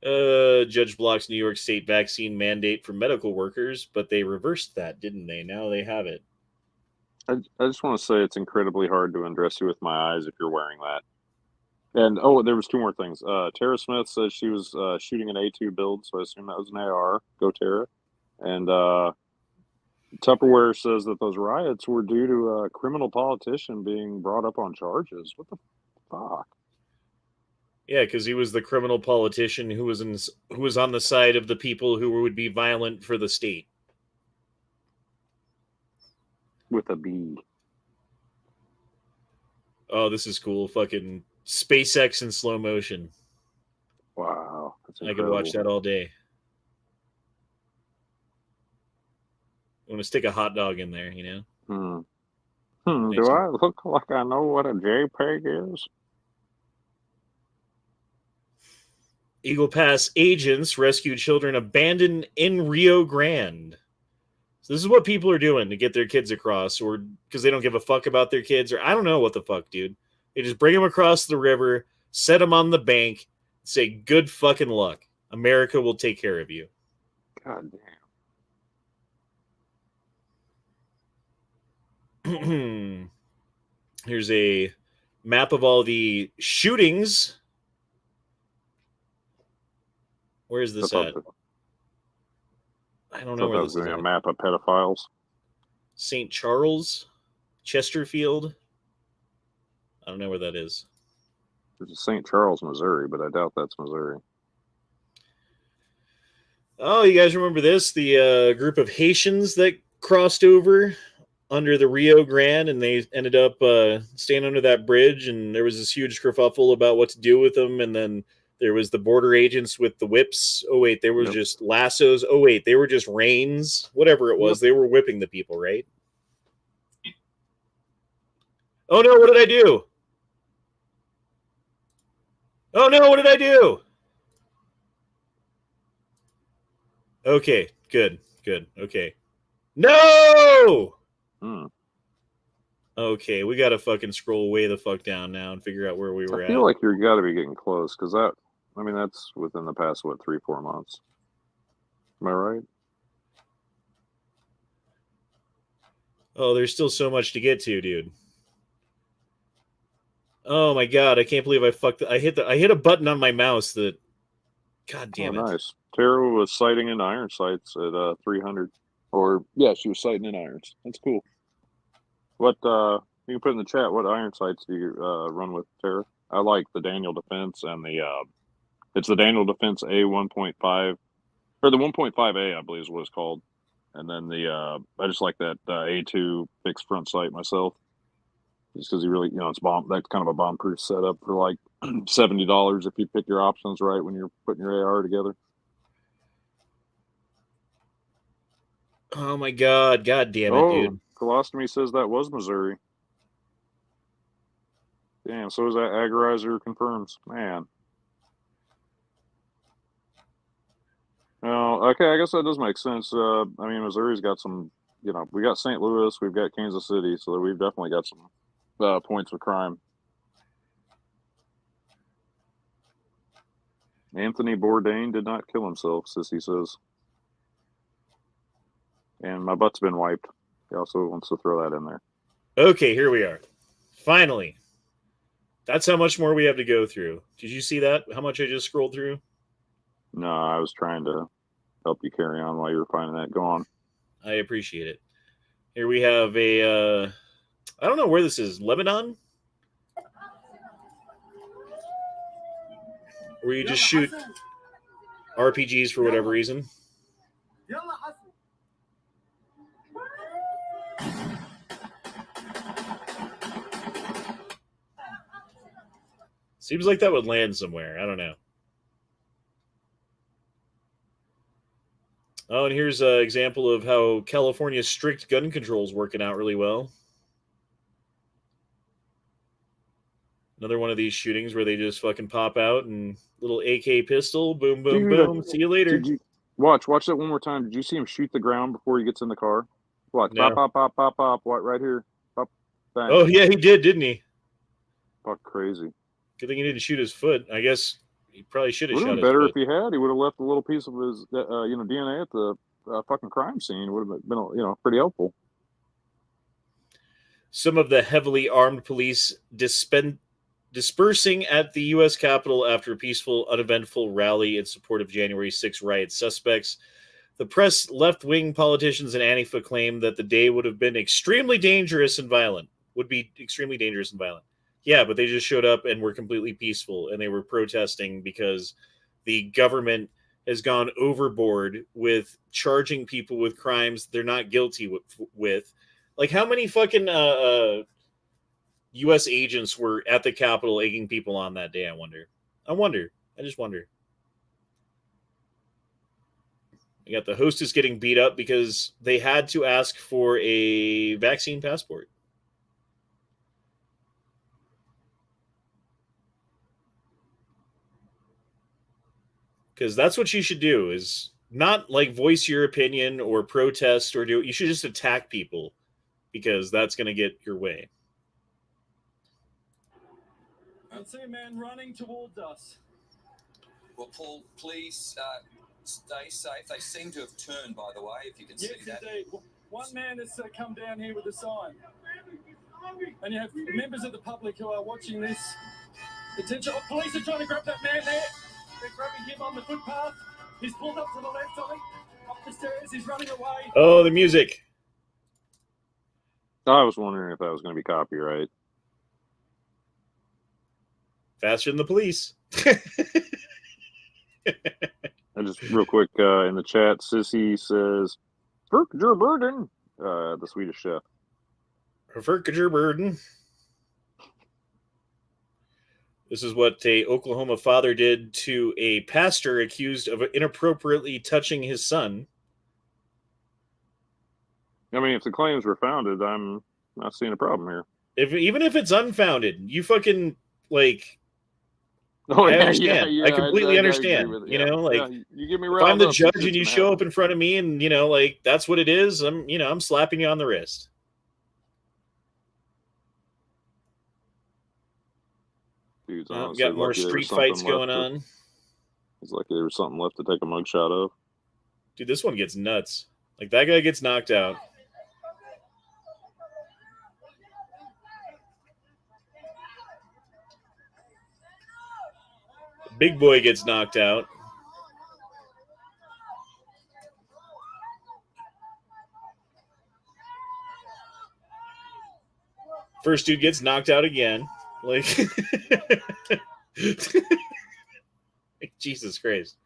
[SPEAKER 1] Judge blocks New York State vaccine mandate for medical workers, but they reversed that, didn't they? Now they have it.
[SPEAKER 7] I just want to say it's incredibly hard to undress you with my eyes if you're wearing that. And, oh, there was 2 more things. Tara Smith says she was shooting an A2 build, so I assume that was an AR. Go, Tara. And Tupperware says that those riots were due to a criminal politician being brought up on charges. What the fuck?
[SPEAKER 1] Yeah, because he was the criminal politician who was on the side of the people who would be violent for the state.
[SPEAKER 7] With a B.
[SPEAKER 1] Oh, this is cool. Fucking SpaceX in slow motion.
[SPEAKER 7] Wow. That's
[SPEAKER 1] I could watch that all day. I'm going to stick a hot dog in there, you know?
[SPEAKER 7] Do I look like I know what a JPEG is?
[SPEAKER 1] Eagle Pass agents rescue children abandoned in Rio Grande. So this is what people are doing to get their kids across, or because they don't give a fuck about their kids, or I don't know what the fuck, dude. They just bring them across the river, set them on the bank, say, good fucking luck. America will take care of you.
[SPEAKER 7] God damn.
[SPEAKER 1] Here's a map of all the shootings. Where is this at? I don't know where this is
[SPEAKER 7] a
[SPEAKER 1] at.
[SPEAKER 7] map of pedophiles.
[SPEAKER 1] St. Charles, Chesterfield. I don't know where that is.
[SPEAKER 7] It's St. Charles, Missouri, but I doubt that's Missouri.
[SPEAKER 1] Oh, you guys remember this? The group of Haitians that crossed over under the Rio Grande, and they ended up staying under that bridge, and there was this huge kerfuffle about what to do with them, and then There was the border agents with the whips. Oh wait, they were
[SPEAKER 7] Yep.
[SPEAKER 1] just lassos. Oh wait, they were just reins. Whatever it was,
[SPEAKER 7] Yep.
[SPEAKER 1] they were whipping the people, right? Oh no, what did I do? Oh no, what did I do? Okay, good. Okay. No!
[SPEAKER 7] Hmm.
[SPEAKER 1] Okay, we gotta fucking scroll way the fuck down now and figure out where we were
[SPEAKER 7] I
[SPEAKER 1] at.
[SPEAKER 7] feel like you're got to be getting close because that's within the past 3-4 months. Am I right?
[SPEAKER 1] Oh, there's still so much to get to, dude. Oh my god, I can't believe I fucked. I hit a button on my mouse that. God damn it!
[SPEAKER 7] Nice. Tara was sighting in iron sights at 300, or yeah, she was sighting in irons. That's cool. What you can put in the chat? What iron sights do you run with, Tara? I like the Daniel Defense and the it's the Daniel Defense A 1.5 or the 1.5A, I believe is what it's called. And then the I just like that A2 fixed front sight myself, just because you really it's bomb. That's kind of a bomb proof setup for like $70 if you pick your options right when you're putting your AR together.
[SPEAKER 1] Oh my god! God damn it, dude!
[SPEAKER 7] Colostomy says that was Missouri. Damn, so is that Agorizer confirms. Man. Well, okay, I guess that does make sense. I mean, Missouri's got some, we got St. Louis, we've got Kansas City, so we've definitely got some points of crime. Anthony Bourdain did not kill himself, Sissy says. And my butt's been wiped. He also wants to throw that in there.
[SPEAKER 1] Okay, here we are. Finally. That's how much more we have to go through. Did you see that? How much I just scrolled through?
[SPEAKER 7] No, I was trying to help you carry on while you were finding that. Go on.
[SPEAKER 1] I appreciate it. Here we have a, I don't know where this is. Lebanon? Where you just shoot RPGs for whatever reason. Seems like that would land somewhere. I don't know. Oh, and here's an example of how California's strict gun control is working out really well. Another one of these shootings where they just fucking pop out and little AK pistol, boom, boom,
[SPEAKER 7] Dude,
[SPEAKER 1] boom. See you later.
[SPEAKER 7] Watch that one more time. Did you see him shoot the ground before he gets in the car? Watch.
[SPEAKER 1] No.
[SPEAKER 7] Pop, pop, pop, pop, pop. What, right here? Pop, bang.
[SPEAKER 1] Oh, yeah, he did, didn't he?
[SPEAKER 7] Fuck, crazy.
[SPEAKER 1] Good thing he didn't shoot his foot. I guess he probably should have shot his foot.
[SPEAKER 7] Would have been better if he had. He would have left a little piece of his, DNA at the fucking crime scene. Would have been, pretty helpful.
[SPEAKER 1] Some of the heavily armed police dispersing at the U.S. Capitol after a peaceful, uneventful rally in support of January 6 riot suspects. The press, left-wing politicians, and Antifa claim that the day would have been extremely dangerous and violent. Yeah, but they just showed up and were completely peaceful, and they were protesting because the government has gone overboard with charging people with crimes they're not guilty with. Like, how many fucking U.S. agents were at the Capitol egging people on that day, I just wonder. You got the hostess getting beat up because they had to ask for a vaccine passport. Because that's what you should do, is not like voice your opinion or protest or you should just attack people, because that's going to get your way.
[SPEAKER 9] I see a man running towards us.
[SPEAKER 10] Well, Paul, please stay safe. They seem to have turned, by the way, if you can see that.
[SPEAKER 9] Yes, indeed. One man has come down here with a sign. And you have members of the public who are watching this. Attention, police are trying to grab that man there. They're grabbing him on the footpath. He's pulled up to the left of him. Up the stairs, he's running away.
[SPEAKER 1] Oh, the music.
[SPEAKER 7] I was wondering if that was going to be copyright.
[SPEAKER 1] Faster than the police.
[SPEAKER 7] And just real quick, in the chat, Sissy says, "Verkjer burden," the Swedish chef.
[SPEAKER 1] Verkjer burden. This is what a Oklahoma father did to a pastor accused of inappropriately touching his son.
[SPEAKER 7] I mean, if the claims were founded, I'm not seeing a problem here.
[SPEAKER 1] Even if it's unfounded, you fucking like.
[SPEAKER 7] Oh,
[SPEAKER 1] I
[SPEAKER 7] yeah,
[SPEAKER 1] understand.
[SPEAKER 7] yeah,
[SPEAKER 1] I completely
[SPEAKER 7] agree
[SPEAKER 1] understand.
[SPEAKER 7] with it.
[SPEAKER 1] You
[SPEAKER 7] Yeah.
[SPEAKER 1] know, like
[SPEAKER 7] Yeah, you get me
[SPEAKER 1] if I'm
[SPEAKER 7] riled
[SPEAKER 1] the
[SPEAKER 7] up,
[SPEAKER 1] judge
[SPEAKER 7] it's
[SPEAKER 1] and you
[SPEAKER 7] gonna
[SPEAKER 1] show up
[SPEAKER 7] happen.
[SPEAKER 1] in front of me, and like that's what it is. I'm slapping you on the wrist.
[SPEAKER 7] Dude's
[SPEAKER 1] Oh,
[SPEAKER 7] honestly
[SPEAKER 1] got more
[SPEAKER 7] lucky there was
[SPEAKER 1] street fights
[SPEAKER 7] something left.
[SPEAKER 1] going on.
[SPEAKER 7] He's lucky there was something left to take a mugshot of.
[SPEAKER 1] Dude, this one gets nuts. Like that guy gets knocked out. Big boy gets knocked out. First dude gets knocked out again. Like Jesus Christ.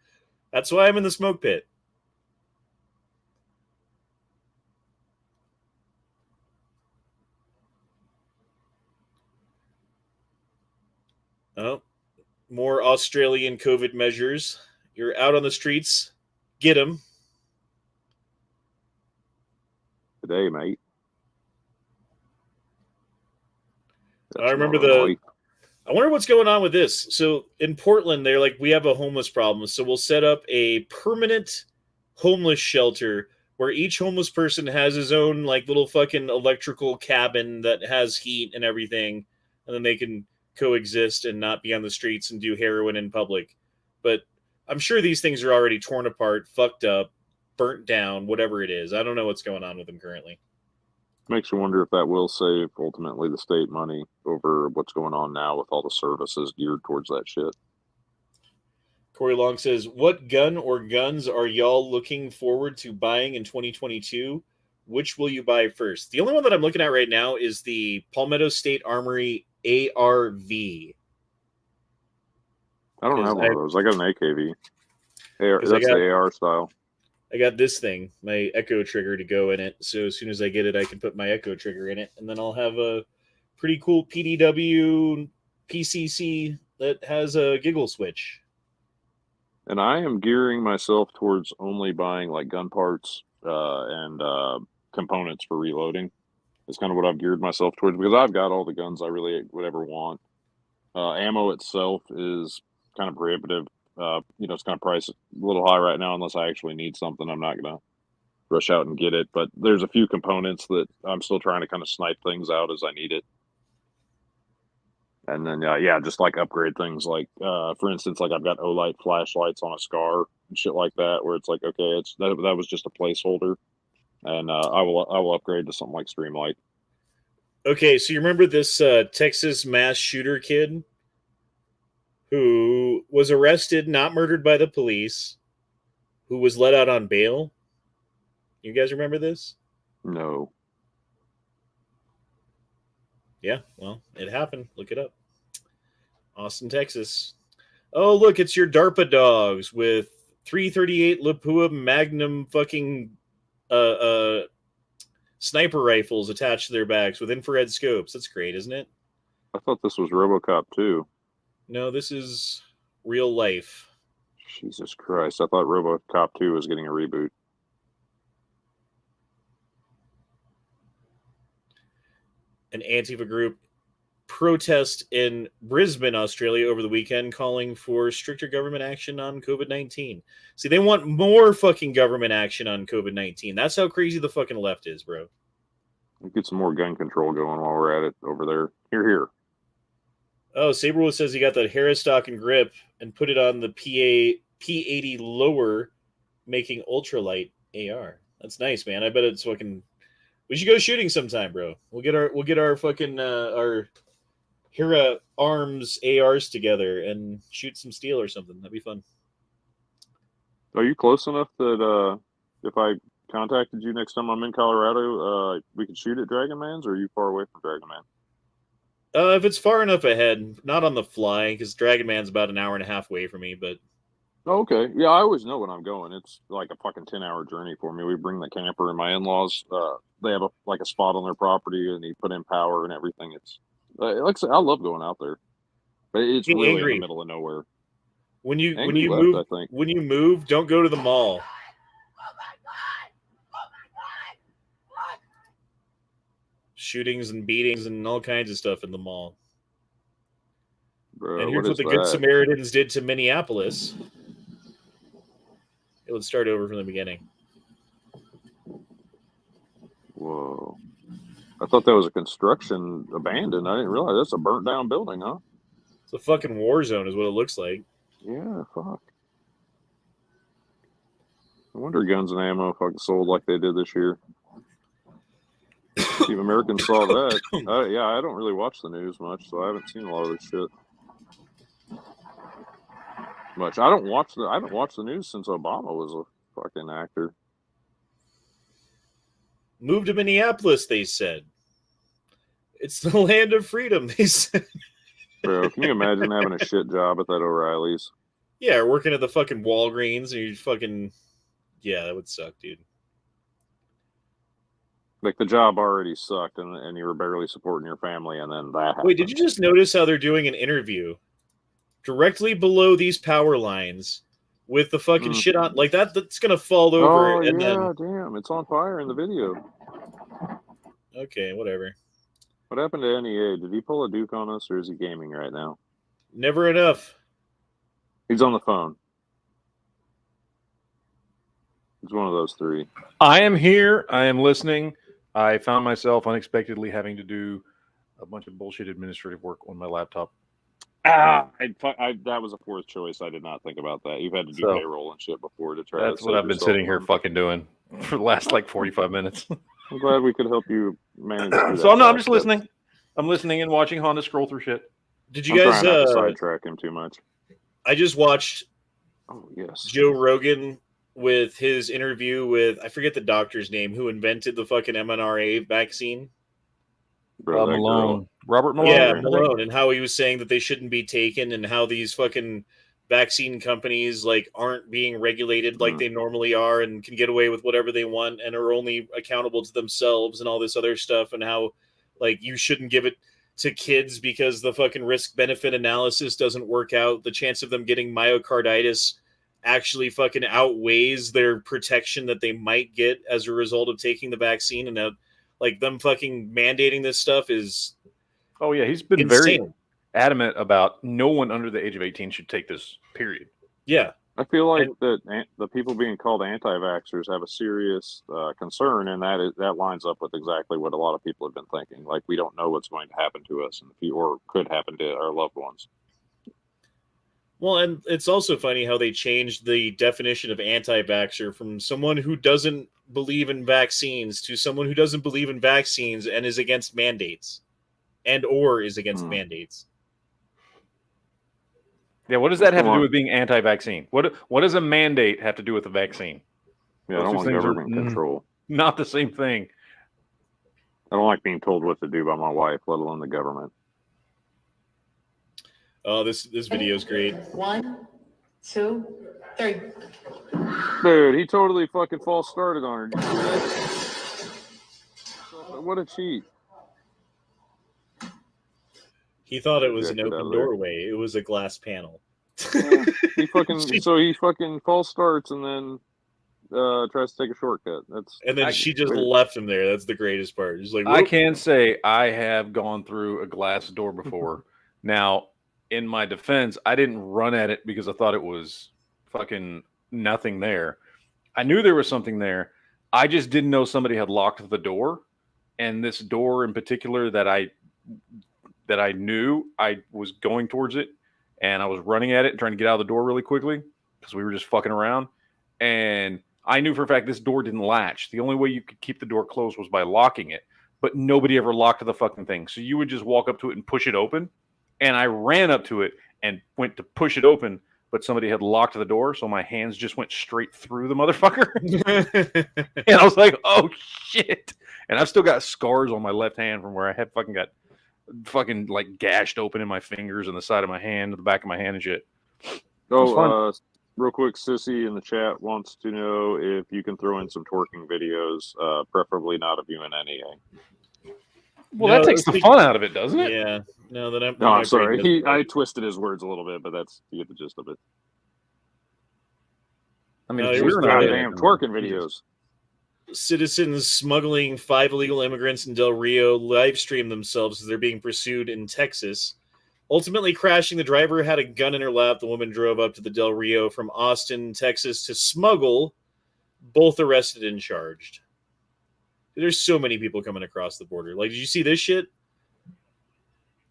[SPEAKER 1] That's why I'm in the smoke pit. Oh, more Australian COVID measures. You're out on the streets. Get them.
[SPEAKER 7] Today, mate.
[SPEAKER 1] I remember I wonder what's going on with this. So in Portland, they're like, we have a homeless problem. So we'll set up a permanent homeless shelter where each homeless person has his own like little fucking electrical cabin that has heat and everything. And then they can coexist and not be on the streets and do heroin in public. But I'm sure these things are already torn apart, fucked up, burnt down, whatever it is. I don't know what's going on with them currently.
[SPEAKER 7] Makes you wonder if that will save ultimately the state money over what's going on now with all the services geared towards that shit.
[SPEAKER 1] Corey Long says, what gun or guns are y'all looking forward to buying in 2022? Which will you buy first? The only one that I'm looking at right now is the Palmetto State Armory ARV.
[SPEAKER 7] I don't have one of those. I got an AKV. That's the AR style.
[SPEAKER 1] I got this thing, my Echo trigger to go in it. So as soon as I get it, I can put my Echo trigger in it. And then I'll have a pretty cool PDW PCC that has a giggle switch.
[SPEAKER 7] And I am gearing myself towards only buying like gun parts and components for reloading. It's kind of what I've geared myself towards because I've got all the guns I really would ever want. Ammo itself is kind of prohibitive. It's kind of priced a little high right now. Unless I actually need something, I'm not gonna rush out and get it. But there's a few components that I'm still trying to kind of snipe things out as I need it. And then just like upgrade things. Like for instance, like I've got Olight flashlights on a Scar and shit like that, where it's like okay, that was just a placeholder, and I will upgrade to something like Streamlight.
[SPEAKER 1] Okay, so you remember this Texas mass shooter kid who was arrested, not murdered by the police, who was let out on bail? You guys remember this?
[SPEAKER 7] No.
[SPEAKER 1] Yeah, well, it happened. Look it up. Austin, Texas. Oh, look, it's your DARPA dogs with 338 Lapua Magnum fucking sniper rifles attached to their backs with infrared scopes. That's great, isn't it?
[SPEAKER 7] I thought this was RoboCop 2.
[SPEAKER 1] No, this is real life.
[SPEAKER 7] Jesus Christ. I thought RoboCop 2 was getting a reboot.
[SPEAKER 1] An Antifa group protest in Brisbane, Australia over the weekend calling for stricter government action on COVID-19. See, they want more fucking government action on COVID-19. That's how crazy the fucking left is, bro.
[SPEAKER 7] We'll get some more gun control going while we're at it over there. Here.
[SPEAKER 1] Oh, Saberwood says he got that Harris stock and grip and put it on the P80 lower, making ultralight AR. That's nice, man. I bet it's fucking. We should go shooting sometime, bro. We'll get our fucking our Hera Arms ARs together and shoot some steel or something. That'd be fun.
[SPEAKER 7] Are you close enough that if I contacted you next time I'm in Colorado, we could shoot at Dragon Man's, or are you far away from Dragon Man?
[SPEAKER 1] If it's far enough ahead, not on the fly, because Dragon Man's about an hour and a half away from me, but...
[SPEAKER 7] Oh, okay. Yeah, I always know when I'm going. It's like a fucking 10-hour journey for me. We bring the camper, and my in-laws, they have a spot on their property, and they put in power and everything. It's like I said, I love going out there. But it's
[SPEAKER 1] Get
[SPEAKER 7] really in
[SPEAKER 1] angry.
[SPEAKER 7] the middle of nowhere.
[SPEAKER 1] When you
[SPEAKER 7] Angry left,
[SPEAKER 1] move,
[SPEAKER 7] I think.
[SPEAKER 1] when you move, don't go to the mall. Shootings and beatings and all kinds of stuff in the mall.
[SPEAKER 7] Bro,
[SPEAKER 1] And here's what the Good Samaritans did to Minneapolis. Let's start over from the beginning.
[SPEAKER 7] Whoa. I thought that was a construction abandoned. I didn't realize that's a burnt down building, huh?
[SPEAKER 1] It's a fucking war zone is what it looks like.
[SPEAKER 7] Yeah, fuck. I wonder guns and ammo fucking sold like they did this year. See if Americans saw that. Yeah, I don't really watch the news much, so I haven't seen a lot of this shit. Much. I haven't watched the news since Obama was a fucking actor.
[SPEAKER 1] Move to Minneapolis, they said. It's the land of freedom, they said.
[SPEAKER 7] Bro, can you imagine having a shit job at that O'Reilly's?
[SPEAKER 1] Yeah, working at the fucking Walgreens and you fucking... Yeah, that would suck, dude.
[SPEAKER 7] Like, the job already sucked and you were barely supporting your family, and then that happened.
[SPEAKER 1] Wait, did you just notice how they're doing an interview directly below these power lines with the fucking shit on? Like, that's going to fall over.
[SPEAKER 7] Oh,
[SPEAKER 1] and
[SPEAKER 7] yeah,
[SPEAKER 1] then...
[SPEAKER 7] damn. It's on fire in the video.
[SPEAKER 1] Okay, whatever.
[SPEAKER 7] What happened to NEA? Did he pull a Duke on us, or is he gaming right now?
[SPEAKER 1] Never enough.
[SPEAKER 7] He's on the phone. It's one of those three.
[SPEAKER 2] I am here. I am listening. I found myself unexpectedly having to do a bunch of bullshit administrative work on my laptop.
[SPEAKER 7] That was a fourth choice. I did not think about that. You've had to do payroll and shit before to try.
[SPEAKER 2] That's what I've been sitting here fucking doing for the last like 45 minutes.
[SPEAKER 7] I'm glad we could help you manage.
[SPEAKER 2] So I'm just listening. I'm listening and watching Honda scroll through shit.
[SPEAKER 1] Did you guys
[SPEAKER 7] not to sidetrack him too much?
[SPEAKER 1] I just watched Joe Rogan with his interview with, I forget the doctor's name, who invented the fucking mRNA vaccine.
[SPEAKER 2] Malone. Robert Malone.
[SPEAKER 1] Yeah, Malone, and how he was saying that they shouldn't be taken, and how these fucking vaccine companies like aren't being regulated like they normally are and can get away with whatever they want and are only accountable to themselves and all this other stuff, and how like you shouldn't give it to kids because the fucking risk benefit analysis doesn't work out. The chance of them getting myocarditis actually fucking outweighs their protection that they might get as a result of taking the vaccine, and like them fucking mandating this stuff is
[SPEAKER 2] he's been
[SPEAKER 1] insane.
[SPEAKER 2] Very adamant about no one under the age of 18 should take this, period.
[SPEAKER 1] Yeah.
[SPEAKER 7] I feel like that the people being called anti-vaxxers have a serious concern, and that lines up with exactly what a lot of people have been thinking. Like, we don't know what's going to happen to us or could happen to our loved ones.
[SPEAKER 1] Well, and it's also funny how they changed the definition of anti-vaxxer from someone who doesn't believe in vaccines to someone who doesn't believe in vaccines and is against mandates or is against mandates.
[SPEAKER 2] Yeah, what does that have to do with being anti-vaccine? What does a mandate have to do with a vaccine?
[SPEAKER 7] Yeah, I don't want government control.
[SPEAKER 2] Not the same thing.
[SPEAKER 7] I don't like being told what to do by my wife, let alone the government.
[SPEAKER 1] Oh, this video is great.
[SPEAKER 11] 1, 2, 3.
[SPEAKER 7] Dude, he totally fucking false started on her. What a cheat.
[SPEAKER 1] He thought it was an open doorway. It was a glass panel.
[SPEAKER 7] Yeah, he fucking false starts and then tries to take a shortcut.
[SPEAKER 1] And then she just left him there. That's the greatest part. He's like,
[SPEAKER 2] I can say I have gone through a glass door before. Now, in my defense, I didn't run at it because I thought it was fucking nothing there. I knew there was something there. I just didn't know somebody had locked the door. And this door in particular that I knew, I was going towards it and I was running at it and trying to get out of the door really quickly because we were just fucking around. And I knew for a fact this door didn't latch. The only way you could keep the door closed was by locking it, but nobody ever locked the fucking thing. So you would just walk up to it and push it open. And I ran up to it and went to push it open, but somebody had locked the door. So my hands just went straight through the motherfucker. And I was like, oh shit. And I've still got scars on my left hand from where I had fucking got like gashed open in my fingers and the side of my hand, the back of my hand and shit.
[SPEAKER 7] Oh, real quick, Sissy in the chat wants to know if you can throw in some twerking videos, preferably not of you and NEA.
[SPEAKER 2] Well,
[SPEAKER 1] No,
[SPEAKER 2] that takes the fun out of it, doesn't it?
[SPEAKER 1] Yeah. No, that I'm.
[SPEAKER 7] No,
[SPEAKER 1] my
[SPEAKER 7] I'm
[SPEAKER 1] brain
[SPEAKER 7] sorry.
[SPEAKER 1] doesn't
[SPEAKER 7] I
[SPEAKER 1] work.
[SPEAKER 7] twisted his words a little bit, but that's you get the gist of it.
[SPEAKER 2] I mean,
[SPEAKER 1] No,
[SPEAKER 2] if
[SPEAKER 1] it was
[SPEAKER 2] we're not in it,
[SPEAKER 7] Goddamn
[SPEAKER 2] then
[SPEAKER 7] twerking
[SPEAKER 2] Jesus.
[SPEAKER 7] videos.
[SPEAKER 1] Citizens smuggling 5 illegal immigrants in Del Rio live stream themselves as they're being pursued in Texas. Ultimately crashing, the driver had a gun in her lap. The woman drove up to the Del Rio from Austin, Texas to smuggle. Both arrested and charged. There's so many people coming across the border. Like, did you see this shit?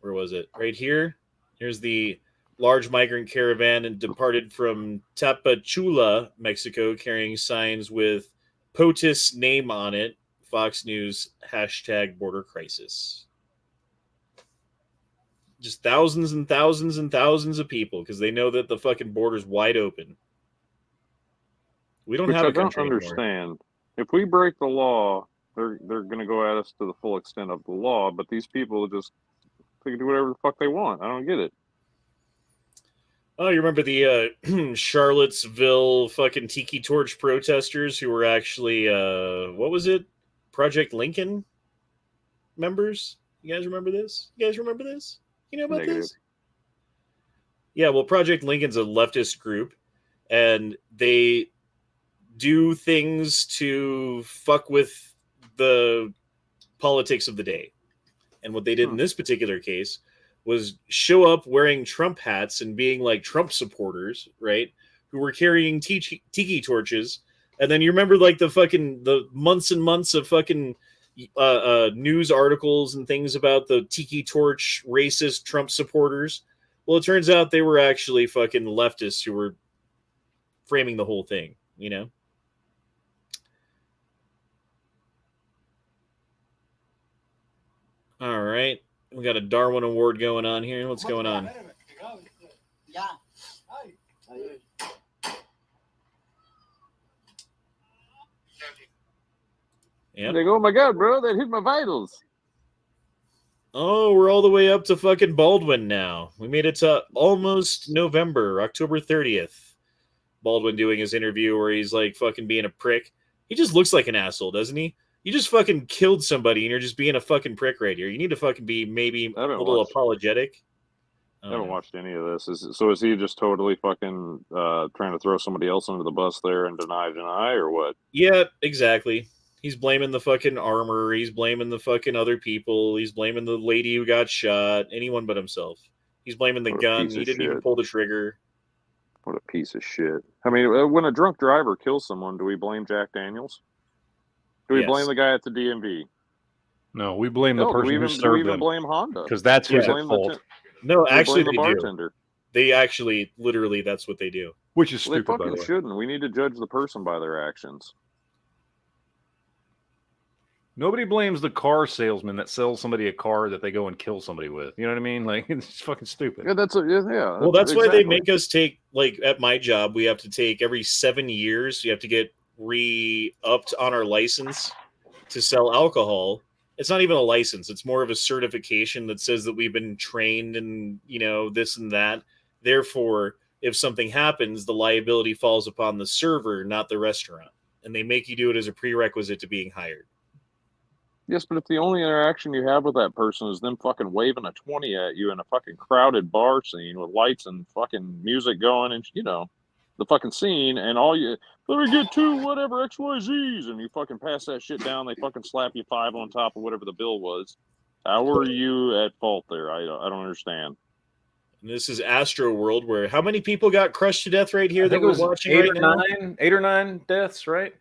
[SPEAKER 1] Where was it? Right here. Here's the large migrant caravan and departed from Tapachula, Mexico, carrying signs with POTUS name on it. Fox News hashtag border crisis. Just thousands and thousands and thousands of people because they know that the fucking border's wide open. We don't
[SPEAKER 7] Which
[SPEAKER 1] have
[SPEAKER 7] I
[SPEAKER 1] a
[SPEAKER 7] don't
[SPEAKER 1] country anymore.
[SPEAKER 7] understand. If we break the law, they're going to go at us to the full extent of the law, but these people just they can do whatever the fuck they want. I don't get it.
[SPEAKER 1] Oh, you remember the Charlottesville fucking Tiki Torch protesters who were actually, what was it? Project Lincoln members? You guys remember this? You know about
[SPEAKER 7] Negative.
[SPEAKER 1] this? Yeah, well, Project Lincoln's a leftist group, and they do things to fuck with the politics of the day. And what they did in this particular case was show up wearing Trump hats and being like Trump supporters, right? Who were carrying tiki torches. And then you remember like the months and months of fucking news articles and things about the tiki torch racist Trump supporters. Well, it turns out they were actually fucking leftists who were framing the whole thing, you know? All right. We got a Darwin Award going on here. What's going on?
[SPEAKER 8] Yeah.
[SPEAKER 1] Yep.
[SPEAKER 7] They go, oh my god, bro, that hit my vitals.
[SPEAKER 1] Oh, we're all the way up to fucking Baldwin now. We made it to almost November, October 30th. Baldwin doing his interview where he's like fucking being a prick. He just looks like an asshole, doesn't he? You just fucking killed somebody and you're just being a fucking prick right here. You need to fucking be maybe a little apologetic.
[SPEAKER 7] I haven't watched any of this. Is he just totally fucking trying to throw somebody else under the bus there and deny, or what?
[SPEAKER 1] Yeah, exactly. He's blaming the fucking armor. He's blaming the fucking other people. He's blaming the lady who got shot. Anyone but himself. He's blaming the gun. He didn't even pull the trigger.
[SPEAKER 7] What a piece of shit. I mean, when a drunk driver kills someone, do we blame Jack Daniels? Do we blame the guy at the DMV?
[SPEAKER 2] No, we blame the person who served them.
[SPEAKER 7] Do we even blame Honda?
[SPEAKER 2] Because that's who's at fault.
[SPEAKER 1] No, actually,
[SPEAKER 7] blame the bartender.
[SPEAKER 1] They actually, literally, that's what they do.
[SPEAKER 2] Which is stupid,
[SPEAKER 7] They
[SPEAKER 2] by the
[SPEAKER 7] fucking
[SPEAKER 2] way.
[SPEAKER 7] shouldn't. We need to judge the person by their actions.
[SPEAKER 2] Nobody blames the car salesman that sells somebody a car that they go and kill somebody with. You know what I mean? Like, it's fucking stupid.
[SPEAKER 7] Yeah,
[SPEAKER 1] Well, that's why they make us take, like, at my job, we have to take every 7 years, you have to get re-upped on our license to sell alcohol. It's not even a license. It's more of a certification that says that we've been trained in, you know, this and that. Therefore, if something happens, the liability falls upon the server, not the restaurant. And they make you do it as a prerequisite to being hired.
[SPEAKER 7] Yes, but if the only interaction you have with that person is them fucking waving a 20 at you in a fucking crowded bar scene with lights and fucking music going and, you know, the fucking scene, and all you, let me get two whatever XYZs, and you fucking pass that shit down, they fucking slap you 5 on top of whatever the bill was. How are you at fault there? I don't understand.
[SPEAKER 1] And this is Astro World, where how many people got crushed to death right here that we're watching right now?
[SPEAKER 2] 8 or 9 deaths, right?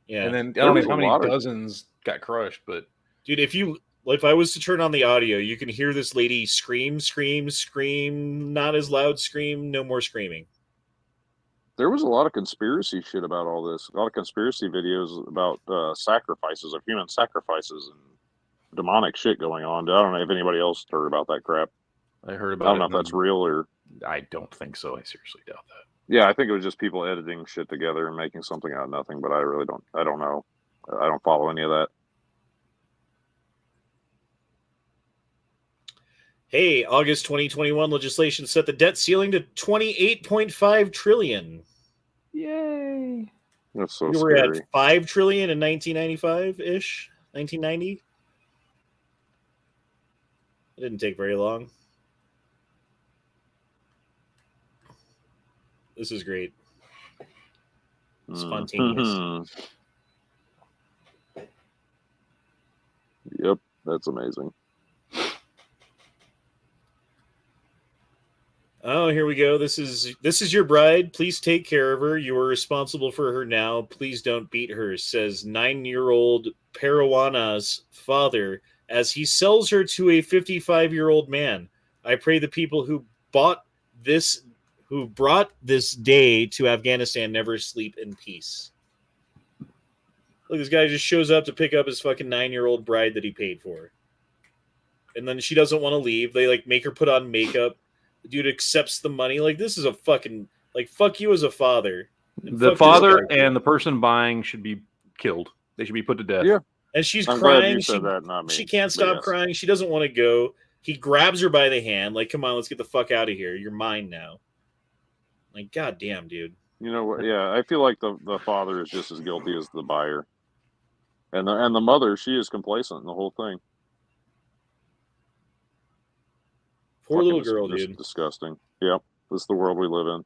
[SPEAKER 1] Yeah.
[SPEAKER 2] And then I don't know how many dozens got crushed, but
[SPEAKER 1] dude, if I was to turn on the audio, you can hear this lady scream, scream, scream, not as loud scream, no more screaming.
[SPEAKER 7] There was a lot of conspiracy shit about all this. A lot of conspiracy videos about sacrifices, of human sacrifices and demonic shit going on. I don't know if anybody else heard about that crap.
[SPEAKER 2] I heard about it.
[SPEAKER 7] I don't know if that's real or...
[SPEAKER 2] I don't think so. I seriously doubt that.
[SPEAKER 7] Yeah, I think it was just people editing shit together and making something out of nothing, but I really don't... I don't know. I don't follow any of that.
[SPEAKER 1] Hey, August 2021 legislation set the debt ceiling to $28.5 trillion.
[SPEAKER 2] Yay!
[SPEAKER 7] That's so
[SPEAKER 1] we were
[SPEAKER 7] scary.
[SPEAKER 1] at $5 trillion in 1995-ish, 1990. It didn't take very long. This is great. Spontaneous.
[SPEAKER 7] Yep, that's amazing.
[SPEAKER 1] Oh, here we go. This is your bride. Please take care of her. You are responsible for her now. Please don't beat her, says 9-year-old Parajuana's father as he sells her to a 55-year-old man. I pray the people who brought this day to Afghanistan never sleep in peace. Look, this guy just shows up to pick up his fucking 9-year-old bride that he paid for. And then she doesn't want to leave. They like make her put on makeup. The dude accepts the money. Like, this is a fucking, like, fuck you as a father.
[SPEAKER 2] The father and the person buying should be killed. They should be put to death.
[SPEAKER 7] Yeah.
[SPEAKER 1] And she's
[SPEAKER 7] I'm glad
[SPEAKER 1] crying.
[SPEAKER 7] you said that, not me.
[SPEAKER 1] She can't
[SPEAKER 7] But
[SPEAKER 1] stop
[SPEAKER 7] yes.
[SPEAKER 1] crying. She doesn't want to go. He grabs her by the hand. Like, come on, let's get the fuck out of here. You're mine now. Like, goddamn, dude.
[SPEAKER 7] You know what? Yeah, I feel like the father is just as guilty as the buyer. And the mother, she is complacent in the whole thing.
[SPEAKER 1] Poor little girl, dude.
[SPEAKER 7] Disgusting. Yep. This is the world we live in.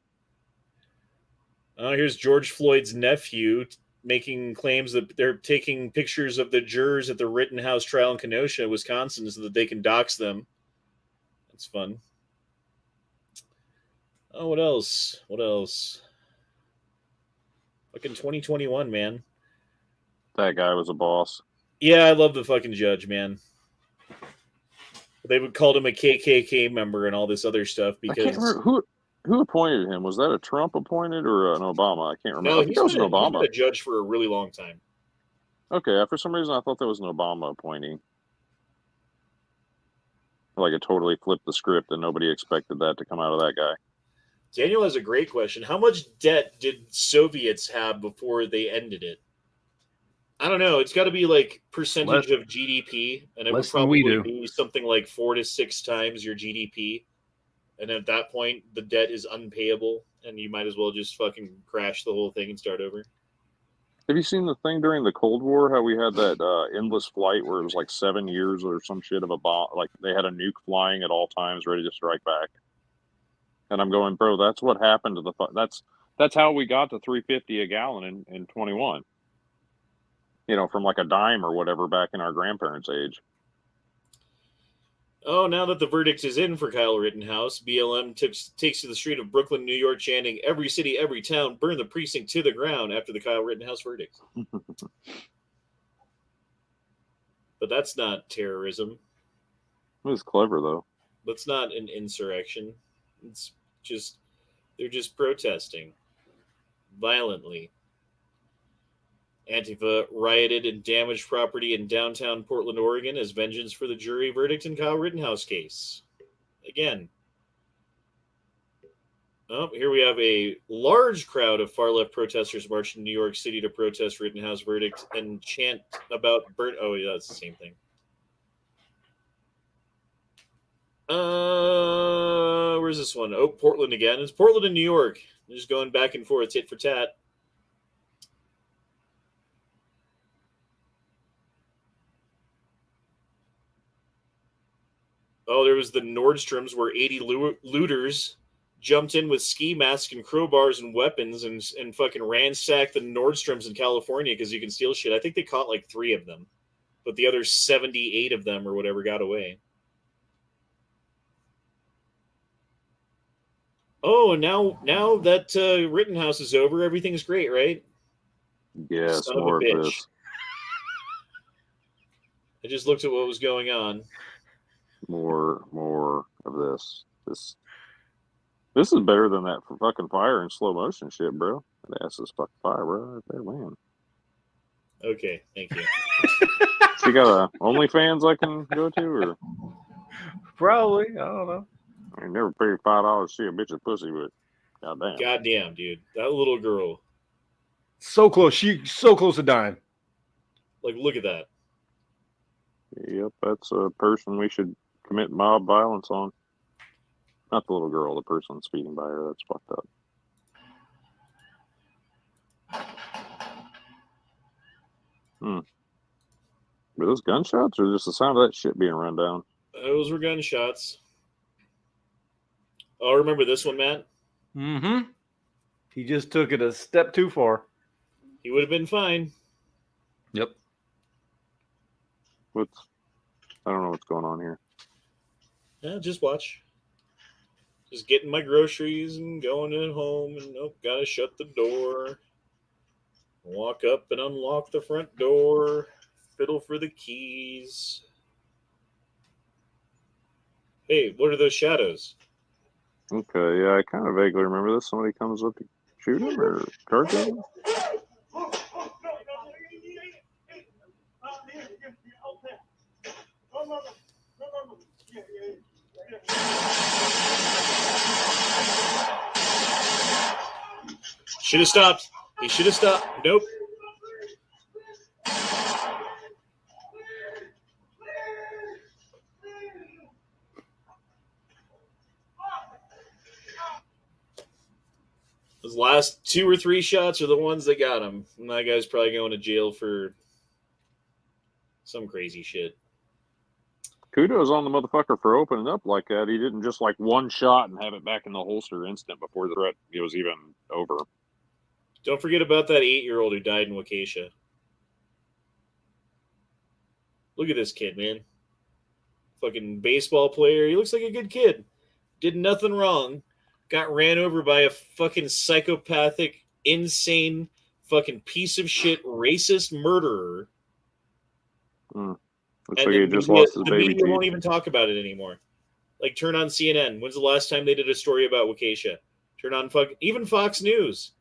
[SPEAKER 1] Here's George Floyd's nephew making claims that they're taking pictures of the jurors at the Rittenhouse trial in Kenosha, Wisconsin, so that they can dox them. That's fun. Oh, what else? What else? Fucking 2021, man.
[SPEAKER 7] That guy was a boss.
[SPEAKER 1] Yeah, I love the fucking judge, man. They would call him a KKK member and all this other stuff because
[SPEAKER 7] I can't remember who appointed him. Was that a Trump appointed or an Obama? I can't remember.
[SPEAKER 1] No,
[SPEAKER 7] I think that was an Obama.
[SPEAKER 1] He's been a judge for a really long time.
[SPEAKER 7] Okay, for some reason I thought that was an Obama appointee. Like it totally flipped the script and nobody expected that to come out of that guy.
[SPEAKER 1] Daniel has a great question. How much debt did Soviets have before they ended it? I don't know. It's got to be like percentage of GDP, and it would probably be something like 4 to 6 times your GDP. And at that point, the debt is unpayable, and you might as well just fucking crash the whole thing and start over.
[SPEAKER 7] Have you seen the thing during the Cold War? How we had that endless flight where it was like 7 years or some shit of a bomb, like they had a nuke flying at all times, ready to strike back. And I'm going, bro, that's what happened to that's how we got to $3.50 a gallon in 21. You know, from like a dime or whatever back in our grandparents' age.
[SPEAKER 1] Oh, now that the verdict is in for Kyle Rittenhouse, BLM takes to the street of Brooklyn, New York, chanting, "Every city, every town, burn the precinct to the ground," after the Kyle Rittenhouse verdict. But that's not terrorism.
[SPEAKER 7] It was clever, though.
[SPEAKER 1] That's not an insurrection. It's just, they're just protesting violently. Antifa rioted and damaged property in downtown Portland, Oregon as vengeance for the jury verdict in Kyle Rittenhouse case. Again. Oh, here we have a large crowd of far-left protesters march in New York City to protest Rittenhouse verdict and chant about Oh, yeah, that's the same thing. Where's this one? Oh, Portland again. It's Portland and New York. They're just going back and forth, tit for tat. Oh, there was the Nordstroms where 80 looters jumped in with ski masks and crowbars and weapons and fucking ransacked the Nordstroms in California because you can steal shit. I think they caught like 3 of them, but the other 78 of them or whatever got away. Oh, and now that Rittenhouse is over, everything's great, right?
[SPEAKER 7] Yes, more of this.
[SPEAKER 1] I just looked at what was going on.
[SPEAKER 7] More of this. This is better than that fucking fire in slow motion shit, bro. That's this fucking fire, bro. Right there, man.
[SPEAKER 1] Okay, thank you.
[SPEAKER 7] So you got a OnlyFans I can go to, or
[SPEAKER 2] probably? I don't know.
[SPEAKER 7] I never paid $5 to see a bitch's pussy, but goddamn.
[SPEAKER 1] Goddamn, dude, that little girl.
[SPEAKER 2] So close. She's so close to dying.
[SPEAKER 1] Like, look at that.
[SPEAKER 7] Yep, that's a person we should commit mob violence on. Not the little girl, the person speeding by her. That's fucked up. Were those gunshots or just the sound of that shit being run down?
[SPEAKER 1] Those were gunshots. Oh, remember this one, Matt?
[SPEAKER 2] Mm-hmm. He just took it a step too far.
[SPEAKER 1] He would have been fine.
[SPEAKER 2] Yep.
[SPEAKER 7] I don't know what's going on here.
[SPEAKER 1] Yeah, just watch. Just getting my groceries and going in home, and gotta shut the door. Walk up and unlock the front door. Fiddle for the keys. Hey, what are those shadows?
[SPEAKER 7] Okay, yeah, I kind of vaguely remember this. Somebody comes up to shoot him or charge him.
[SPEAKER 1] Should have stopped. He should have stopped. Nope. Those last 2 or 3 shots are the ones that got him. And that guy's probably going to jail for some crazy shit.
[SPEAKER 7] Kudos on the motherfucker for opening up like that. He didn't just like one shot and have it back in the holster instant before the threat was even over.
[SPEAKER 1] Don't forget about that 8-year-old who died in Waukesha. Look at this kid, man. Fucking baseball player. He looks like a good kid. Did nothing wrong. Got ran over by a fucking psychopathic, insane, fucking piece of shit, racist murderer.
[SPEAKER 7] Looks like he just lost his
[SPEAKER 1] the
[SPEAKER 7] baby
[SPEAKER 1] media
[SPEAKER 7] teeth.
[SPEAKER 1] won't even talk about it anymore. Like, turn on CNN. When's the last time they did a story about Waukesha? Turn on even Fox News.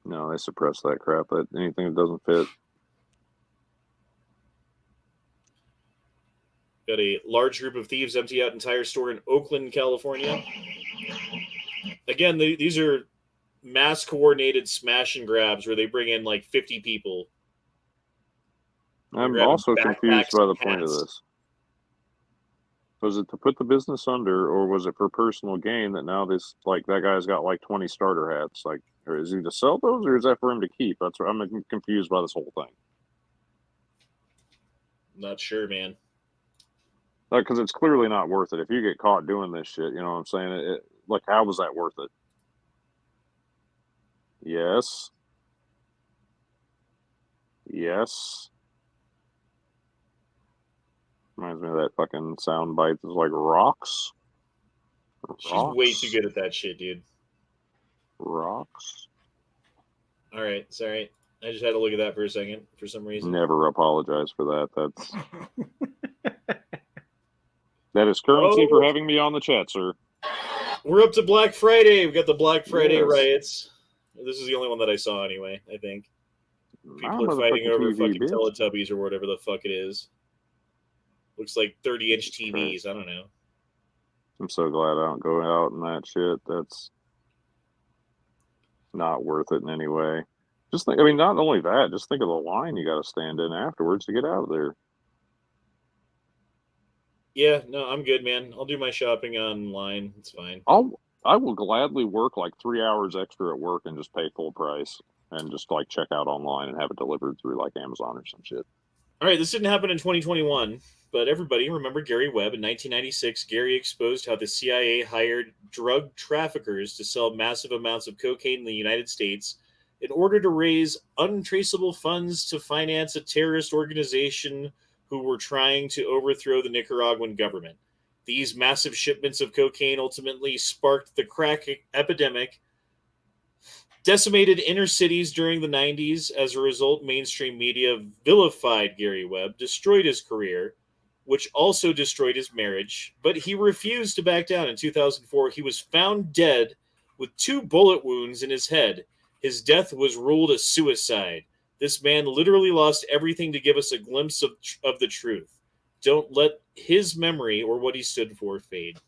[SPEAKER 7] No, they suppress that crap. Anything that doesn't fit.
[SPEAKER 1] Got a large group of thieves empty out entire store in Oakland, California. Again, these are mass coordinated smash and grabs where they bring in like 50 people.
[SPEAKER 7] I'm also confused by the point of this. Was it to put the business under, or was it for personal gain that now this, like, that guy's got like 20 starter hats? Like, or is he to sell those, or is that for him to keep? That's what I'm confused by this whole thing.
[SPEAKER 1] Not sure, man.
[SPEAKER 7] Because it's clearly not worth it. If you get caught doing this shit, you know what I'm saying? Like, how was that worth it? Yes. Yes. Reminds me of that fucking sound bite that's like rocks.
[SPEAKER 1] She's way too good at that shit, dude.
[SPEAKER 7] Rocks.
[SPEAKER 1] All right, sorry. I just had to look at that for a second for some reason.
[SPEAKER 7] Never apologize for that. That is currency for having me on the chat, sir.
[SPEAKER 1] We're up to Black Friday. We've got the Black Friday
[SPEAKER 7] Yes.
[SPEAKER 1] riots. This is the only one that I saw anyway, I think. People are fighting over fucking Teletubbies or whatever the fuck it is. Looks like 30-inch TVs. I don't know.
[SPEAKER 7] I'm so glad I don't go out and that shit. That's not worth it in any way. Just think, I mean, not only that, just think of the line you got to stand in afterwards to get out of there.
[SPEAKER 1] Yeah, no, I'm good, man. I'll do my shopping online. It's fine.
[SPEAKER 7] I will gladly work like 3 hours extra at work and just pay full price and just like check out online and have it delivered through like Amazon or some shit.
[SPEAKER 1] All right, this didn't happen in 2021, but everybody remember Gary Webb. In 1996, Gary exposed how the CIA hired drug traffickers to sell massive amounts of cocaine in the United States in order to raise untraceable funds to finance a terrorist organization who were trying to overthrow the Nicaraguan government. These massive shipments of cocaine ultimately sparked the crack epidemic, decimated inner cities during the 90s. As a result, mainstream media vilified Gary Webb, destroyed his career, which also destroyed his marriage, but he refused to back down. In 2004, he was found dead with 2 bullet wounds in his head. His death was ruled a suicide. This man literally lost everything to give us a glimpse of the truth. Don't let his memory or what he stood for fade.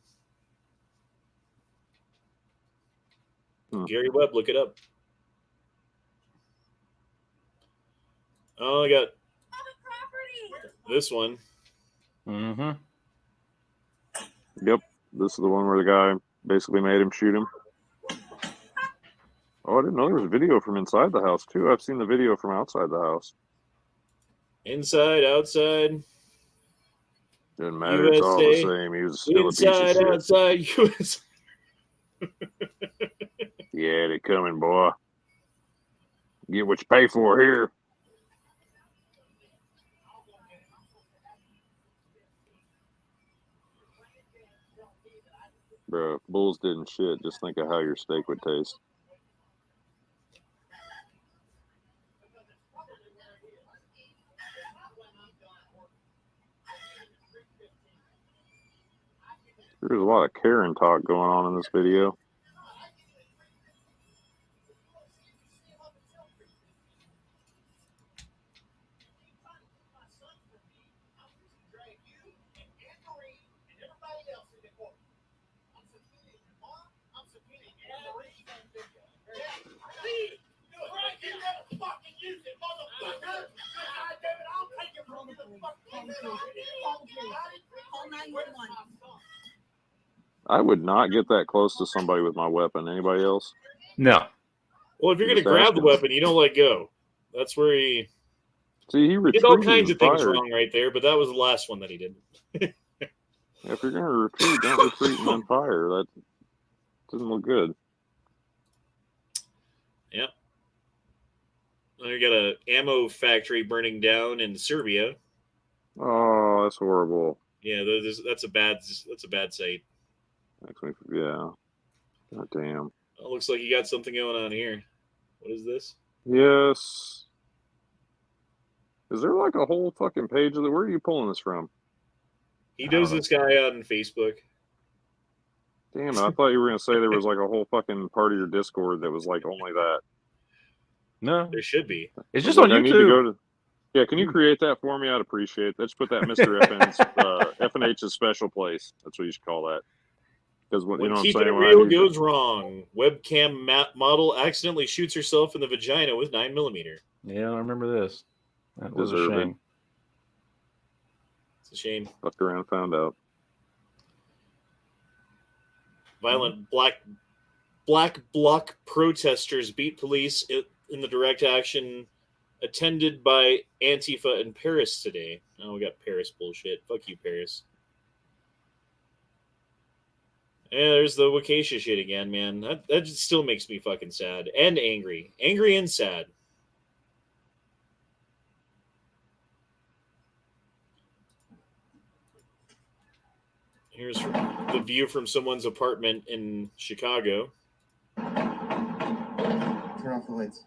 [SPEAKER 1] Gary Webb, look it up. Oh, I got this one.
[SPEAKER 2] Mm-hmm.
[SPEAKER 7] Yep, this is the one where the guy basically made him shoot him. Oh, I didn't know there was a video from inside the house, too. I've seen the video from outside the house.
[SPEAKER 1] Inside, outside.
[SPEAKER 7] Doesn't matter. It's all the
[SPEAKER 1] USA,
[SPEAKER 7] same. He was still a piece of
[SPEAKER 1] inside,
[SPEAKER 7] shit.
[SPEAKER 1] outside, USA.
[SPEAKER 7] Yeah, they coming, boy. Get what you pay for here. Bro, if bulls didn't shit, just think of how your steak would taste. There's a lot of Karen talk going on in this video. I would not get that close to somebody with my weapon. Anybody else?
[SPEAKER 2] No.
[SPEAKER 1] Well, if you're going to
[SPEAKER 7] Just
[SPEAKER 1] grab the
[SPEAKER 7] asking.
[SPEAKER 1] weapon, you don't let go. That's where he
[SPEAKER 7] See, he
[SPEAKER 1] did
[SPEAKER 7] retreated
[SPEAKER 1] all kinds of
[SPEAKER 7] and
[SPEAKER 1] things
[SPEAKER 7] fired.
[SPEAKER 1] wrong right there, but that was the last one that he did.
[SPEAKER 7] If you're going to retreat, don't retreat and then fire. That doesn't look good.
[SPEAKER 1] Yep. Then we got a ammo factory burning down in Serbia.
[SPEAKER 7] Oh, that's horrible.
[SPEAKER 1] Yeah, that's a bad sight.
[SPEAKER 7] Makes me, yeah. God damn.
[SPEAKER 1] Oh, looks like you got something going on here. What is this?
[SPEAKER 7] Yes. Is there like a whole fucking page of it? Where are you pulling this from?
[SPEAKER 1] He knows this guy on Facebook.
[SPEAKER 7] Damn it, I thought you were going to say there was like a whole fucking part of your Discord that was like only that.
[SPEAKER 2] No.
[SPEAKER 1] There should be.
[SPEAKER 2] It's just
[SPEAKER 7] Like,
[SPEAKER 2] on
[SPEAKER 7] I need to go
[SPEAKER 2] YouTube.
[SPEAKER 7] to. Yeah, can you create that for me? I'd appreciate it. Let's put that Mr. FNH's special place. That's what you should call that. Because what you
[SPEAKER 1] When
[SPEAKER 7] know what I'm
[SPEAKER 1] keeping
[SPEAKER 7] saying?
[SPEAKER 1] it
[SPEAKER 7] When I
[SPEAKER 1] real
[SPEAKER 7] need to-
[SPEAKER 1] goes wrong. Webcam model accidentally shoots herself in the vagina with 9mm.
[SPEAKER 2] Yeah, I remember this. That was a
[SPEAKER 7] Deserved it.
[SPEAKER 2] shame.
[SPEAKER 1] It's a shame.
[SPEAKER 7] Fucked around and found out.
[SPEAKER 1] Violent black bloc protesters beat police in the direct action attended by Antifa in Paris today. Oh, we got Paris bullshit. Fuck you, Paris. Yeah, there's the Wakasha shit again, man. That just still makes me fucking sad and angry. Angry and sad. Here's the view from someone's apartment in Chicago.
[SPEAKER 6] Turn off the lights.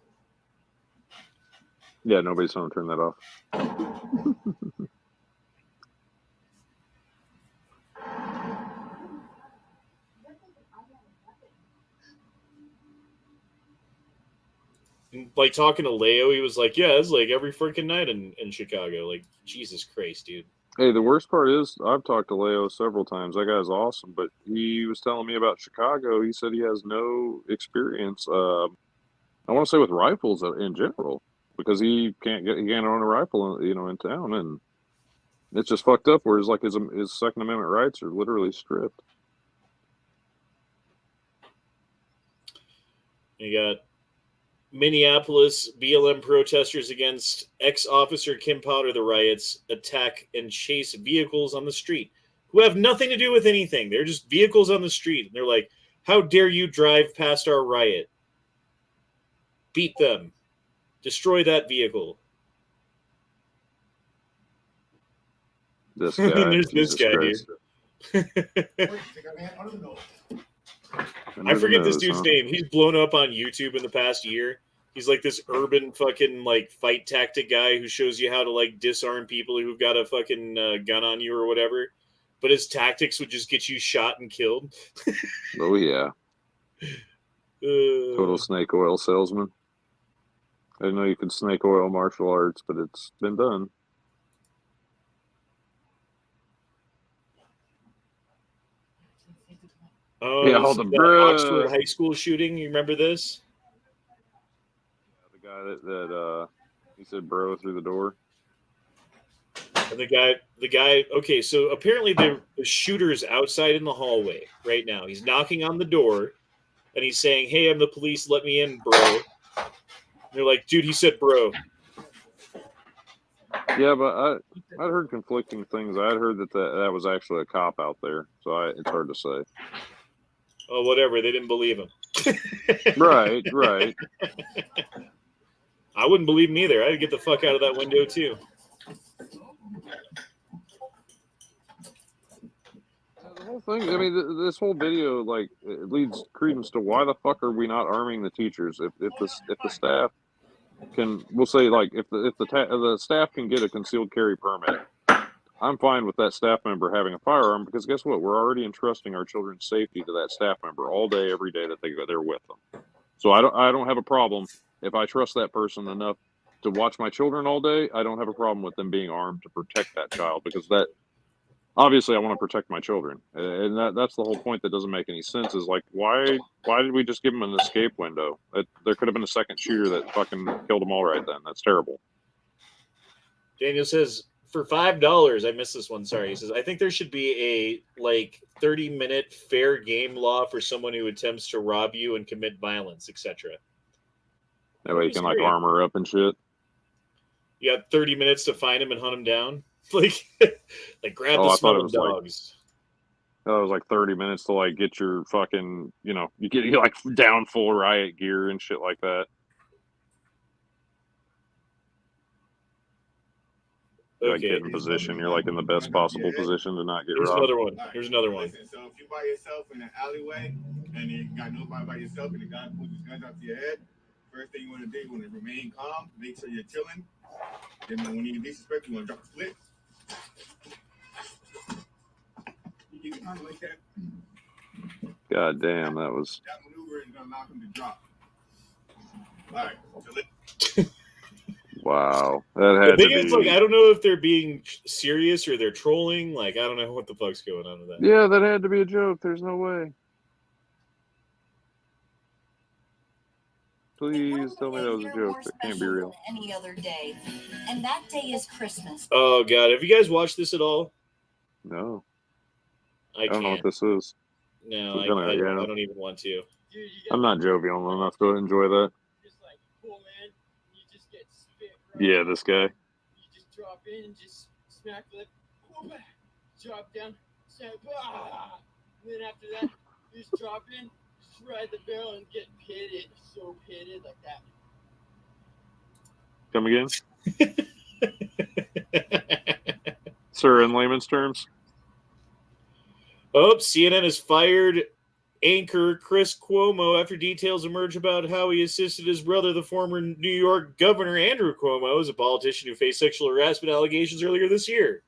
[SPEAKER 7] Yeah, nobody's going to turn that off.
[SPEAKER 1] Like talking to Leo, he was like, "Yeah, it's like every freaking night in Chicago." Like, Jesus Christ, dude.
[SPEAKER 7] Hey, the worst part is I've talked to Leo several times. That guy's awesome, but he was telling me about Chicago. He said he has no experience. I want to say with rifles in general, because he can't own a rifle, in town, and it's just fucked up. Where his Second Amendment rights are literally stripped.
[SPEAKER 1] You got Minneapolis BLM protesters against ex-officer Kim Powder. The riots attack and chase vehicles on the street who have nothing to do with anything. They're just vehicles on the street. And they're like, "How dare you drive past our riot? Beat them. Destroy that vehicle."
[SPEAKER 7] This guy.
[SPEAKER 1] There's this
[SPEAKER 7] Jesus
[SPEAKER 1] guy,
[SPEAKER 7] Christ.
[SPEAKER 1] I forget this dude's name. He's blown up on YouTube in the past year. He's like this urban fucking like fight tactic guy who shows you how to like disarm people who've got a fucking gun on you or whatever. But his tactics would just get you shot and killed.
[SPEAKER 7] Oh yeah. Total snake oil salesman. I didn't know you could snake oil martial arts, but it's been done.
[SPEAKER 1] Oh,
[SPEAKER 7] Yeah,
[SPEAKER 1] this
[SPEAKER 7] hold
[SPEAKER 1] is
[SPEAKER 7] the
[SPEAKER 1] that
[SPEAKER 7] bruh.
[SPEAKER 1] Oxford High School shooting. You remember this?
[SPEAKER 7] The guy that he said bro through the door.
[SPEAKER 1] And the guy. Okay, so apparently the shooter is outside in the hallway right now. He's knocking on the door, and he's saying, "Hey, I'm the police. Let me in, bro." And they're like, "Dude, he said bro."
[SPEAKER 7] Yeah, but I'd heard conflicting things. I'd heard that was actually a cop out there, so it's hard to say.
[SPEAKER 1] Oh, whatever. They didn't believe him.
[SPEAKER 7] Right.
[SPEAKER 1] I wouldn't believe him either. I'd get the fuck out of that window too.
[SPEAKER 7] The whole thing. I mean, this whole video like it leads credence to why the fuck are we not arming the teachers? If the staff can, we'll say like if the staff can get a concealed carry permit, I'm fine with that staff member having a firearm because guess what? We're already entrusting our children's safety to that staff member all day, every day that they're with them. So I don't have a problem if I trust that person enough to watch my children all day. I don't have a problem with them being armed to protect that child because that obviously I want to protect my children, and that's the whole point. That doesn't make any sense. Is like why did we just give them an escape window? There could have been a second shooter that fucking killed them all right then. That's terrible.
[SPEAKER 1] Daniel says, for $5, I missed this one. Sorry. He says, I think there should be a 30-minute fair game law for someone who attempts to rob you and commit violence, etc.
[SPEAKER 7] That way you can like armor up and shit.
[SPEAKER 1] You got 30 minutes to find him and hunt him down. Like grab the smelling dogs.
[SPEAKER 7] It was like 30 minutes to like get your fucking, you get like down full riot gear and shit like that.
[SPEAKER 1] Okay.
[SPEAKER 7] Like get in position. You're like in the best possible position to not get robbed.
[SPEAKER 1] Here's another one.
[SPEAKER 6] Listen, so if you by yourself in an alleyway and you got nobody by yourself and the guy pulls his guns out to your head, first thing you want to do, you want to remain calm, make sure you're chilling. Then when you disrespect, you want to drop the split. You get kind of like that.
[SPEAKER 7] God damn, that was.
[SPEAKER 6] That maneuver is going to allow him to drop. All right, so
[SPEAKER 7] wow, that had
[SPEAKER 1] the thing
[SPEAKER 7] to
[SPEAKER 1] is,
[SPEAKER 7] be.
[SPEAKER 1] I don't know if they're being serious or they're trolling. I don't know what the fuck's going on with that.
[SPEAKER 7] Yeah, that had to be a joke. There's no way. Please tell me that was a joke. That can't be real.
[SPEAKER 12] Any other day, and that day is Christmas.
[SPEAKER 1] Oh god, have you guys watched this at all?
[SPEAKER 7] No,
[SPEAKER 1] I
[SPEAKER 7] don't know what this is.
[SPEAKER 1] No, I don't even want to.
[SPEAKER 7] I'm not jovial enough to enjoy that. Yeah, this guy.
[SPEAKER 9] You just drop in and just smack lip, drop down, snap, and then after that, you just drop in, just ride the barrel and get pitted, so pitted like that.
[SPEAKER 7] Come again? Sir, in layman's terms?
[SPEAKER 1] Oh, CNN has fired anchor Chris Cuomo after details emerge about how he assisted his brother, the former New York governor Andrew Cuomo, as a politician who faced sexual harassment allegations earlier this year.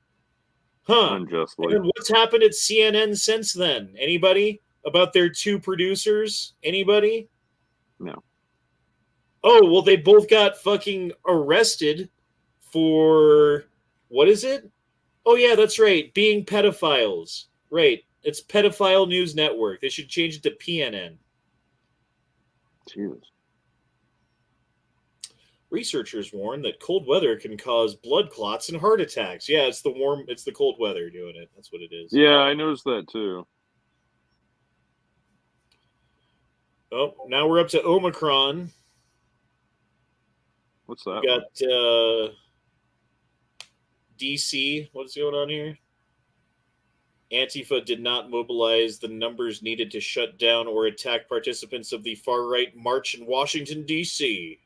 [SPEAKER 7] Unjustly.
[SPEAKER 1] And what's happened at CNN since then? Anybody? About their two producers? Anybody?
[SPEAKER 7] No.
[SPEAKER 1] Oh, well, they both got fucking arrested for, what is it? Oh, yeah, that's right. Being pedophiles. Right. It's Pedophile News Network. They should change it to PNN.
[SPEAKER 7] Jesus.
[SPEAKER 1] Researchers warn that cold weather can cause blood clots and heart attacks. Yeah, it's the cold weather doing it. That's what it is.
[SPEAKER 7] Yeah, I noticed that too.
[SPEAKER 1] Oh, now we're up to Omicron.
[SPEAKER 7] What's that?
[SPEAKER 1] We got DC. What's going on here? Antifa did not mobilize the numbers needed to shut down or attack participants of the far-right march in Washington, D.C.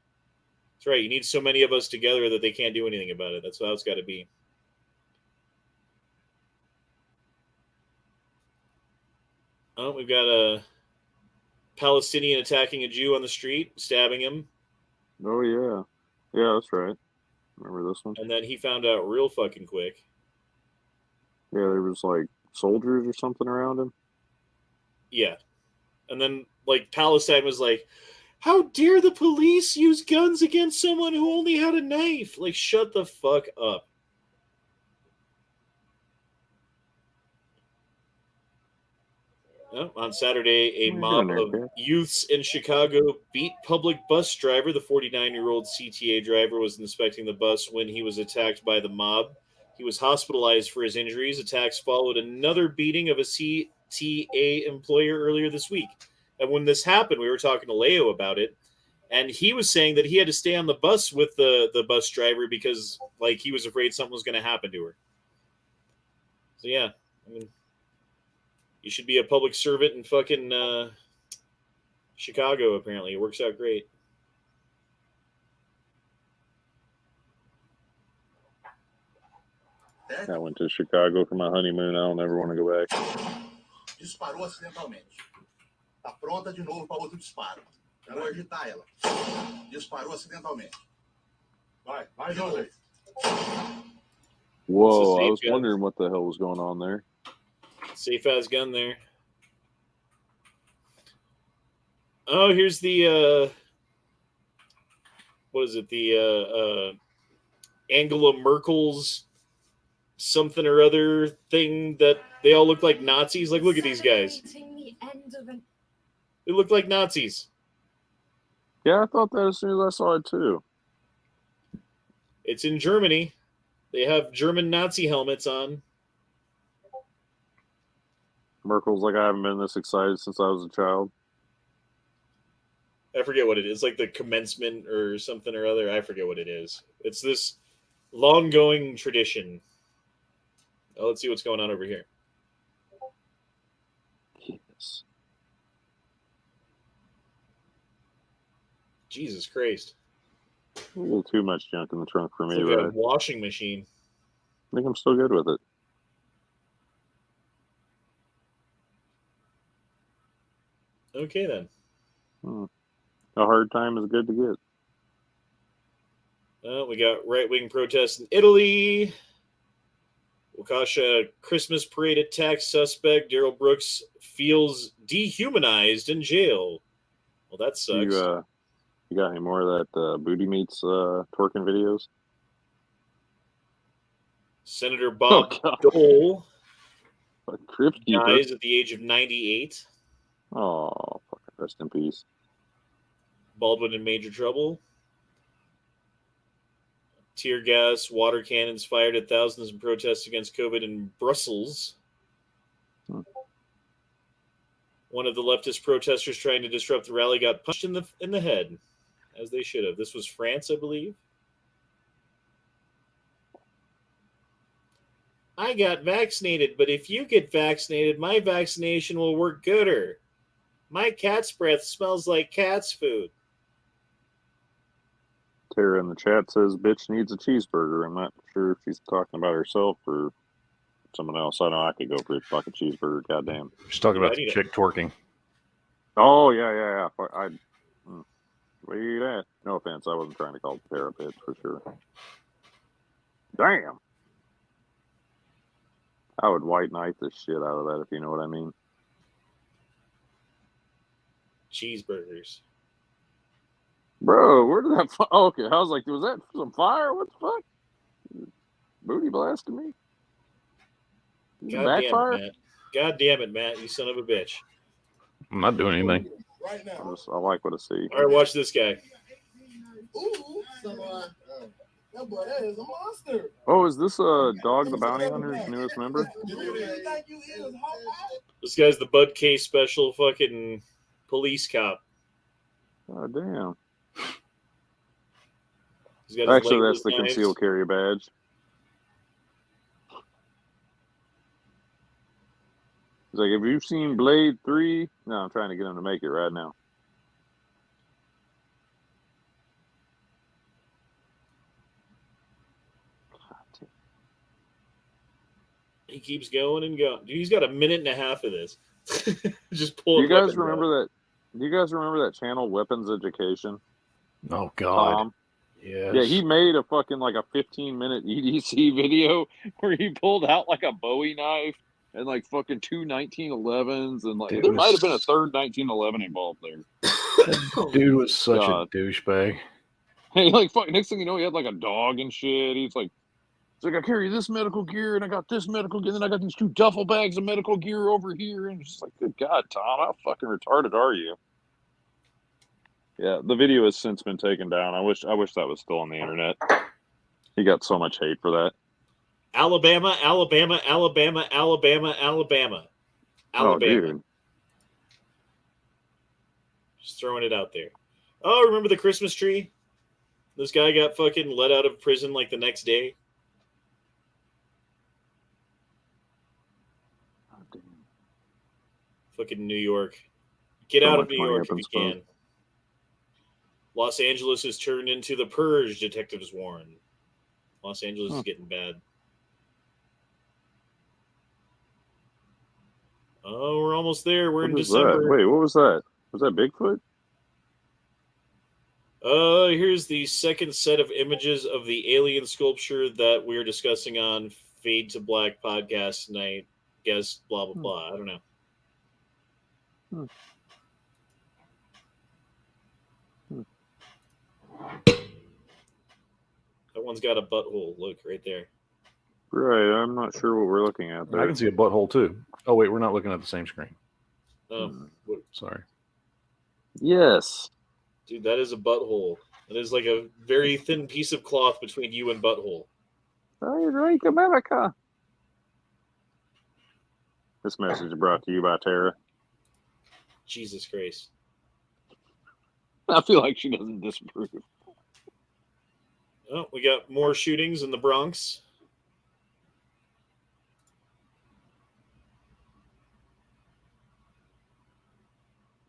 [SPEAKER 1] That's right. You need so many of us together that they can't do anything about it. That's how it's got to be. Oh, we've got a Palestinian attacking a Jew on the street, stabbing him.
[SPEAKER 7] Oh, yeah. Yeah, that's right. Remember this one?
[SPEAKER 1] And then he found out real fucking quick.
[SPEAKER 7] Yeah, there was like soldiers or something around him.
[SPEAKER 1] Yeah. And then, Palestine was like, how dare the police use guns against someone who only had a knife? Shut the fuck up. On Saturday, a mob of youths in Chicago beat public bus driver. The 49-year-old CTA driver was inspecting the bus when he was attacked by the mob. He was hospitalized for his injuries. Attacks followed another beating of a CTA employer earlier this week. And when this happened, we were talking to Leo about it, And he was saying that he had to stay on the bus with the bus driver because, like, he was afraid something was going to happen to her. So, yeah. I mean, you should be a public servant in fucking Chicago, apparently. It works out great.
[SPEAKER 7] I went to Chicago for my honeymoon. I don't ever want to go back.
[SPEAKER 6] Disparou acidentalmente. Tá pronta de novo para outro disparo. Eu vou agitar ela. Disparou acidentalmente. Vai, vai, José.
[SPEAKER 7] Whoa, I
[SPEAKER 1] safe
[SPEAKER 7] was
[SPEAKER 1] gun.
[SPEAKER 7] wondering what the hell was going on there.
[SPEAKER 1] Safe ass gun there. Oh, here's the what is it? The Angela Merkel's something or other thing that they all look like Nazis. Like, look at these guys. They look like Nazis.
[SPEAKER 7] Yeah, I thought that as soon as I saw it too.
[SPEAKER 1] It's in Germany. They have German Nazi helmets on.
[SPEAKER 7] Merkel's like, I haven't been this excited since I was a child.
[SPEAKER 1] I forget what it is. Like the commencement or something or other. I forget what it is. It's this long-going tradition. Oh, let's see what's going on over here.
[SPEAKER 7] Yes.
[SPEAKER 1] Jesus Christ.
[SPEAKER 7] A little too much junk in the trunk for me,
[SPEAKER 1] It's like
[SPEAKER 7] but
[SPEAKER 1] a washing machine.
[SPEAKER 7] I think I'm still good with it.
[SPEAKER 1] Okay, then.
[SPEAKER 7] A hard time is good to get.
[SPEAKER 1] We got right-wing protests in Italy. Waukesha Christmas parade attack suspect Daryl Brooks feels dehumanized in jail. Well, that sucks.
[SPEAKER 7] You got any more of that Booty Meats twerking videos?
[SPEAKER 1] Senator Bob Dole dies at the age of 98.
[SPEAKER 7] Oh, fucking rest in peace.
[SPEAKER 1] Baldwin in major trouble. Tear gas, water cannons fired at thousands in protests against COVID in Brussels. One of the leftist protesters trying to disrupt the rally got punched in the head, as they should have. This was France, I believe. I got vaccinated, but if you get vaccinated, my vaccination will work gooder. My cat's breath smells like cat's food.
[SPEAKER 7] Tara in the chat says, bitch needs a cheeseburger. I'm not sure if she's talking about herself or someone else. I know I could go for a fucking cheeseburger. Goddamn.
[SPEAKER 2] She's talking about the chick twerking.
[SPEAKER 7] Oh, yeah. Where you at? No offense. I wasn't trying to call Tara a bitch for sure. Damn. I would white knight the shit out of that, if you know what I mean.
[SPEAKER 1] Cheeseburgers.
[SPEAKER 7] Bro, where did that... Oh, okay, I was like, was that some fire? What the fuck? Booty blasted me?
[SPEAKER 1] God damn it, Matt, you son of a bitch.
[SPEAKER 2] I'm not doing anything.
[SPEAKER 6] Right now.
[SPEAKER 7] I like what I see.
[SPEAKER 1] All right, watch this guy.
[SPEAKER 6] Ooh, that boy, that is a monster.
[SPEAKER 7] Oh, is this Dog the Bounty Hunter's newest member?
[SPEAKER 1] This guy's the Bud K special fucking police cop.
[SPEAKER 7] Oh, damn.
[SPEAKER 1] He's got his
[SPEAKER 7] Actually, that's the
[SPEAKER 1] knives.
[SPEAKER 7] concealed carry badge. He's like, have you seen Blade 3? No, I'm trying to get him to make it right now.
[SPEAKER 1] He keeps going and going. Dude, he's got a minute and a half of this. Just pull.
[SPEAKER 7] Do you guys remember that? Do you guys remember that channel, Weapons Education?
[SPEAKER 2] Oh God.
[SPEAKER 7] Yes. Yeah, he made a fucking like a 15-minute EDC video where he pulled out like a Bowie knife and like fucking two 1911s and like
[SPEAKER 2] Dude,
[SPEAKER 7] there might have been a third 1911 involved there.
[SPEAKER 2] Dude was such a douchebag.
[SPEAKER 7] Hey, like fuck, next thing you know, he had like a dog and shit. He's like, I carry this medical gear and I got this medical gear, and then I got these 2 duffel bags of medical gear over here, and it's just like, good God, Tom, how fucking retarded are you? Yeah, the video has since been taken down. I wish that was still on the internet. He got so much hate for that.
[SPEAKER 1] Alabama.
[SPEAKER 7] Oh, dude.
[SPEAKER 1] Just throwing it out there. Oh, remember the Christmas tree? This guy got fucking let out of prison like the next day.
[SPEAKER 7] Oh, damn.
[SPEAKER 1] Fucking New York. Get
[SPEAKER 7] So
[SPEAKER 1] out of
[SPEAKER 7] much
[SPEAKER 1] New
[SPEAKER 7] money
[SPEAKER 1] York
[SPEAKER 7] up
[SPEAKER 1] if
[SPEAKER 7] in
[SPEAKER 1] you
[SPEAKER 7] smoke.
[SPEAKER 1] can. Los Angeles is turned into the Purge, detectives warn. Los Angeles is getting bad. Oh, we're almost there. We're in
[SPEAKER 7] What is
[SPEAKER 1] December.
[SPEAKER 7] that? Wait, what was that? Was that Bigfoot?
[SPEAKER 1] Here's the second set of images of the alien sculpture that we're discussing on Fade to Black podcast tonight. Guess blah blah blah. I don't know. That one's got a butthole. Look right there.
[SPEAKER 7] Right, I'm not sure what we're looking at there.
[SPEAKER 2] I can see a butthole too. Oh wait, we're not looking at the same screen.
[SPEAKER 1] Oh,
[SPEAKER 2] Sorry.
[SPEAKER 7] Yes.
[SPEAKER 1] dude, that is a butthole. That is like a very thin piece of cloth between you and butthole.
[SPEAKER 7] I drink America. This message is brought to you by Tara.
[SPEAKER 1] Jesus Christ.
[SPEAKER 7] I feel like she doesn't disapprove.
[SPEAKER 1] Oh, we got more shootings in the Bronx.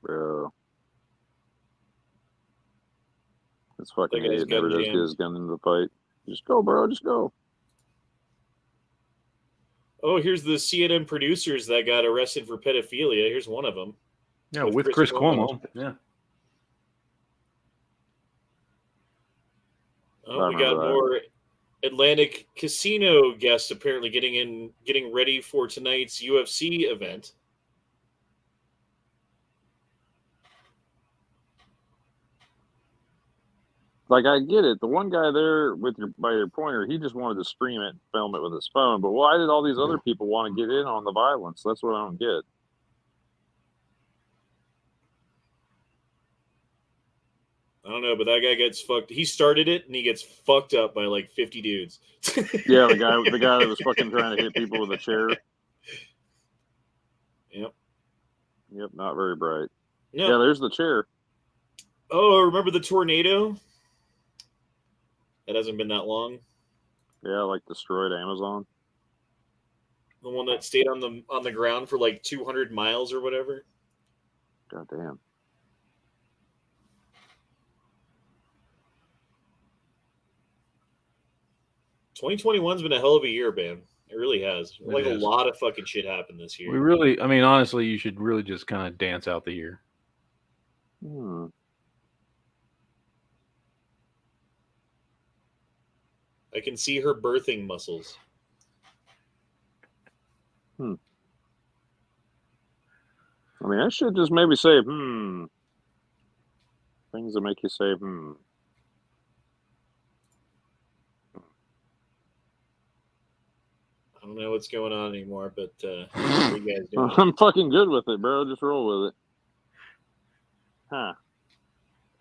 [SPEAKER 7] Bro. This fucking
[SPEAKER 1] That guy's
[SPEAKER 7] idiot never
[SPEAKER 1] gun
[SPEAKER 7] does get
[SPEAKER 1] jammed.
[SPEAKER 7] his gun into the fight. Just go, bro. Just go.
[SPEAKER 1] Oh, here's the CNN producers that got arrested for pedophilia. Here's one of them.
[SPEAKER 2] Yeah, with Chris Cuomo. Yeah.
[SPEAKER 1] Oh, we got more Atlantic casino guests apparently getting ready for tonight's UFC event.
[SPEAKER 7] Like, I get it. The one guy there by your pointer, he just wanted to stream it and film it with his phone. But why did all these other people want to get in on the violence? That's what I don't get.
[SPEAKER 1] I don't know, but that guy gets fucked. He started it and he gets fucked up by like 50 dudes.
[SPEAKER 7] Yeah, the guy that was fucking trying to hit people with a chair.
[SPEAKER 1] Yep.
[SPEAKER 7] Yep, not very bright.
[SPEAKER 1] No.
[SPEAKER 7] Yeah, there's the chair.
[SPEAKER 1] Oh, remember the tornado? That hasn't been that long.
[SPEAKER 7] Yeah, like destroyed Amazon.
[SPEAKER 1] The one that stayed on the ground for like 200 miles or whatever.
[SPEAKER 7] God damn.
[SPEAKER 1] "2021's been a hell of a year, man. It really has. Like
[SPEAKER 2] is.
[SPEAKER 1] a lot of fucking shit happened this year.
[SPEAKER 2] We really, I mean, honestly, you should really just kind of dance out the year.
[SPEAKER 1] I can see her birthing muscles.
[SPEAKER 7] I mean, I should just maybe say, Things that make you say,
[SPEAKER 1] I don't know what's going on anymore, but what are you guys doing?
[SPEAKER 7] I'm fucking good with it, bro. Just roll with it. Huh.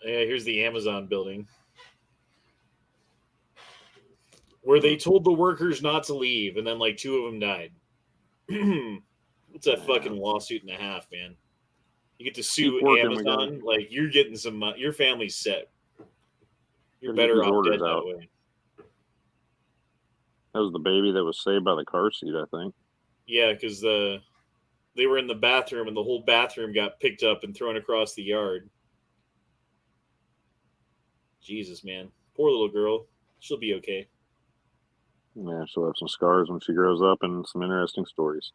[SPEAKER 1] Yeah, here's the Amazon building. Where they told the workers not to leave, and then like 2 of them died. It's a fucking lawsuit and a half, man. You get to sue Amazon, like you're getting some. Your family's set. You're better off dead that way.
[SPEAKER 7] That was the baby that was saved by the car seat, I think.
[SPEAKER 1] Yeah, because they were in the bathroom, and the whole bathroom got picked up and thrown across the yard. Jesus, man, poor little girl. She'll be okay.
[SPEAKER 7] Yeah, she'll have some scars when she grows up and some interesting stories.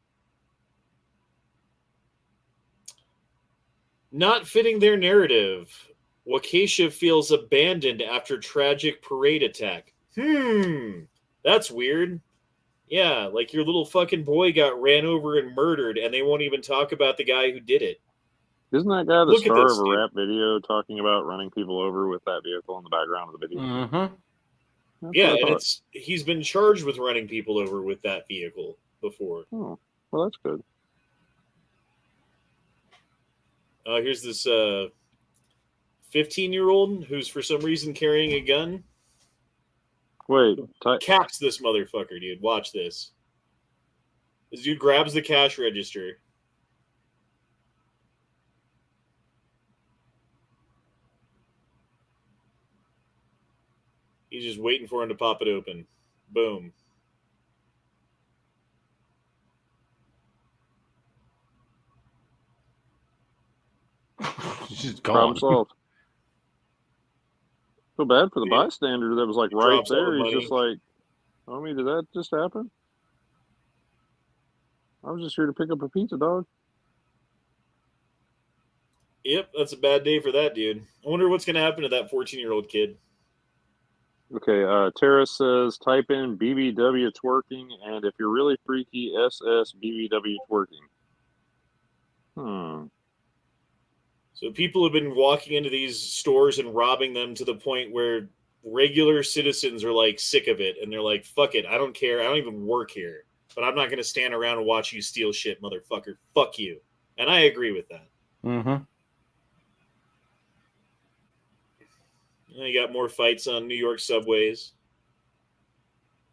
[SPEAKER 1] Not fitting their narrative. Waukesha feels abandoned after tragic parade attack. That's weird. Yeah, like your little fucking boy got ran over and murdered, and they won't even talk about the guy who did it.
[SPEAKER 7] Isn't that guy the
[SPEAKER 1] Look at
[SPEAKER 7] star
[SPEAKER 1] this,
[SPEAKER 7] of a
[SPEAKER 1] dude.
[SPEAKER 7] rap video talking about running people over with that vehicle in the background of the video?
[SPEAKER 1] Yeah, and he's been charged with running people over with that vehicle before.
[SPEAKER 7] Oh, well, that's good.
[SPEAKER 1] Here's this 15-year-old who's for some reason carrying a gun.
[SPEAKER 7] Wait,
[SPEAKER 1] caps this motherfucker, dude. Watch this. This dude grabs the cash register. He's just waiting for him to pop it open. Boom.
[SPEAKER 2] She's just
[SPEAKER 7] Problem
[SPEAKER 2] gone.
[SPEAKER 7] solved. Feel bad for the
[SPEAKER 1] He-
[SPEAKER 7] bystander that was like
[SPEAKER 1] he
[SPEAKER 7] right
[SPEAKER 1] drops all the
[SPEAKER 7] there. He's
[SPEAKER 1] money.
[SPEAKER 7] just like, homie, did that just happen? I was just here to pick up a pizza, dog.
[SPEAKER 1] Yep, that's a bad day for that dude. I wonder what's going to happen to that 14-year-old kid.
[SPEAKER 7] Okay, Tara says type in BBW twerking, and if you're really freaky, SS BBW twerking.
[SPEAKER 1] So people have been walking into these stores and robbing them to the point where regular citizens are like sick of it, and they're like, fuck it, I don't care, I don't even work here, but I'm not going to stand around and watch you steal shit, motherfucker. Fuck you. And I agree with that.
[SPEAKER 2] Mm-hmm.
[SPEAKER 1] You got more fights on New York subways.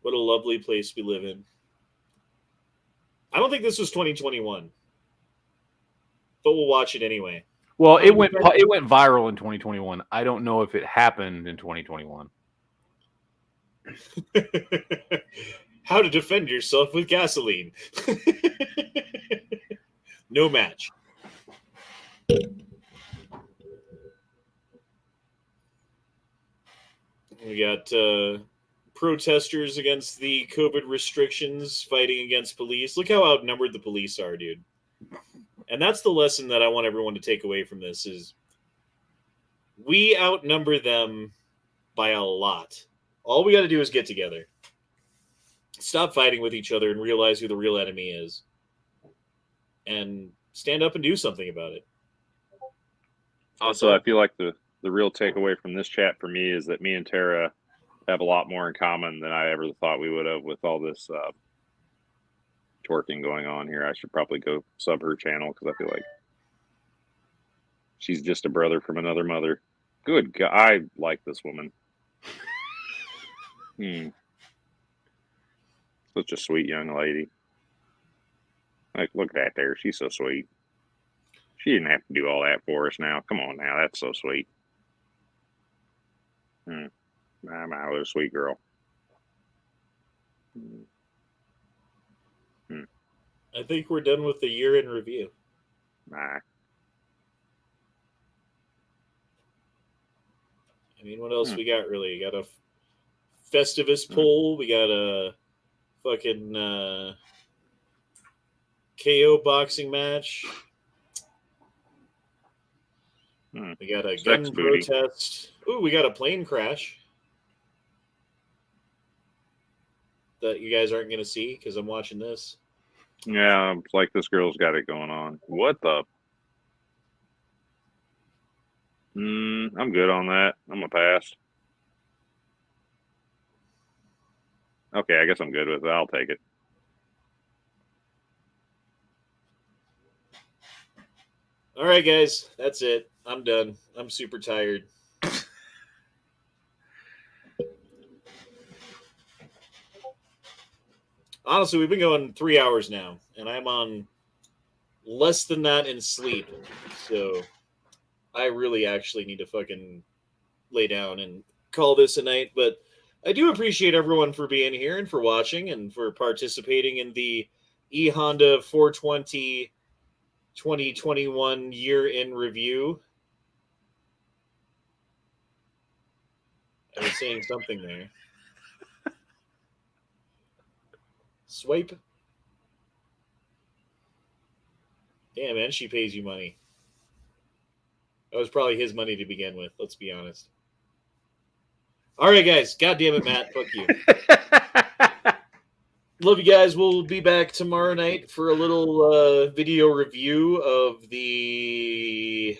[SPEAKER 1] What a lovely place we live in. I don't think this was 2021, but we'll watch it anyway.
[SPEAKER 2] Well, it went viral in 2021. I don't know if it happened in 2021.
[SPEAKER 1] How to defend yourself with gasoline. No match. We got protesters against the COVID restrictions fighting against police. Look how outnumbered the police are, dude. And that's the lesson that I want everyone to take away from this is we outnumber them by a lot. All we got to do is get together. Stop fighting with each other and realize who the real enemy is. And stand up and do something about it.
[SPEAKER 7] Also, I feel like the real takeaway from this chat for me is that me and Tara have a lot more in common than I ever thought we would have with all this twerking going on here. I should probably go sub her channel because I feel like she's just a brother from another mother. Good God, I like this woman. Such a sweet young lady. Like, look at that there. She's so sweet. She didn't have to do all that for us now. Come on now. That's so sweet. My little sweet girl.
[SPEAKER 1] I think we're done with the year in review.
[SPEAKER 7] Nah.
[SPEAKER 1] I mean, what else we got, really? You got a Festivus poll. We got a fucking KO boxing match. We got a gun protest. Ooh, we got a plane crash that you guys aren't going to see because I'm watching this.
[SPEAKER 7] Yeah, it's like this girl's got it going on. What the? I'm good on that. I'm going to pass. Okay, I guess I'm good with it. I'll take it.
[SPEAKER 1] All right, guys. That's it. I'm done. I'm super tired. Honestly, we've been going 3 hours now, and I'm on less than that in sleep. So I really actually need to fucking lay down and call this a night. But I do appreciate everyone for being here and for watching and for participating in the E-Honda 420 2021 year in review. I was saying something there. Swipe. Damn, and she pays you money. That was probably his money to begin with, let's be honest. All right, guys. God damn it, Matt. Fuck you. Love you guys. We'll be back tomorrow night for a little video review of the...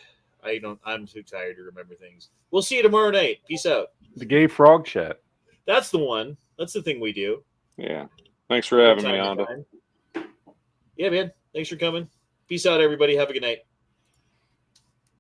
[SPEAKER 1] I'm too tired to remember things. We'll see you tomorrow night. Peace out.
[SPEAKER 2] The gay frog chat.
[SPEAKER 1] That's the one. That's the thing we do.
[SPEAKER 7] Yeah. Thanks for having me, Honda.
[SPEAKER 1] Yeah, man. Thanks for coming. Peace out, everybody. Have a good night.